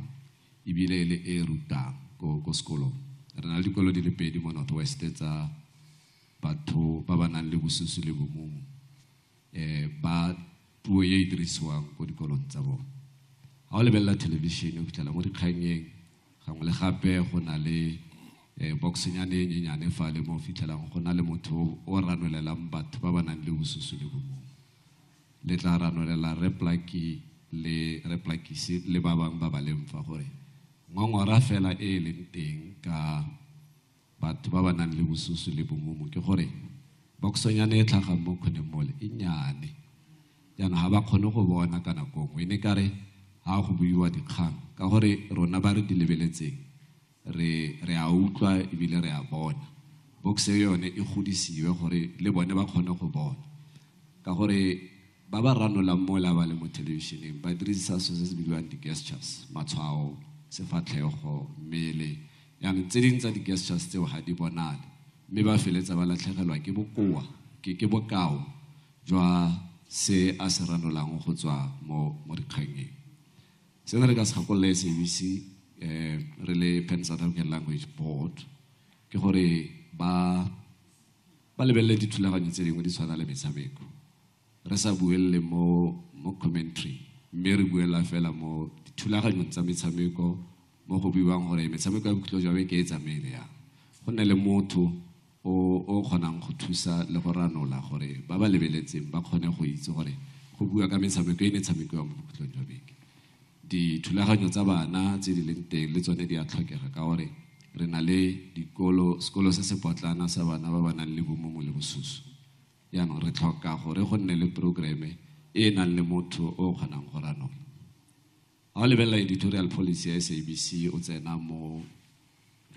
B: ebile e le e rutang ko sekolong re na le dikolo di le pedi mo Northwest tsa batho ba ba nang le bosusu le bomumu ba puo e dirisiwang ko dikolong tsa bona ha o lebelela television o fitlhela mo dikganyeng gangwe le gape go na le boxenyane e nyenyane fa le mo fitlhelang go na le motho o ranolelang batho ba ba nang le bosusu le bomumu le tla ranolela replaki le ba bang ba ba leng fa gore ngongora fela e leng teng ka batho ba ba nang le bosusu le bomumu ke gore boxenyane e tlhagang mo kgoneng mole e nyane jaanong ga ba kgone go bona ka nako nngwe e ne kare ga go buiwa dikgang ka gore rona ba re di lebeletseng re a utlwa ebile re a bona boxe yone e godisiwe gore le bone ba kgone go bona ka gore ba ba ranolang mo la ba le mo televisioneng ba dirisa se se bidiwang di-gestures matshwao sefatlhego mmele yaanong tse dingwe tsa di-gestures tseo ga di bonale mme ba feletsa ba latlhegelwa ke bokoa ke bokao jwa se a se ranolang go tswa mo dikganyeng se ne re ka se gakolola SABC re le Pan South African Language Board ke gore ba lebelele dithulaganyo tse dingwe di tshwana le metshameko re sa buelele mo commentary mme re buela fela mo dithulaganyong tsa metshameko mo go buiwang gore metshameko ya bokhutlo jwa beke e tsamaile yang go nne le motho o kgonang go thusa le go ranola gore ba ba lebeletseng ba kgone go itse gore go bua ka metshameko e ne tshamekiwa mo bokhutlong jwa beke dithulaganyo tsa bana tse di leng teng le tsone di a tlhokega ka gore re na le sekolo se se potlana sa bana ba ba nang le bomumu le bosusu yaanong re tlhoka gore go nne le programe e nang le motho o kgonang go ranola ha o lebelela editorial policy ya SABC o tsena mo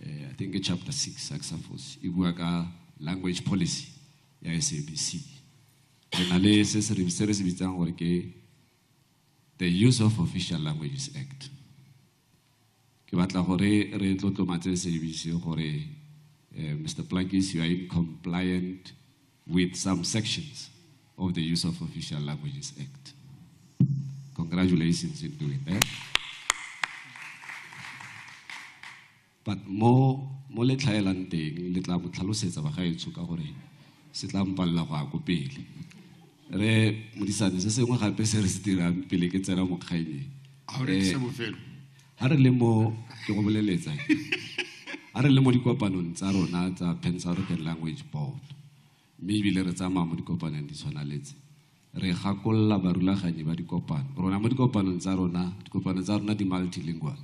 B: I think chapter 6 Axafos e bua ka language policy ya SABC re na le se re se bitsang gore ke the Use of Official Languages Act ke batla gore re tlotlomatse SABC gore Mr. Plankis, you are in compliant with some sections of the Use of Official Languages Act. Congratulations in doing that. But mo le tlhaelang teng le tla mo tlhalosetsa ba gaetsho ka gore se tla mpalla go a ko pele re modisane se sengwe gape se re se dirang pele ke tsena mo kgaine ha re le mo ke go boleletsa ha re le mo dikopanong tsa rona tsa Pan South African Language Board mme ebile re tsamaya mo dikopanong di tshwanaletse re gakolla barulaganyi ba dikopano rona mo dikopanong tsa rona di multilingual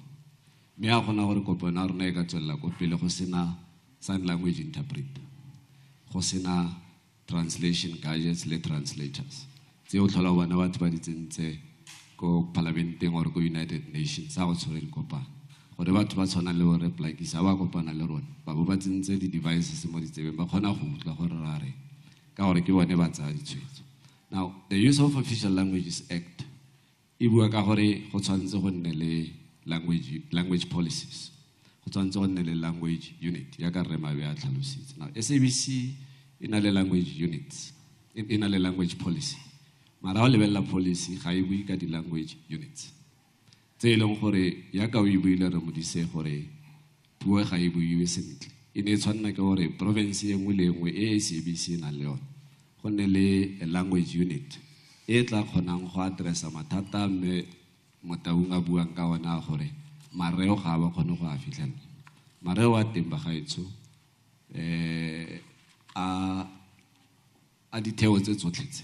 B: mme a gona gore kopano ya rona e ka tswelela ko pele go sena sign language interpreter go sena translation gadgets le translators tse o tlhola bona batho ba di tsentse ko parlamenteng or ko United Nations sa go tshwere dikopano gore batho ba tshwana le gore plakisa ba kopana le rona ba bo ba tsentse di devices mo ditsebeng ba kgona go utlwa gore ra re ka gore ke bone ba tsaya ditshwetso. Now the Use of Official Languages Act e bua ka gore go tshwanetse go nne le language policies, go tshwanetse go nne le language unit ya ka re mabe a tlhalositse. Now SABC ina le language units, ina le language policy, mara o lebella policy ga e bue ka di language units tse e leng gore ya ka o e buile re modise gore puo ga e buiwe sentle e ne tshwanna ke gore province e nngwe le nngwe e SABC na le yone go nne le a language unit e tla kgonang go addressa mathata mme motaung a buang ka ona gore mareo ga ba kgone go a fitlhela mareo a teng ba gaetsho a ditheo tse tsotlhetse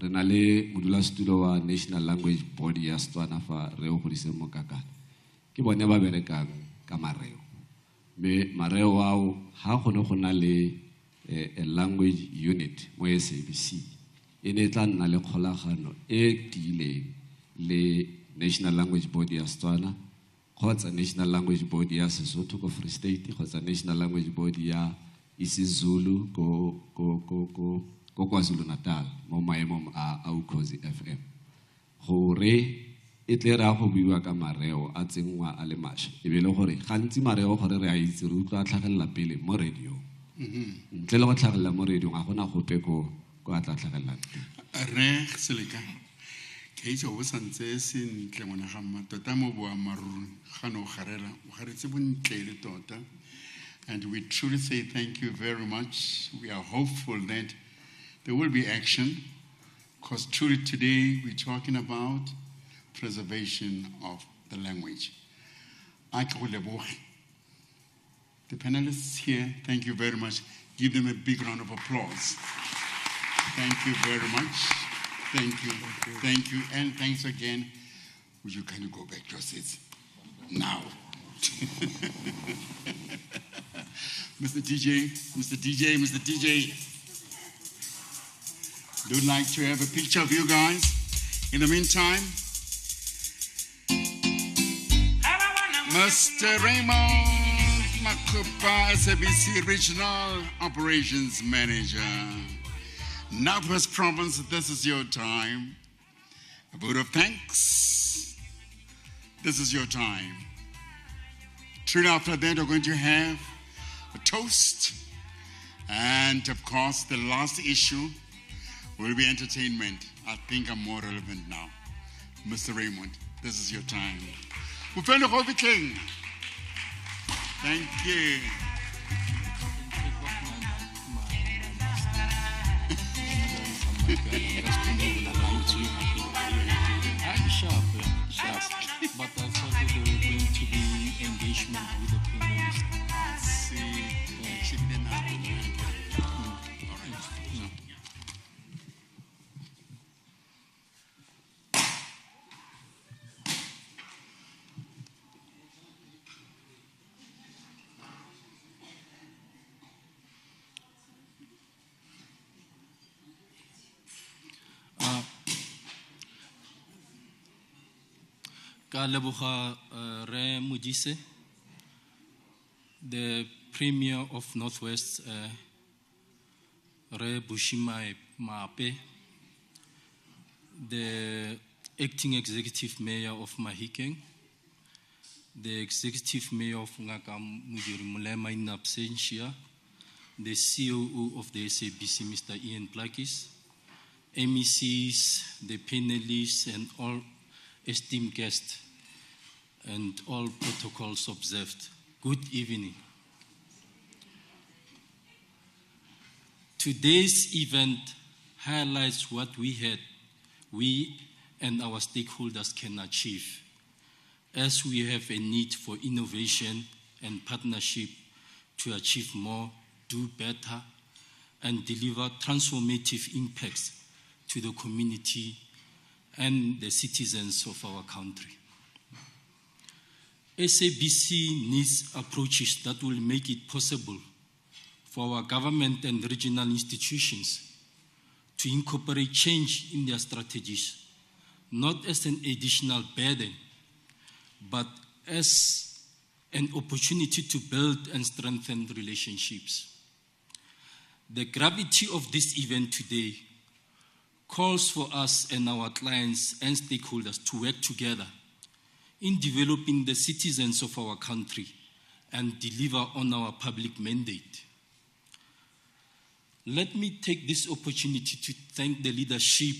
B: re na le modulasetulo wa National Language Body ya Setswana fa re o godise mo kakana ke bone ba berekang ka mareo mme mareo ao ha gone go na le a language unit mo SABC e ne tla nna le kgolagano e tiileng le National Language Body ya Setswana kgotsa National Language Body ya Sesotho ko Free State kgotsa National Language Body ya isiZulu ko KwaZulu Natal mo maemong a Ukhozi FM gore e tle ra go buiwa ka mareo a tsengwa a le masha e be le gore gantsi mareo gore re a itse re utlwa tlhagelela pele mo radio ntle le go tlhagelela mo radio ga gona gope ko a tla tlhagelelang
E: re seleka ke itse o santse sentle ngwana ga mma tota mo boamaruri ga no garela o garetse bontle le tota. And we truly say thank you very much. We are hopeful that there will be action, because truly today we're talking about preservation of the language. The panelists here, thank you very much. Give them a big round of applause. Thank you very much. Thank you. Thank you. And thanks again. Would you kindly go back to your seats now? Mr. DJ, Mr. DJ, Mr. DJ. Would like to have a picture of you guys. In the meantime, Mr. Raymond Makupa, SABC Regional Operations Manager. Northwest Province, this is your time. A vote of thanks. This is your time. Soon after that, we're going to have a toast. And of course, the last issue will be entertainment. I think I'm more relevant now. Mr. Raymond, this is your time. King. Thank you.
D: I'm sharp, but I thought there were going to be engagement with the panelists.
E: She didn't have to. All right.
D: Ka leboga Re Modise, the Premier of Northwest, Re Bushima Mape, the Acting Executive Mayor of Mahikeng, the Executive Mayor of Ngaka Mujiri Mulema in absentia, the COO of the SABC, Mr. Ian Plakis, MECs, the panelists, and all esteemed guests, and all protocols observed. Good evening. Today's event highlights what we and our stakeholders can achieve, as we have a need for innovation and partnership to achieve more, do better, and deliver transformative impacts to the community and the citizens of our country. SABC needs approaches that will make it possible for our government and regional institutions to incorporate change in their strategies, not as an additional burden, but as an opportunity to build and strengthen relationships. The gravity of this event today calls for us and our clients and stakeholders to work together in developing the citizens of our country and deliver on our public mandate. Let me take this opportunity to thank the leadership,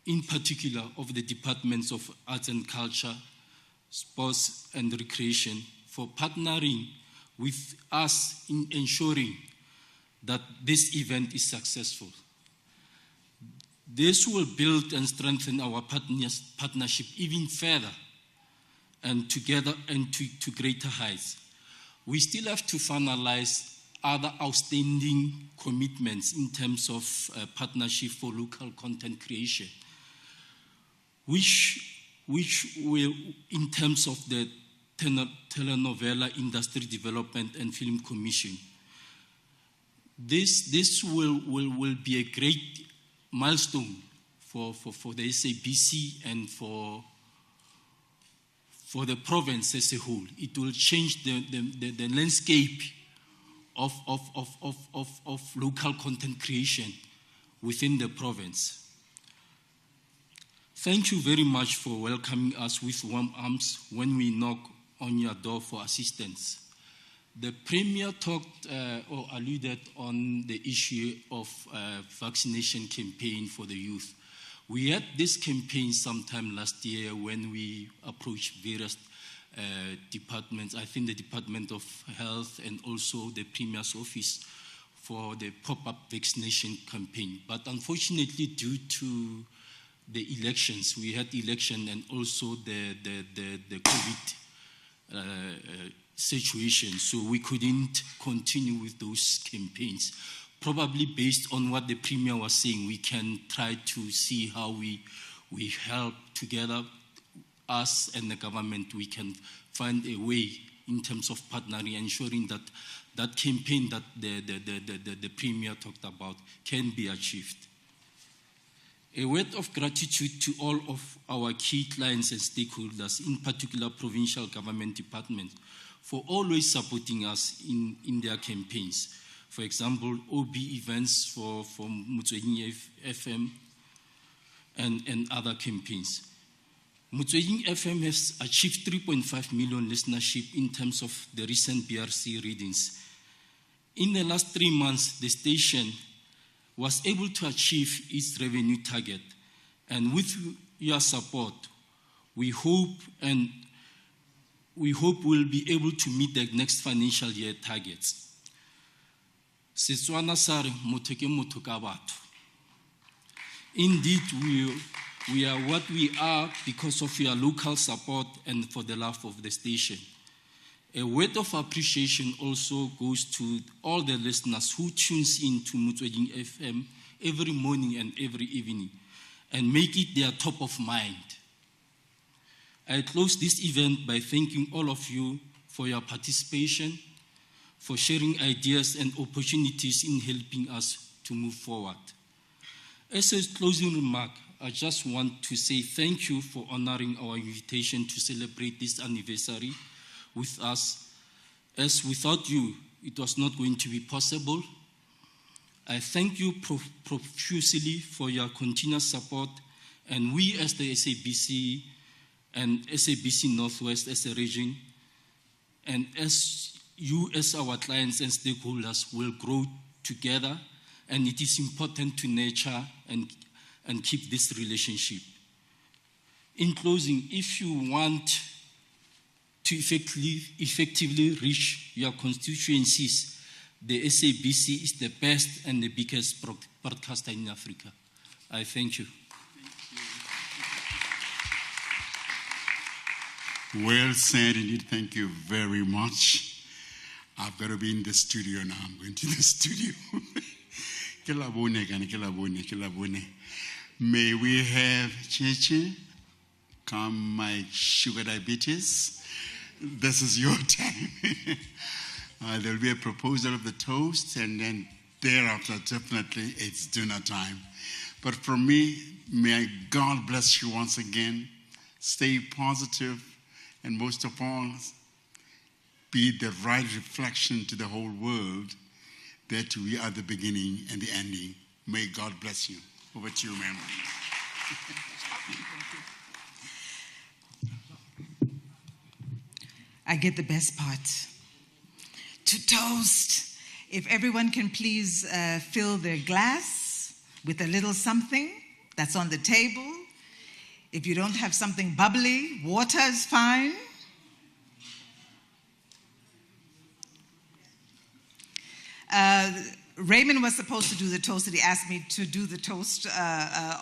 D: in particular of the Departments of Arts and Culture, Sports and Recreation, for partnering with us in ensuring that this event is successful. This will build and strengthen our partnership even further and together and to greater heights. We still have to finalize other outstanding commitments in terms of partnership for local content creation, which will, in terms of the telenovela industry development and film commission, this will be a great milestone for the SABC and for the province as a whole. It will change the landscape of local content creation within the province. Thank you very much for welcoming us with warm arms when we knock on your door for assistance. The Premier talked or alluded on the issue of vaccination campaign for the youth. We had this campaign sometime last year when we approached various departments, I think the Department of Health and also the Premier's office for the pop-up vaccination campaign. But unfortunately, due to the elections, we had election and also the COVID situation, so we couldn't continue with those campaigns. Probably based on what the Premier was saying, we can try to see how we help together, us and the government, we can find a way in terms of partnering, ensuring that that campaign that the Premier talked about can be achieved. A word of gratitude to all of our key clients and stakeholders, in particular provincial government departments, for always supporting us in their campaigns. For example, OB events for Motsweding FM and other campaigns. Motsweding FM has achieved 3.5 million listenership in terms of the recent BRC readings. In the last 3 months, the station was able to achieve its revenue target. And with your support, we hope we'll be able to meet the next financial year targets. Setswana sa re, motho ke motho ka batho. Indeed, we are what we are because of your local support and for the love of the station. A word of appreciation also goes to all the listeners who tunes in to Motsweding FM every morning and every evening and make it their top of mind. I close this event by thanking all of you for your participation, for sharing ideas and opportunities in helping us to move forward. As a closing remark, I just want to say thank you for honoring our invitation to celebrate this anniversary with us, as without you, it was not going to be possible. I thank you profusely for your continuous support, and we as the SABC and SABC Northwest as a region, and as you as our clients and stakeholders will grow together, and it is important to nurture and keep this relationship. In closing, if you want to effectively reach your constituencies, the SABC is the best and the biggest broadcaster in Africa. I thank you.
E: Well said indeed. Thank you very much. I've got to be in the studio now. I'm going to the studio. May we have Cheche come, my sugar diabetes. This is your time. There'll be a proposal of the toast, and then thereafter, definitely, it's dinner time. But for me, may God bless you once again. Stay positive, and most of all, be the right reflection to the whole world that we are the beginning and the ending. May God bless you. Over to you, ma'am.
F: I get the best part. To toast. If everyone can please fill their glass with a little something that's on the table. If you don't have something bubbly, water is fine. Raymond was supposed to do the toast, and he asked me to do the toast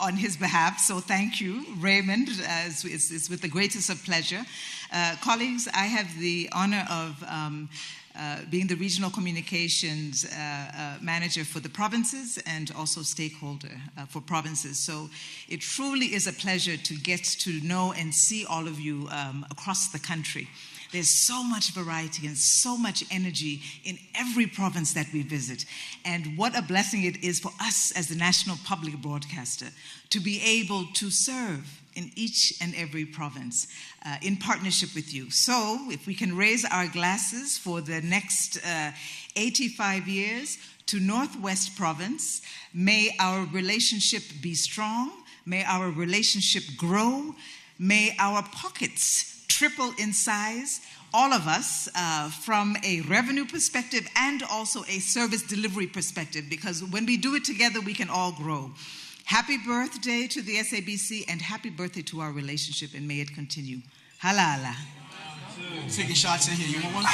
F: on his behalf, so thank you, Raymond. It's with the greatest of pleasure. Colleagues, I have the honor of being the regional communications manager for the provinces and also stakeholder for provinces. So it truly is a pleasure to get to know and see all of you across the country. There's so much variety and so much energy in every province that we visit. And what a blessing it is for us as the national public broadcaster to be able to serve in each and every province in partnership with you. So if we can raise our glasses for the next 85 years to Northwest Province, may our relationship be strong, may our relationship grow, may our pockets triple in size, all of us, from a revenue perspective and also a service delivery perspective, because when we do it together, we can all grow. Happy birthday to the SABC and happy birthday to our relationship, and may it continue. Halala.
A: Taking shots in here. You want one?